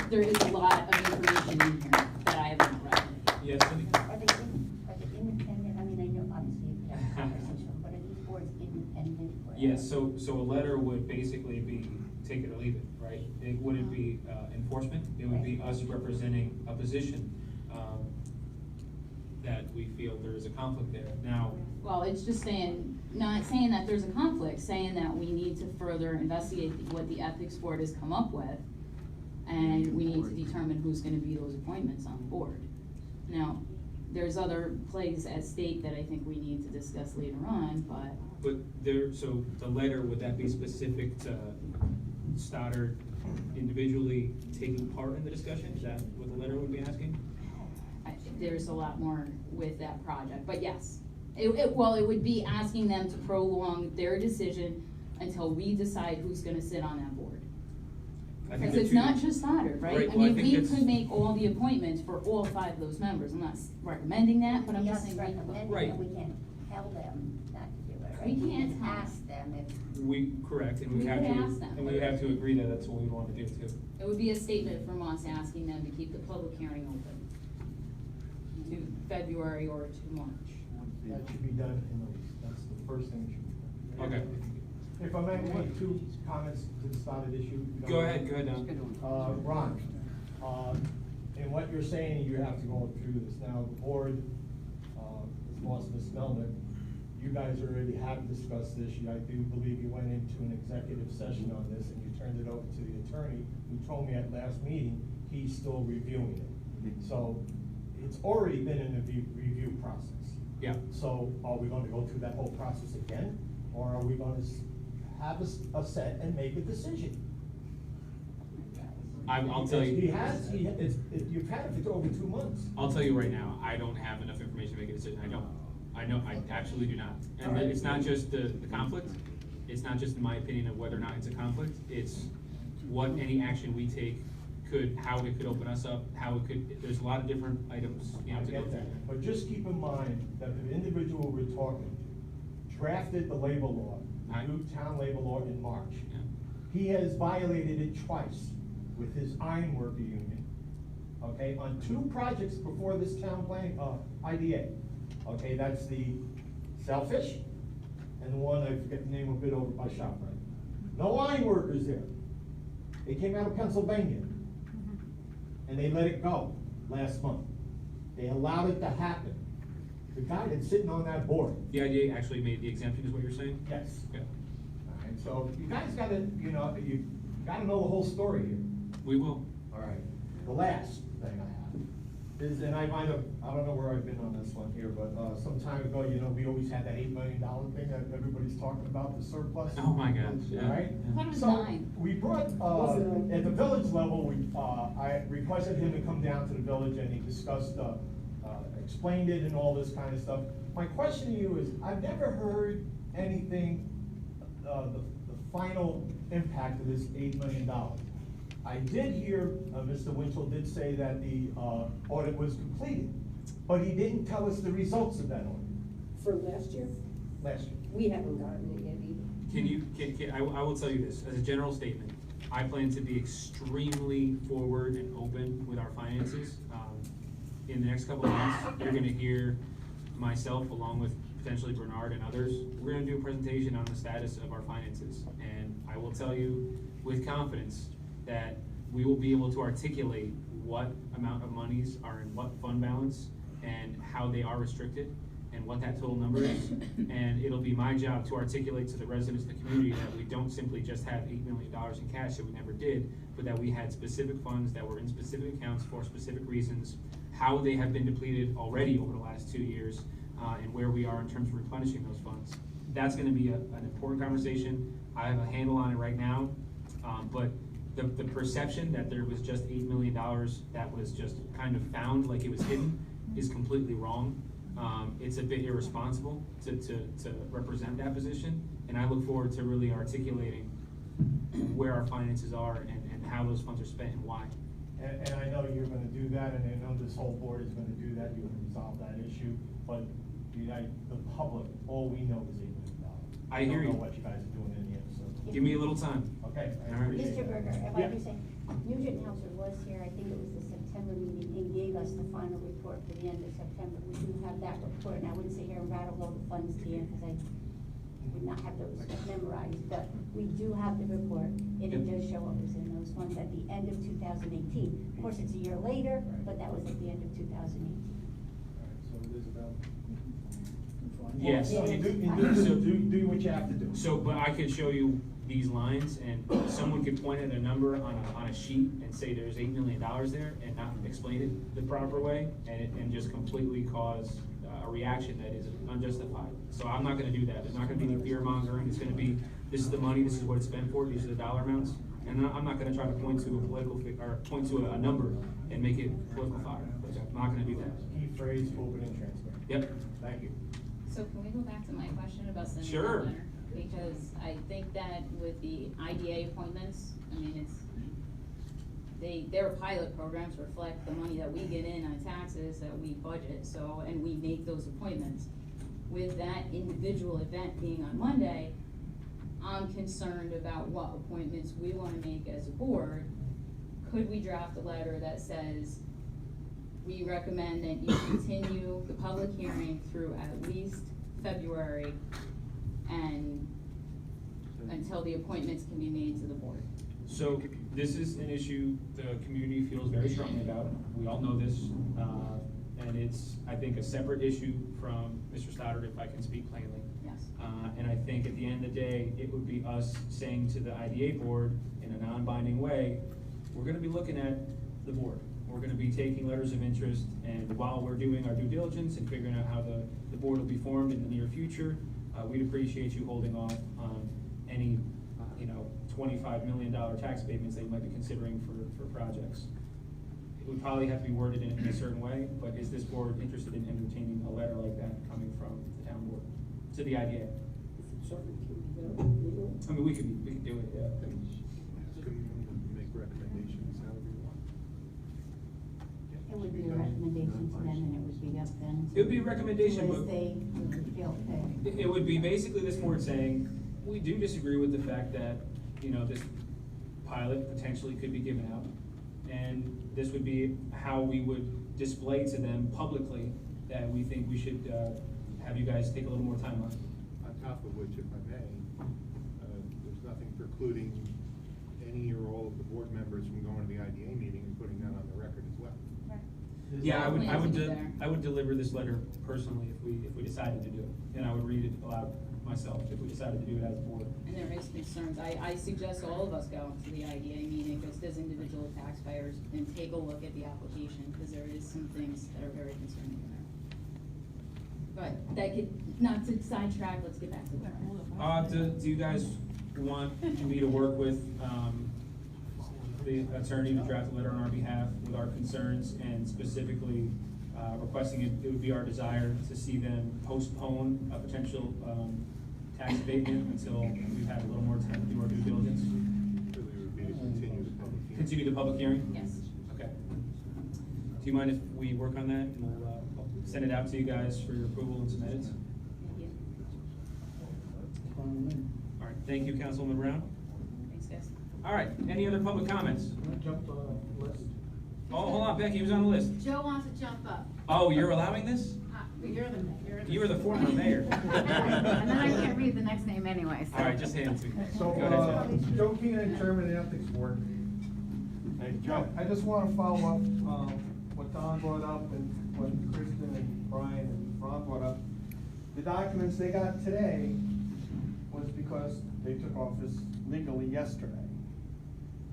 there is a lot of information in here that I haven't read. Yes, Cindy? Are they independent? I know obviously you could have a conversation, but are these boards independent? Yes, so a letter would basically be take it or leave it, right? It wouldn't be enforcement, it would be us representing a position that we feel there is a conflict there. Now, well, it's just saying, not saying that there's a conflict, saying that we need to further investigate what the ethics board has come up with, and we need to determine who's gonna be those appointments on the board. Now, there's other plays at stake that I think we need to discuss later on, but so the letter, would that be specific to Stoddard individually taking part in the discussion? Is that what the letter would be asking? there's a lot more with that project, but yes. It would be asking them to prolong their decision until we decide who's gonna sit on that board. Because it's not just Stoddard, right? I mean, we could make all the appointments for all 5 of those members. I'm not recommending that, but I'm just saying. Right. We can't tell them not to do it, right? We can't ask them if. Correct, and We we have could to, ask them. and we would have to agree that that's what we want to do too. It would be a statement from us asking them to keep the public hearing open to February or to March. That should be done that's the first thing that should be done. Okay. If I might make 2 comments to the Stoddard issue. Go ahead, Don. Ron, in what you're saying, you have to go through this. Now, the board, as boss Ms. Melnick, you guys already have discussed this. I do believe you went into an executive session on this and you turned it over to the attorney who told me at last meeting he's still reviewing it. So it's already been in the review process. Yeah. So are we going to go through that whole process again? or are we gonna have a set and make a decision? I'll tell you. You've had it for over 2 months. I'll tell you right now, I don't have enough information to make a decision. I don't. I know, I absolutely do not. And All right. it's not just the conflict. It's not just my opinion of whether or not it's a conflict. It's what any action we take how it could open us up, how it could, there's a lot of different items, you know, I to go get through. that, but just keep in mind that the individual we're talking to drafted the labor law, the new town labor law in March. Yeah. He has violated it twice with his ironworker union, okay, on 2 projects before this town planning, IDA. Okay, that's the Sailfish and the one, I forget the name of it, over by ShopRite. No ironworkers there. They came out of Pennsylvania. And they let it go last month. They allowed it to happen. The guy that's sitting on that board. The idea actually made the exemption, is what you're saying? Yes. Okay. All right, so you guys gotta, you gotta know the whole story here. We will. All right. The last thing I have is, and I don't know where I've been on this one here, but, some time ago, we always had that $8 million thing that everybody's talking about, the surplus. Oh my gosh, yeah. All right? I thought it was So, 9. we brought, at the village level, I requested him to come down to the village and he discussed, explained it and all this kind of stuff. My question to you is, I've never heard anything, the final impact of this $8 million. I did hear, Mr. Winchell did say that the, audit was completed, but he didn't tell us the results of that audit For last year, last year. we haven't gotten it yet either. I will tell you this, as a general statement, I plan to be extremely forward and open with our finances. In the next couple of months, you're gonna hear myself, along with potentially Bernard and others, we're gonna do a presentation on the status of our finances. And I will tell you with confidence that we will be able to articulate what amount of monies are in what fund balance and how they are restricted and what that total number is. And it'll be my job to articulate to the residents of the community that we don't simply just have $8 million in cash that we never did, but that we had specific funds that were in specific accounts for specific reasons, how they have been depleted already over the last 2 years, and where we are in terms of replenishing those funds. That's gonna be an important conversation. I have a handle on it right now, but the perception that there was just $8 million that was just kind of found like it was hidden is completely wrong. It's a bit irresponsible to represent that position, and I look forward to really articulating where our finances are and how those funds are spent and why. And I know you're gonna do that, and I know this whole board is gonna do that, you're gonna resolve that issue, but the public, all we know is $8 million. I hear We you. don't know what you guys are doing in the end, so. Give me a little time. Okay. I All right. appreciate Mr. that. Berger, if I Yeah. could say, Nugent Hauser was here, I think it was the September meeting, and gave us the final report for the end of September. We do have that report, and I wouldn't sit here and rattle all the funds to you, because I would not have those memorized, but we do have the report, and it does show what was in those funds at the end of 2018. Of course, it's a year later, but that was at the end of 2018. All right, so it is about. Yes. So you do what you have to do. So, but I could show you these lines, and someone could point at a number on a sheet and say there's $8 million there and not explain it the proper way, and just completely cause a reaction that is unjustified. So I'm not gonna do that. There's not gonna be any fear mongering. It's gonna be, this is the money, this is what it's spent for, these are the dollar amounts. And I'm not gonna try to point to a political, or point to a number and make it political fire. I'm not gonna do that. Key phrase, open and transparent. Yep. Thank you. So can we go back to my question about sending that Sure. letter? Because I think that with the IDA appointments, I mean, their pilot programs reflect the money that we get in on taxes that we budget, so, and we make those appointments. With that individual event being on Monday, I'm concerned about what appointments we wanna make as a board. Could we draft a letter that says, we recommend that you continue the public hearing through at least February and until the appointments can be made to the board? So this is an issue the community feels very strongly about. We all know this, and it's, I think, a separate issue from Mr. Stoddard, if I can speak plainly. Yes. And I think at the end of the day, it would be us saying to the IDA board in a non-binding way, we're gonna be looking at the board. We're gonna be taking letters of interest, and while we're doing our due diligence and figuring out how the board will be formed in the near future, we'd appreciate you holding off on any, $25 million tax payments that you might be considering for projects. It would probably have to be worded in a certain way, but is this board interested in entertaining a letter like that coming from the town board to the IDA? I mean, we could do it, yeah. Make recommendations however you want. It would be a recommendation to them, and it would be up then. It would be a recommendation, As but they feel fit. it would be basically this board saying, we do disagree with the fact that, this pilot potentially could be given out. And this would be how we would display to them publicly that we think we should, have you guys take a little more time on. On top of which, if I may, there's nothing precluding any or all of the board members from going to the IDA meeting and putting that on the record as well. Yeah, Plans to be there. I would deliver this letter personally if we decided to do it, and I would read it aloud myself if we decided to do it as a board. And there is concerns, I suggest all of us go to the IDA meeting just as individual taxpayers and take a look at the application, because there is some things that are very concerning in there. But that could, not to sidetrack, let's get back to the. Do you guys want me to work with, the attorney to draft a letter on our behalf with our concerns and specifically, requesting it would be our desire to see them postpone a potential, tax abatement until we've had a little more time to do our due diligence? Really would be to continue the public hearing. Continue the public hearing? Yes. Okay. Do you mind if we work on that and we'll, I'll send it out to you guys for your approval and some edits? All right, thank you, Councilwoman Brown. Thanks, guys. All right, any other public comments? Jumped on the list. Oh, hold on, Becky, who's on the list? Joe wants to jump up. Oh, you're allowing this? You're the. You were the former mayor. And then I can't read the next name anyway, so. All right, just hand it to me. So, Go ahead, Joe. Joe Keenan, Chairman of the Ethics Board. I just want to follow up, what Don brought up and what Kristen and Brian and Ron brought up. The documents they got today was because they took office legally yesterday.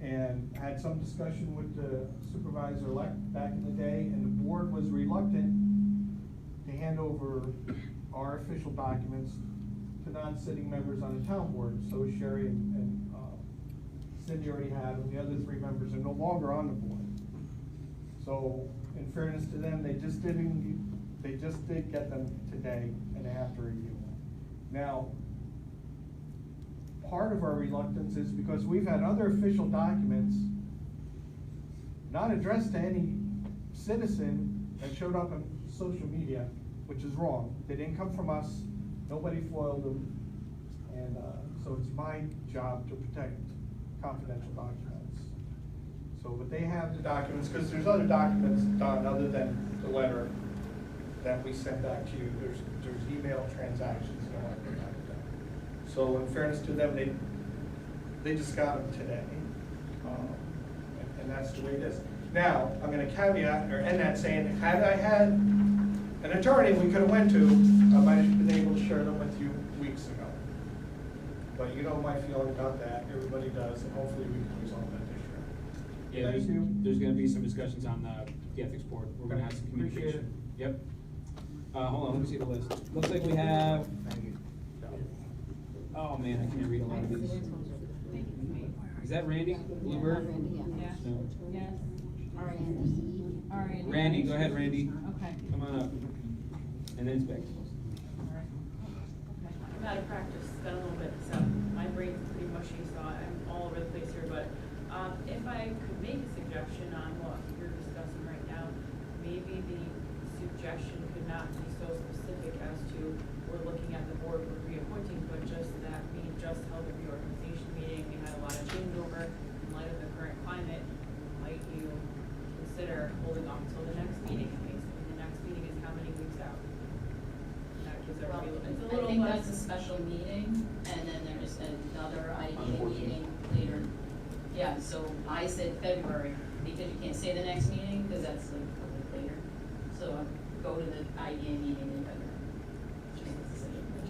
And had some discussion with the supervisor-elect back in the day, and the board was reluctant to hand over our official documents to non-sitting members on the town board. So Sherry and Cindy already had them. The other three members are no longer on the board. So in fairness to them, they just did get them today and they have to review them. Now, part of our reluctance is because we've had other official documents not addressed to any citizen that showed up on social media, which is wrong. They didn't come from us, nobody foiled them, and so it's my job to protect confidential documents. So, but they have the documents, because there's other documents done other than the letter that we sent back to you. There's email transactions and all that. So in fairness to them, they just got them today. And that's the way it is. Now, I'm gonna caveat, or end that saying, had I had an attorney we could have went to, I might have been able to share them with you weeks ago. But you know my feeling about that, everybody does, and hopefully we can resolve that issue. Yeah, Thank you. there's gonna be some discussions on the ethics board. We're gonna have some Appreciate communication. Yep. Hold on, let me see the list. Looks like we have, oh man, I can't read a lot of these. Is that Randy? Bluebird? Yeah. No. Yes. Randy. All right. Randy, go ahead, Randy. Okay. Come on up. And then it's Becky. I'm out of practice, it's been a little bit, so my brain's pretty mushy, so I'm all over the place here, but if I could make a suggestion on what you're discussing right now, maybe the suggestion could not be so specific as to we're looking at the board for reappointing, but just that we just held a reorganization meeting, we had a lot of changeover in light of the current climate. Might you consider holding off until the next meeting at least? I mean, the next meeting is how many weeks out? That gives Well, everybody, it's a I little think less. that's a special meeting, and then there's another IDA meeting later. Yeah, so I said February, because you can't say the next meeting, because that's like a little later. So go to the IDA meeting in February.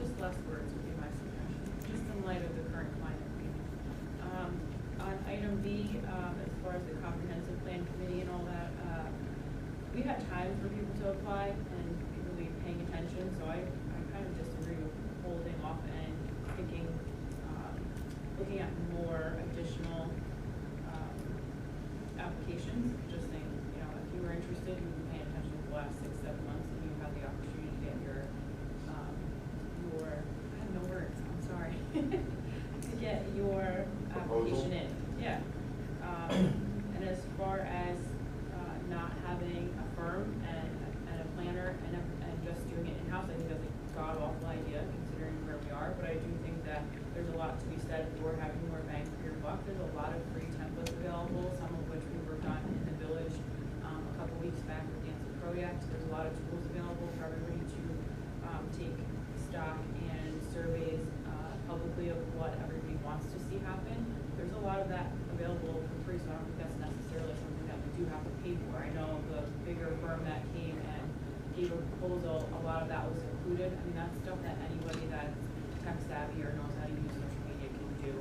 Just less words would be my suggestion, just in light of the current climate. On item B, as far as the comprehensive plan committee and all that, we had time for people to apply and people to be paying attention, so I kind of disagree with holding off and thinking, looking at more additional applications, just saying, you know, if you were interested, you've been paying attention for the last 6-7 months, and you had the opportunity to get your, I have no words, I'm sorry, to get your application in, yeah. And as far as not having a firm and a planner and just doing it in-house, I think that's a god-awful idea considering where we are, but I do think that there's a lot to be said for having more bang for your buck. There's a lot of free templates available, some of which we worked on in the village a couple weeks back with Nancy Project. There's a lot of tools available for everybody to take stock and surveys publicly of what everybody wants to see happen. There's a lot of that available for free, so I don't think that's necessarily something that we do have to pay for. I know the bigger firm that came and gave a proposal, a lot of that was included. I mean, that's stuff that anybody that's tech savvy or knows how to use social media can do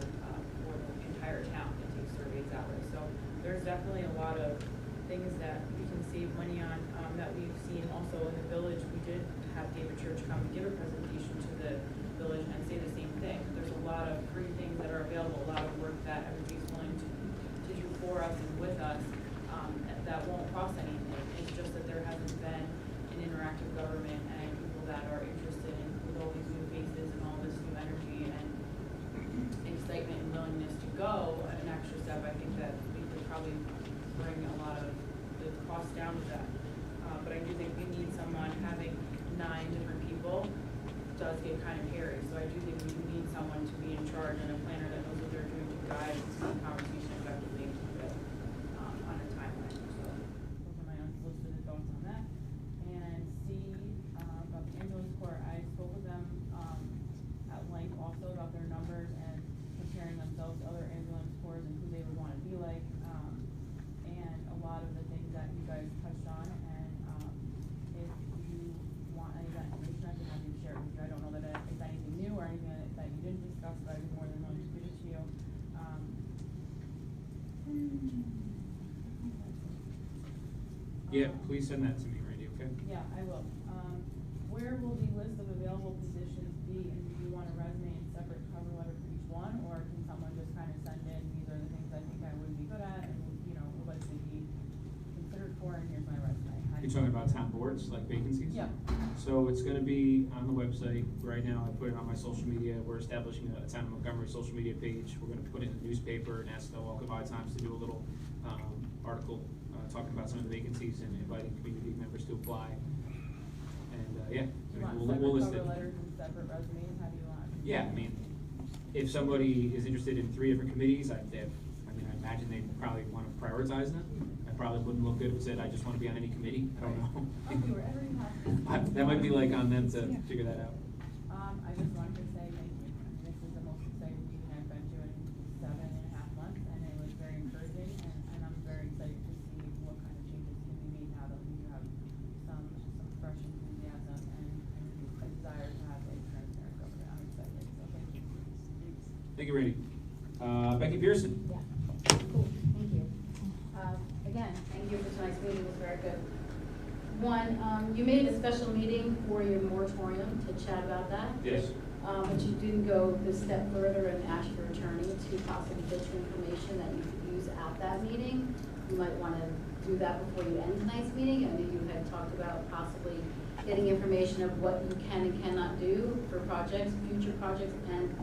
for the entire town and take surveys that way. So there's definitely a lot of things that we can save money on that we've seen also in the village. We did have David Church come and give a presentation to the village and say the same thing. There's a lot of free things that are available, a lot of work that everybody's willing to do for us and with us that won't cost anything. It's just that there hasn't been an interactive government and people that are interested in with all these new faces and all this new energy and excitement and willingness to go an extra step. I think that we could probably bring a lot of the cost down with that. But I do think we need someone. Having 9 different people does get kind of hairy. So I do think we need someone to be in charge and a planner that knows what they're doing to guide and see the conversation effectively and keep it on a timeline. So those are my unsolicited thoughts on that. And C, about the ambulance corps, I spoke with them at length also about their numbers and comparing themselves to other ambulance corps and who they would want to be like. And a lot of the things that you guys touched on. And if you want any of that information, I'd be happy to share it with you. I don't know that it's anything new or anything that you didn't discuss, but I'd be more than willing to give it to you. Yeah, please send that to me, Randy, okay? Yeah, I will. Where will the list of available positions be, and do you want a resume and separate cover letter for each one, or can someone just kind of send in, these are the things I think I would be good at, and, you know, would like to be considered for, and here's my resume? You're talking about town boards, like vacancies? Yeah. So it's gonna be on the website. Right now, I put it on my social media. We're establishing a Town of Montgomery social media page. We're gonna put it in the newspaper and ask the local times to do a little, article, talking about some of the vacancies and inviting community members to apply. And, yeah, Do you want we'll list separate it. cover letters and separate resumes? How do you want? Yeah, I mean, if somebody is interested in 3 different committees, I imagine they probably want to prioritize them. I probably wouldn't look good if it said, I just want to be on any committee. I don't know. Oh, we were every possible. That might be like on them to figure that out. I just wanted to say thank you. This is the most exciting meeting I've been to in 7.5 months, and it was very encouraging, and I'm very excited to see what kind of changes can be made now that we have some fresh enthusiasm and a desire to have a transparent government. I'm excited, so thank you. Thank you, Randy. Becky Pearson. Yeah, cool, thank you. Again, thank you for tonight's meeting, it was very good. One, you made a special meeting for your moratorium to chat about that. Yes. But you didn't go the step further and ask your attorney to possibly get you information that you could use at that meeting. You might want to do that before you end tonight's meeting. I know you had talked about possibly getting information of what you can and cannot do for projects, future projects, and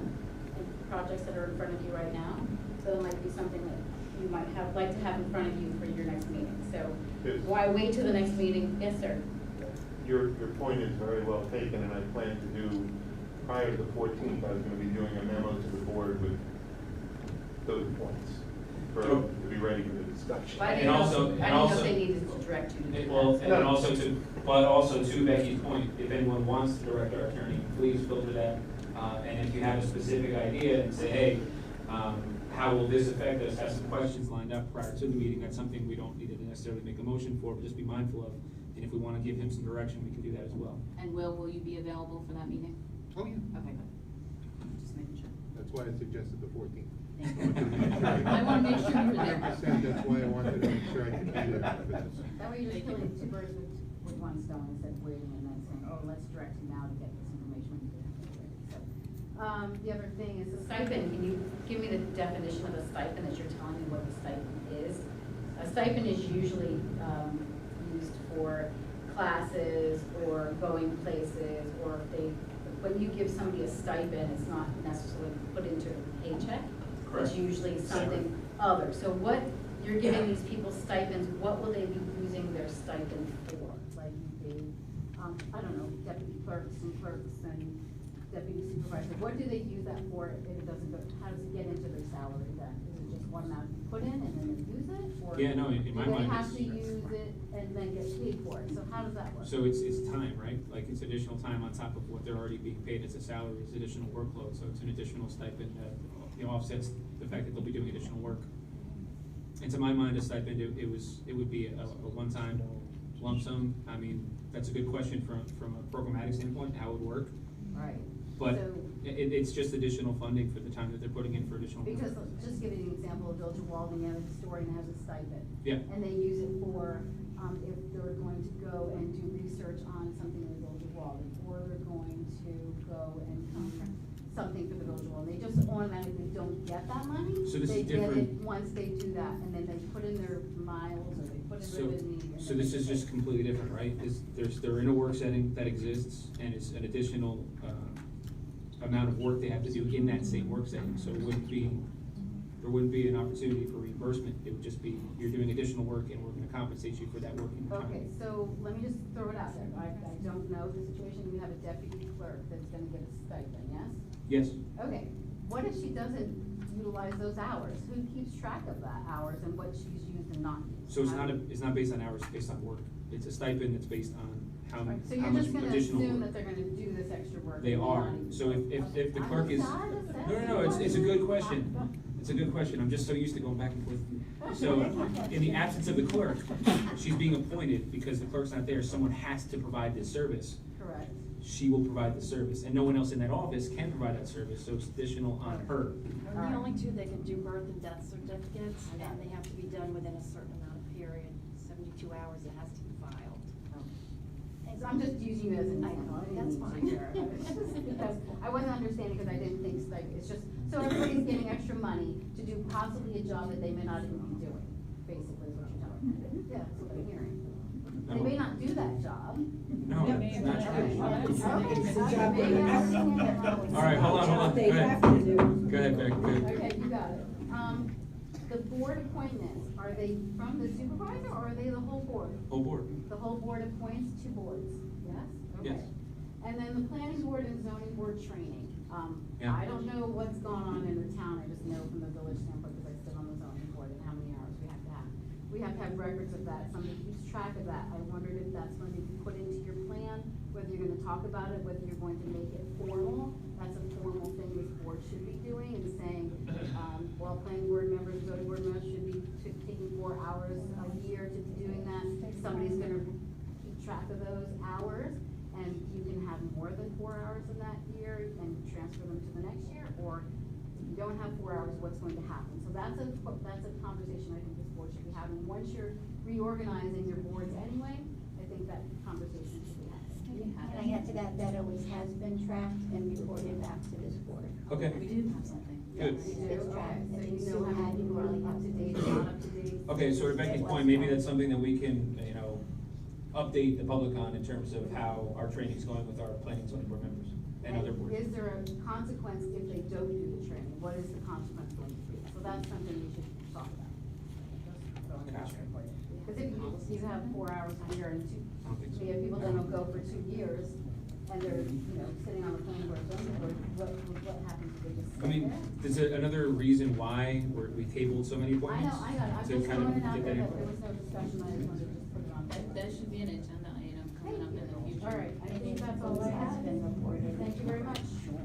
projects that are in front of you right now. So it might be something that you might like to have in front of you for your next meeting. So Yes. why wait till the next meeting? Yes, sir. Your point is very well taken, and I plan to do, prior to the 14th, I was going to be doing a memo to the board with those points to be ready for the discussion. I didn't know if they needed to direct you to do that. But also to Becky's point, if anyone wants to direct our attorney, please filter that. And if you have a specific idea and say, hey, how will this affect us, have some questions lined up prior to the meeting, that's something we don't need to necessarily make a motion for, but just be mindful of. And if we want to give him some direction, we can do that as well. And will you be available for that meeting? Oh, yeah. Okay, good. Just making sure. That's why I suggested the 14th. I want to make sure you're there. I said that's why I wanted to make sure I could be there for this. That way you're just killing 2 birds with one stone instead of waiting and then saying, oh, let's direct you now to get this information when you get it. So The other thing is the stipend. Can you give me the definition of a stipend that you're telling me what the stipend is? A stipend is usually used for classes or going places, or if they, when you give somebody a stipend, it's not necessarily put into a paycheck. Correct. It's usually something other. So what, you're giving these people stipends, what will they be using their stipend for? Like the, I don't know, deputy clerks and deputy supervisor, what do they use that for if it doesn't go, how does it get into their salary then? Is it just one amount you put in and then they use it? Or Yeah, no, in my do they mind, have to it's- use it and then get paid for it? So how does that work? So it's time, right? Like it's additional time on top of what they're already being paid as a salary, it's additional workload, so it's an additional stipend that, you know, offsets the fact that they'll be doing additional work. And to my mind, a stipend, it would be a one-time lump sum. I mean, that's a good question from a programmatic standpoint, how it would work. Right. But So- it's just additional funding for the time that they're putting in for additional work. Because, just giving you an example, Village of Walden, they have a historian has a stipend. Yeah. And they use it for, if they're going to go and do research on something in the Village of Walden, or they're going to go and something for the Village of Walden. They just automatically don't get that money. So this They is get different. it once they do that, and then they put in their miles, or they put in So, ribbon. so this is just completely different, right? They're in a work setting that exists, and it's an additional, amount of work they have to do in that same work setting. So there wouldn't be an opportunity for reimbursement. It would just be, you're doing additional work and we're gonna compensate you for that work in your time. Okay, so let me just throw it out there. I don't know the situation. You have a deputy clerk that's gonna get a stipend, yes? Yes, Okay, what if she doesn't utilize those hours? Who keeps track of that hours and what she's used and not used? so it's not based on hours, it's based on work. It's a stipend that's based on how Right, so how you're much just gonna additional assume work. that they're gonna do this extra work? They and are. not even- So if the clerk is, no, it's a good question. It's a good question. I'm just so used to going back and forth. So in the absence of the clerk, she's being appointed because the clerk's not there. Someone has to provide this service. Correct. She will provide the service, and no one else in that office can provide that service, so it's additional on her. We're the only two that can do birth and death certificates, and they have to be done within a certain amount of period, 72 hours, it has to be filed. So I'm just using you as an example. I didn't That's mean to fine. share. Because I wasn't understanding, because I didn't think stipend, it's just, so everybody's getting extra money to do possibly a job that they may not even be doing, basically is what you're telling me. Yeah, that's what I'm hearing. They may not do that job. No, that's not true. It's a job. All right, hold on. They Go have ahead. to do. Go ahead, Beck, go ahead. Okay, you got it. The board appointments, are they from the supervisor or are they the whole board? Whole board. The whole board appoints two boards, yes? Okay. Yes. And then the planning board and zoning board training. Yeah. I don't know what's going on in the town, I just know from the village standpoint, because I sit on the zoning board, and how many hours we have to have. We have to have records of that, somebody keeps track of that. I wondered if that's going to be put into your plan, whether you're gonna talk about it, whether you're going to make it formal. That's a formal thing this board should be doing, and saying, well, planning board members, zoning board members should be taking 4 hours a year to be doing that. Somebody's gonna keep track of those hours, and you can have more than 4 hours in that year and transfer them to the next year, or if you don't have 4 hours, what's going to happen? So that's a conversation I think this board should be having. Once you're reorganizing your boards anyway, I think that conversation should be happening. Can I add to that, that always has been tracked and reported back to this board. Okay. We did have something. Good. We do, It's okay, tracked. so I you think know Sue how had many it were really up to date, not up to date. Okay, so to Becky's point, maybe that's something that we can, update the public on in terms of how our training's going with our planning and zoning board members and other boards. Is there a consequence if they don't do the training? What is the consequence going to be? So that's something we should talk about. Just throwing it out there for you. Because if you have 4 hours a year and I don't think so. you have people that don't go for 2 years, and they're, sitting on the planning board, zoning board, what happens if they just I sit mean, there? there's another reason why we tabled so many I appointments. know, I got it, I'm to just kind of throwing it out get there, that that there info. was no discussion, I just wanted to just put it on there. That should be an agenda item coming up in the future. All right, I think that's all I have. Has been reported. Thank you very much.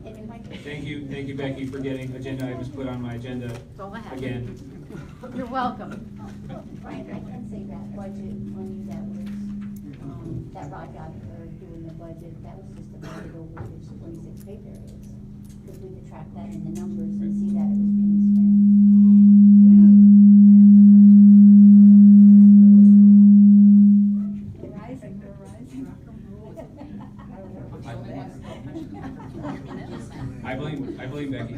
And if I could. Thank you, Becky, for getting agenda items put on my agenda That's all I have. again. You're welcome. Right, I can say that budget money that was, that Rod got for doing the budget, that was just divided over his 26 pay periods. Because we could track that in the numbers and see that it was being spent. We're rising, we're rising. I blame believe Becky.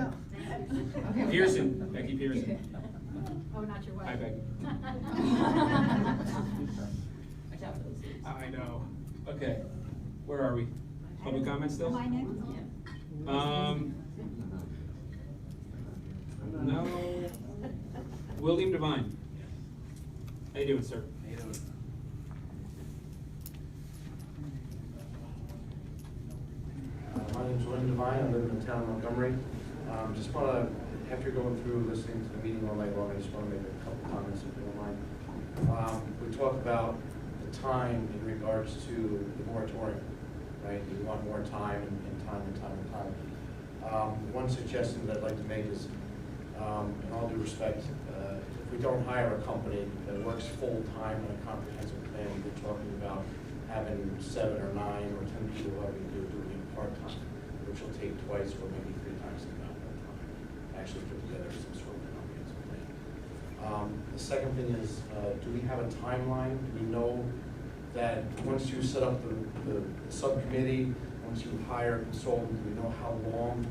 Pearson, Becky Pearson. Oh, not your wife. Hi, Becky. Watch out for those kids. I know. Okay, where are we? Public comment still? Am I next? No. William Devine. How you doing, sir? How you doing? My name's William Devine, I live in the town of Montgomery. Just want to, after going through listening to the meeting all night long, I just want to make a couple comments if you don't mind. We talked about the time in regards to the moratorium, right? We want more time and time and time and time. One suggestion that I'd like to make is, in all due respect, if we don't hire a company that works full-time on a comprehensive plan, we're talking about having 7 or 9 or 10 people having to do it part-time, which will take twice or maybe 3 times the amount of time, actually put together some sort of comprehensive plan. The second thing is, do we have a timeline? Do we know that once you set up the subcommittee, once you hire a consultant, do we know how long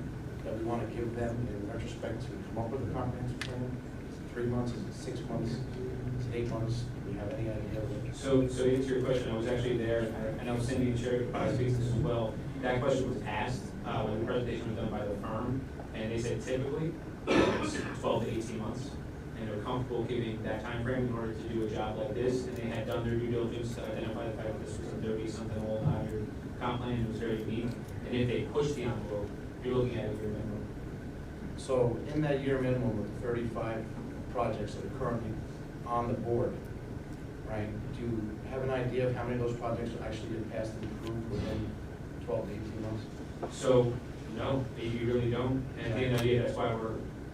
that we want to give them in retrospect to come up with a comprehensive plan? Is it 3 months? Is it 6 months? Is it 8 months? Do we have any idea? So to answer your question, I was actually there, and I know Cindy and Sherry speaks to this as well. That question was asked when the presentation was done by the firm, and they said typically it's 12 to 18 months. And they're comfortable giving that time frame in order to do a job like this, and they had done their due diligence to identify the fact that this was a 30-something old hybrid comp plan, and it was very unique. And if they push the envelope, you're looking at a year minimum. So in that year minimum with the 35 projects that are currently on the board, right, do you have an idea of how many of those projects will actually get passed and approved within 12 to 18 months? So, no, you really don't. And at the end of the day, that's why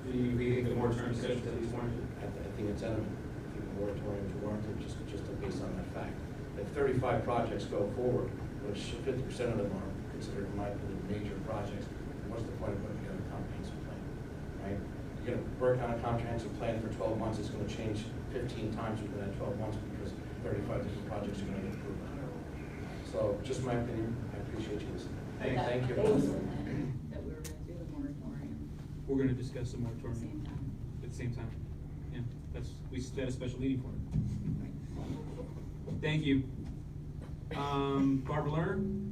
we think the moratorium discussion is at least warranted. I think it's eminent. I think the moratorium is warranted just based on that fact. If 35 projects go forward, which 50% of them are considered, in my opinion, major projects, what's the point of putting together a comprehensive plan, right? You're going to work on a comprehensive plan for 12 months, it's going to change 15 times within that 12 months because 35 different projects are going to get approved. So, just my opinion, I appreciate you listening. Thank you. That we were gonna do the moratorium We're going to discuss the moratorium. at the same time. At the same time. Yeah, we set a special meeting for it. Thank you. Barbara Lerner?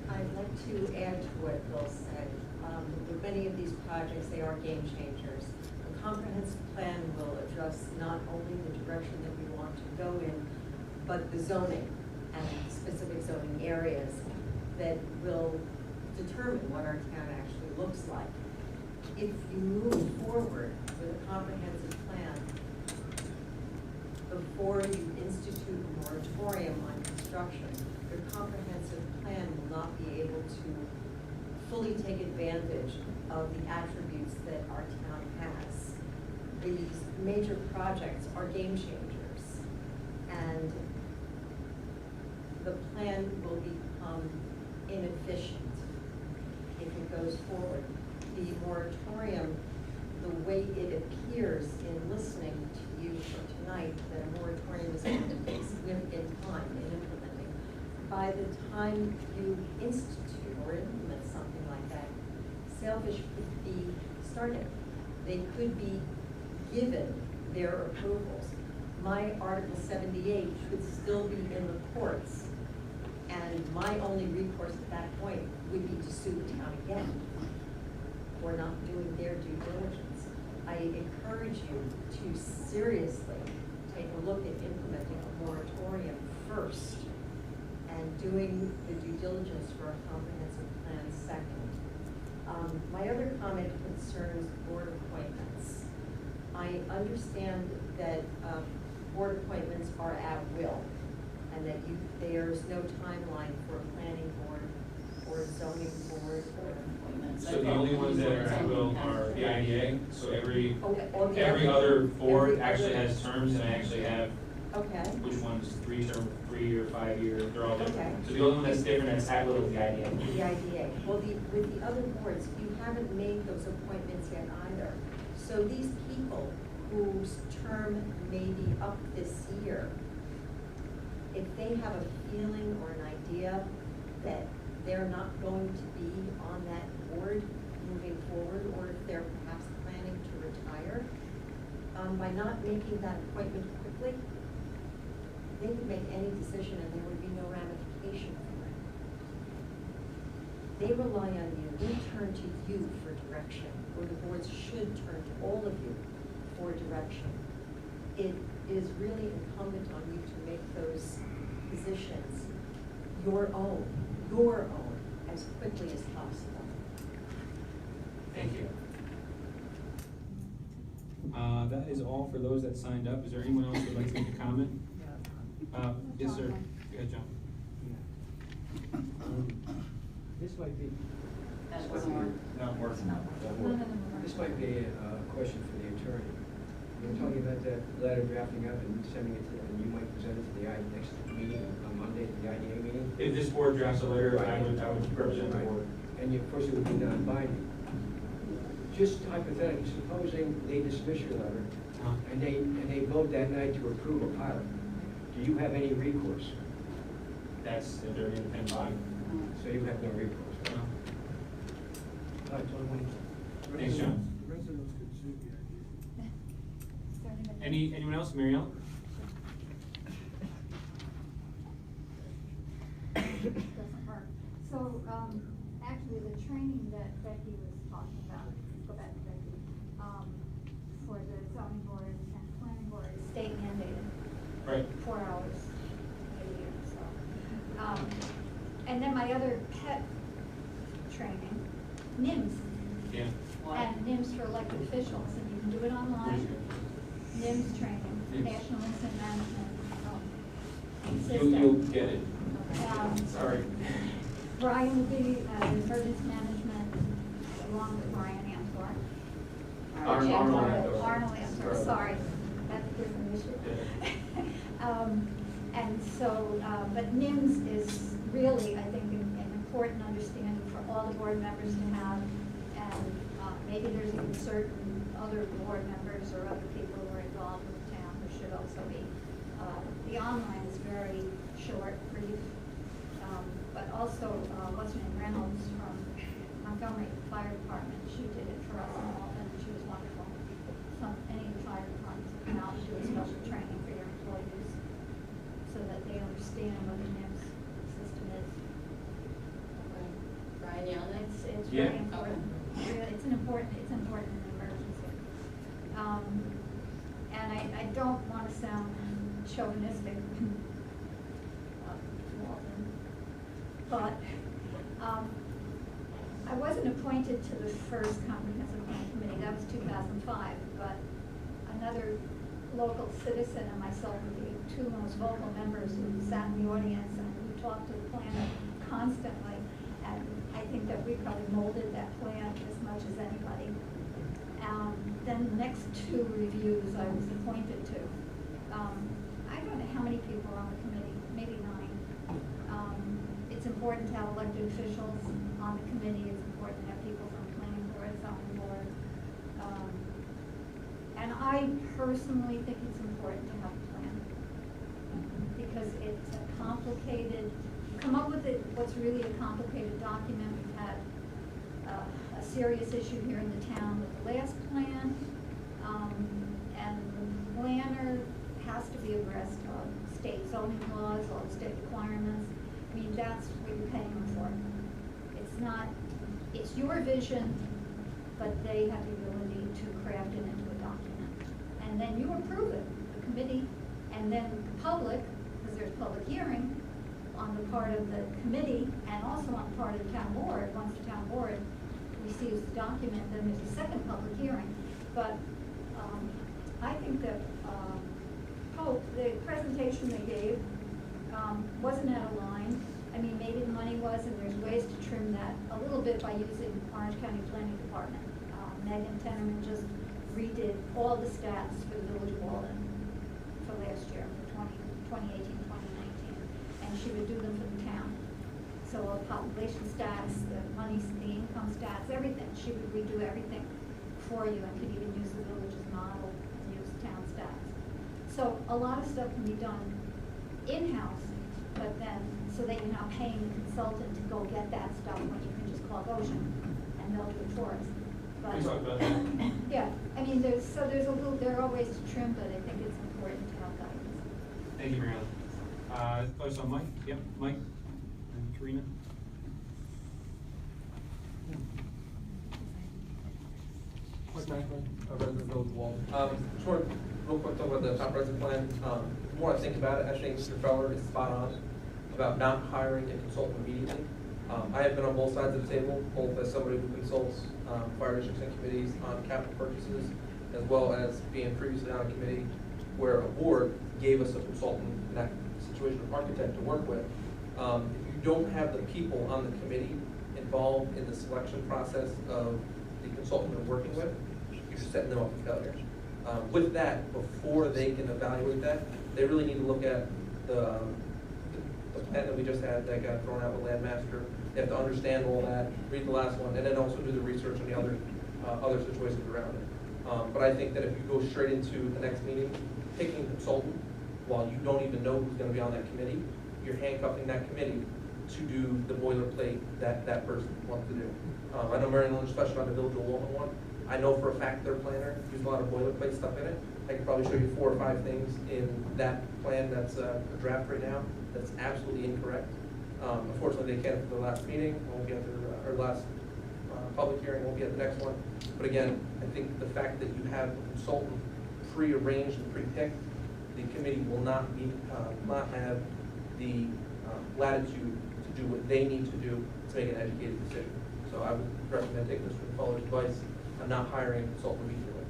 I'd like to add to what Bill said. With many of these projects, they are game changers. A comprehensive plan will address not only the direction that we want to go in, but the zoning and specific zoning areas that will determine what our town actually looks like. If you move forward with a comprehensive plan, before you institute a moratorium on construction, your comprehensive plan will not be able to fully take advantage of the attributes that our town has. These major projects are game changers, and the plan will become inefficient if it goes forward. The moratorium, the way it appears in listening to you for tonight, that a moratorium is going to take significant time in implementing. By the time you institute or implement something like that, Sailfish could be started. They could be given their approvals. My Article 78 should still be in the courts, and my only recourse at that point would be to sue the town again for not doing their due diligence. I encourage you to seriously take a look at implementing a moratorium first and doing the due diligence for a comprehensive plan second. My other comment concerns board appointments. I understand that board appointments are at will, and that there's no timeline for a planning board or a zoning board or appointments. So the only ones that are at will are the IDA, so every Okay, other board actually has terms, and I actually have Okay. which one's 3 or 5 year, they're all different. Okay. So the only one that's different that's had little is the IDA. The IDA. Well, with the other boards, you haven't made those appointments yet either. So these people whose term may be up this year, if they have a feeling or an idea that they're not going to be on that board moving forward, or if they're perhaps planning to retire, by not making that appointment quickly, they could make any decision and there would be no ramification for it. They rely on you. We turn to you for direction, or the boards should turn to all of you for direction. It is really incumbent on you to make those positions your own, as quickly as possible. Thank you. That is all for those that signed up. Is there anyone else who would like to make a comment? Yes, sir. Go ahead, John. This might be. That doesn't work. Not working. This might be a question for the attorney. You're talking about that letter drafting up and sending it to, and you might present it to the next meeting on Monday, the IDA meeting? If this board drafts a letter, I would represent the board. And of course, it would be non-binding. Just hypothetically, supposing they dismiss your letter, and they vote that night to approve a pilot, do you have any recourse? That's if they're an independent body. So you have no recourse? No. All right, so I want Thanks, John. Residents could sue the idea. Anyone else? Mary Ellen? Doesn't work. So, actually, the training that Becky was talking about, let's go back to Becky, for the zoning board and planning board is state mandated. Right. 4 hours a year, so. And then my other pet training, NIMS. Yeah. And NIMS for elected officials, and you can do it online. NIMS training, NIMS. National Incident Management You'll System. get it. Sorry. Brian will be, emergency management, along with Brian Amthor. Arnold Amthor, sorry, that's a different issue. And so, but NIMS is really, I think, an important understanding for all the board members to have. And maybe there's even certain other board members or other people who are involved with the town who should also be. The online is very short, brief, but also, what's her name, Reynolds from Montgomery Fire Department, she did it for us in Malden, and she was wonderful. Any of the fire departments come out and do a special training for your employees, so that they understand what the NIMS system is. Brian Young? It's Yeah. very important. Really, it's important in an emergency. And I don't want to sound chauvinistic, but I wasn't appointed to the first comprehensive plan committee, that was 2005, but another local citizen and myself were the two most vocal members who sat in the audience and who talked to the planner constantly. And I think that we probably molded that plan as much as anybody. Then the next 2 reviews I was appointed to. I don't know how many people are on the committee, maybe 9. It's important to have elected officials on the committee. It's important to have people from planning board, zoning board. And I personally think it's important to have a plan, because it's a complicated, come up with what's really a complicated document. We've had a serious issue here in the town with the last plan, and the planner has to be abreast of state zoning laws, all the state requirements. I mean, that's what you're paying them for. It's not, it's your vision, but they have the ability to craft it into a document. And then you approve it, the committee, and then the public, because there's public hearing on the part of the committee and also on the part of the town board. Once the town board receives the document, then there's a second public hearing. But I think that the presentation they gave wasn't out of line. I mean, maybe the money was, and there's ways to trim that a little bit by using Orange County Planning Department. Megan Tennerman just redid all the stats for the Village of Walden for last year, for 2018, 2019, and she would do them for the town. So all the population stats, the money, the income stats, everything, she would redo everything for you and could even use the village's model and use town stats. So a lot of stuff can be done in-house, but then, so that you're not paying the consultant to go get that stuff when you can just call Goshen and they'll do it for us. But, We talked about that. yeah, I mean, there are ways to trim, but I think it's important to have guidance. Thank you, Mary Ellen. Close on Mike? Yep, Mike? And Karina? Mike Macklin, resident Village Wall. Just want to real quick talk about the comprehensive plan. The more I think about it, I think Mr. Feller is spot on about not hiring a consultant immediately. I have been on both sides of the table, both as somebody who consults fire districts and committees on capital purchases, as well as being previously on a committee where a board gave us a consultant, in that situation, an architect to work with. If you don't have the people on the committee involved in the selection process of the consultant they're working with, you're setting them up for failure. With that, before they can evaluate that, they really need to look at the plan that we just had that got thrown out with Landmaster. They have to understand all that, read the last one, and then also do the research on the other situations around it. But I think that if you go straight into the next meeting, picking a consultant, while you don't even know who's going to be on that committee, you're handcuffing that committee to do the boilerplate that that person wants to do. I know Mary Lynn, especially on the Village of Walden one, I know for a fact their planner used a lot of boilerplate stuff in it. I can probably show you 4 or 5 things in that plan that's a draft right now that's absolutely incorrect. Unfortunately, they can't at the last meeting, won't be at their last public hearing, won't be at the next one. But again, I think the fact that you have a consultant pre-arranged and pre-picked, the committee will not have the latitude to do what they need to do to make an educated decision. So I would recommend taking Mr. Fuller's advice on not hiring a consultant immediately.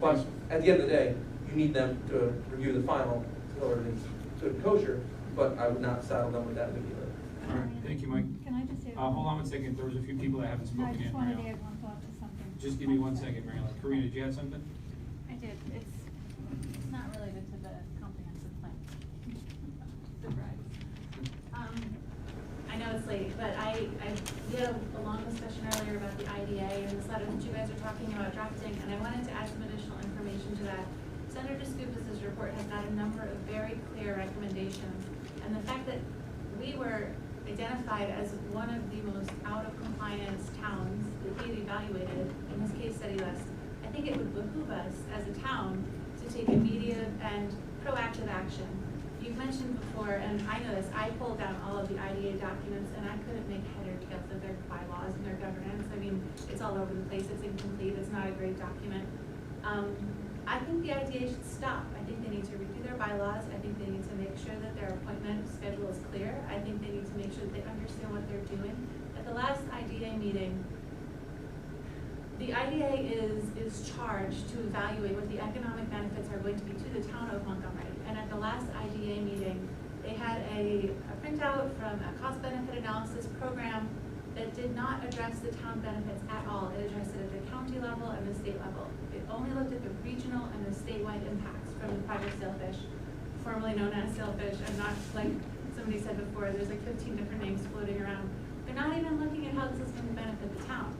But at the end of the day, you need them to review the final in order to kosher, but I would not saddle them with that immediately. All right, thank you, Mike. Can I just say? Hold on 1 second, there was a few people that haven't No, I spoken just yet, wanted to Mary add Ellen. one thought to something. Just give me 1 second, Mary Ellen. Karina, did you have something? I did, it's not related to the comprehensive plan. Surprise. I know it's late, but we had a long discussion earlier about the IDA and this letter that you guys are talking about drafting, and I wanted to add some additional information to that. Senator Skoufis's report has got a number of very clear recommendations, and the fact that we were identified as one of the most out of compliance towns that he had evaluated in his case study list, I think it would behoove us as a town to take immediate and proactive action. You've mentioned before, and I know this, I pulled down all of the IDA documents and I couldn't make head or tails of their bylaws and their governance. I mean, it's all over the place, it's incomplete, it's not a great document. I think the IDA should stop. I think they need to review their bylaws. I think they need to make sure that their appointment schedule is clear. I think they need to make sure that they understand what they're doing. At the last IDA meeting, the IDA is charged to evaluate what the economic benefits are going to be to the town of Montgomery. And at the last IDA meeting, they had a printout from a cost-benefit analysis program that did not address the town benefits at all. It addressed it at the county level and the state level. It only looked at the regional and the statewide impacts from the project Sailfish, formerly known as Sailfish. I'm not, like somebody said before, there's like 15 different names floating around. They're not even looking at how this is going to benefit the town.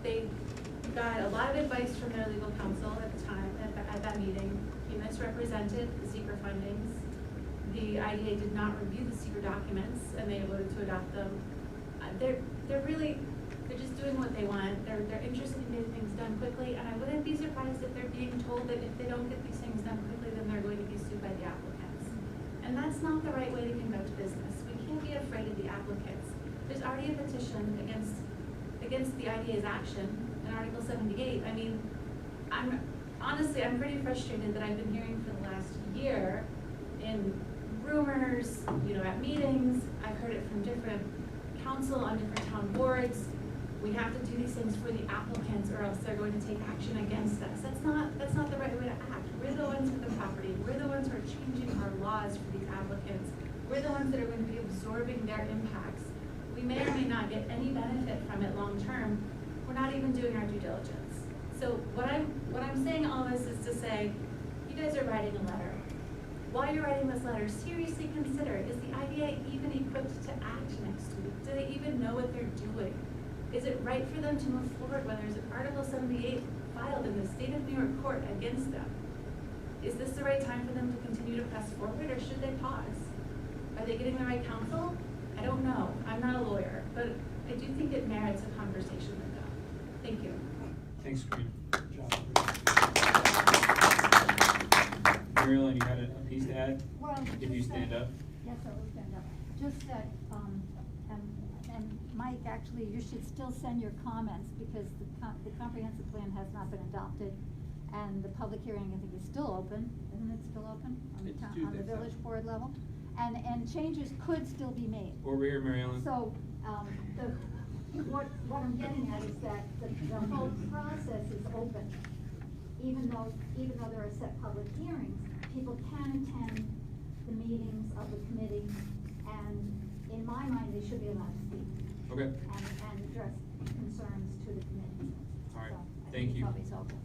They got a lot of advice from their legal counsel at the time, at that meeting. He misrepresented the secret findings. The IDA did not review the secret documents, and they voted to adopt them. They're just doing what they want. They're interested in getting things done quickly, and I wouldn't be surprised if they're being told that if they don't get these things done quickly, then they're going to be sued by the applicants. And that's not the right way to conduct business. We can't be afraid of the applicants. There's already a petition against the IDA's action in Article 78. I mean, I'm pretty frustrated that I've been hearing for the last year in rumors, at meetings. I've heard it from different council on different town boards. We have to do these things for the applicants or else they're going to take action against us. That's not the right way to act. We're the ones with the property. We're the ones who are changing our laws for these applicants. We're the ones that are going to be absorbing their impacts. We may or may not get any benefit from it long term. We're not even doing our due diligence. So what I'm saying all this is to say, you guys are writing a letter. while you're writing this letter, seriously consider, is the IDA even equipped to act next week? Do they even know what they're doing? Is it right for them to move forward when there's an Article 78 filed in the state of New York court against them? Is this the right time for them to continue to press forward, or should they pause? Are they getting the right counsel? I don't know. I'm not a lawyer, but I do think it merits a conversation with them. Thank you. Thanks, Karina. Mary Ellen, you had a piece to add? Well, If you just stand that- up. Yes, I will stand up. Just that, and Mike, actually, you should still send your comments because the comprehensive plan has not been adopted. And the public hearing, I think, is still open. Isn't it still open on the It's town, Tuesday, on the so. village board level? And changes could still be made. Over here, Mary Ellen. So, what I'm getting at is that the whole process is open. Even though there are set public hearings, people can attend the meetings of the committee, and in my mind, they should be allowed to speak. Okay. And address concerns to the committee. All right. So, I Thank think you. Probably it's open.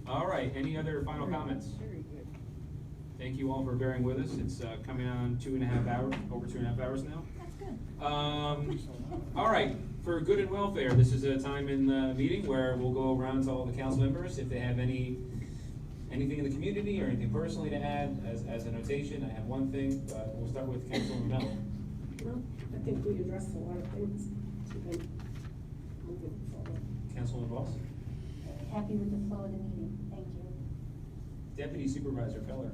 All right, any other final comments? Very good. Thank you all for bearing with us. It's coming on 2.5 hours, over 2.5 hours now. That's good. All right, for good and welfare, this is a time in the meeting where we'll go around to all the council members if they have anything in the community or anything personally to add as a notation. I have one thing, but we'll start with Councilwoman Mello. No, I think we addressed a lot of things. Moving forward. Councilwoman Voss. Happy with the flow of the meeting, thank you. Deputy Supervisor Feller.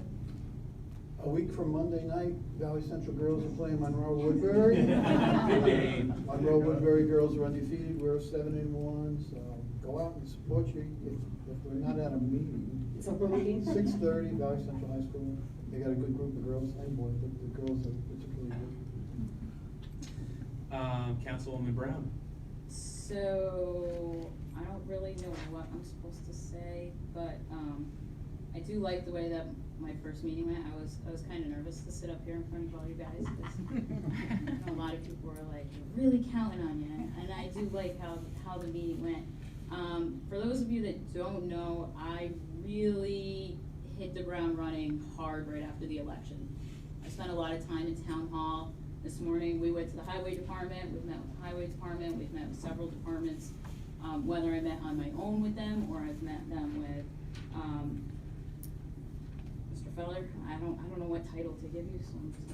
A week from Monday night, Valley Central girls are playing Monroe Woodbury. Good game. Monroe Woodbury girls are undefeated, we're 7-1, so go out and support you if we're not at a meeting. It's a meeting? 6:30, Valley Central High School. They got a good group of girls and boys, but the girls are particularly good. Councilwoman Brown. So, I don't really know what I'm supposed to say, but, I do like the way that my first meeting went. I was kind of nervous to sit up here in front of all you guys, because a lot of people were like, "We're really counting on you," and I do like how the meeting went. For those of you that don't know, I really hit the ground running hard right after the election. I spent a lot of time in town hall. This morning, we went to the highway department, we've met with the highway department, we've met with several departments, whether I met on my own with them or I've met them with, Mr. Feller. I don't know what title to give you, so I'm just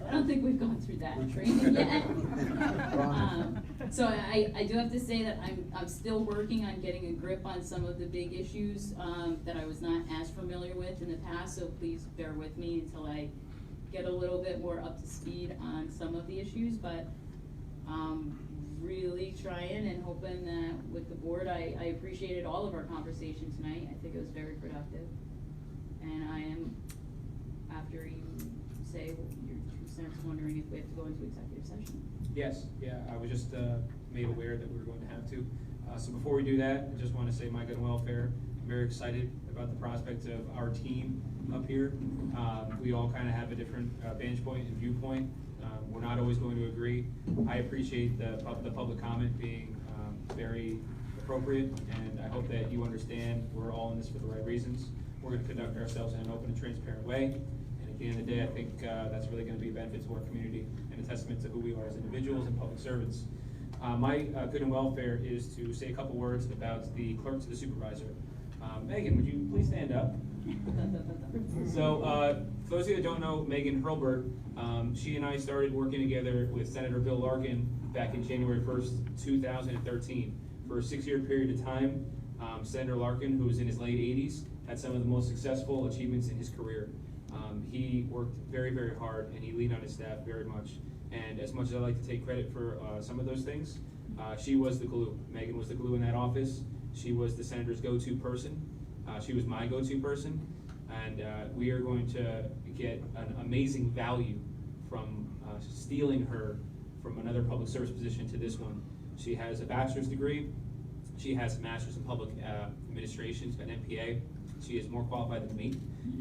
I don't think we've gone through that training yet. So I do have to say that I'm still working on getting a grip on some of the big issues that I was not as familiar with in the past, so please bear with me until I get a little bit more up to speed on some of the issues, but really trying and hoping that with the board, I appreciated all of our conversation tonight. I think it was very productive. And I am, after you say your 2 cents, wondering if we have to go into executive session. Yes, yeah, I was just made aware that we were going to have to. So before we do that, I just want to say my good and welfare. I'm very excited about the prospect of our team up here. We all kind of have a different vantage point and viewpoint. We're not always going to agree. I appreciate the public comment being very appropriate, and I hope that you understand we're all in this for the right reasons. We're going to conduct ourselves in an open and transparent way. And at the end of the day, I think that's really going to be a benefit to our community and a testament to who we are as individuals and public servants. My good and welfare is to say a couple words about the clerk to the supervisor. Megan, would you please stand up? So, for those of you that don't know Megan Hurlbert, she and I started working together with Senator Bill Larkin back in January 1st, 2013. For a 6-year period of time, Senator Larkin, who was in his late 80s, had some of the most successful achievements in his career. He worked very, very hard, and he leaned on his staff very much. And as much as I like to take credit for some of those things, she was the glue. Megan was the glue in that office. She was the senator's go-to person. She was my go-to person. And we are going to get an amazing value from stealing her from another public service position to this one. She has a bachelor's degree. She has a master's in public administration, an MPA. She is more qualified than me.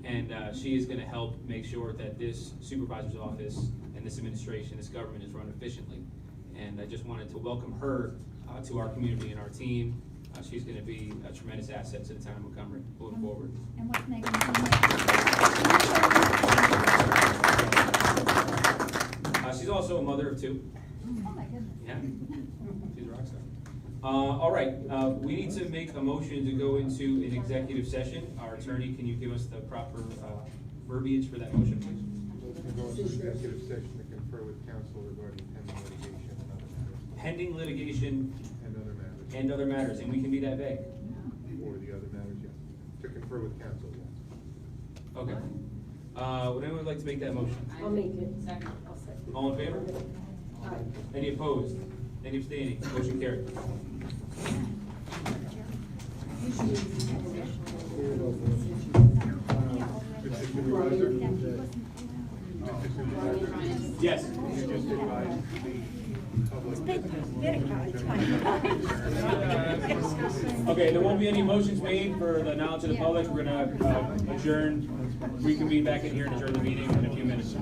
And she is going to help make sure that this supervisor's office and this administration, this government is run efficiently. and I just wanted to welcome her to our community and our team. She's gonna be a tremendous asset to the town of Montgomery moving forward. And what's Megan's She's also a mother of two. Oh, my goodness. Yeah, she's a rock star. All right, we need to make a motion to go into an executive session. Our attorney, can you give us the proper verbiage for that motion, please? We'll go into executive session to confer with counsel regarding pending litigation and other matters. Pending litigation and other matters, and we can be that vague. Or the other matters, yes. To confer with counsel, yes. Okay. Would anyone like to make that motion? I'll make it. Second. I'll second. All in favor? Aye. Any opposed? Any abstaining? Motion carried. Mr. Supervisor? Mr. Supervisor? Yes. You just advised the public. Okay, there won't be any motions made for the knowledge of the public. We're gonna adjourn, reconvene back in here and adjourn the meeting in a few minutes.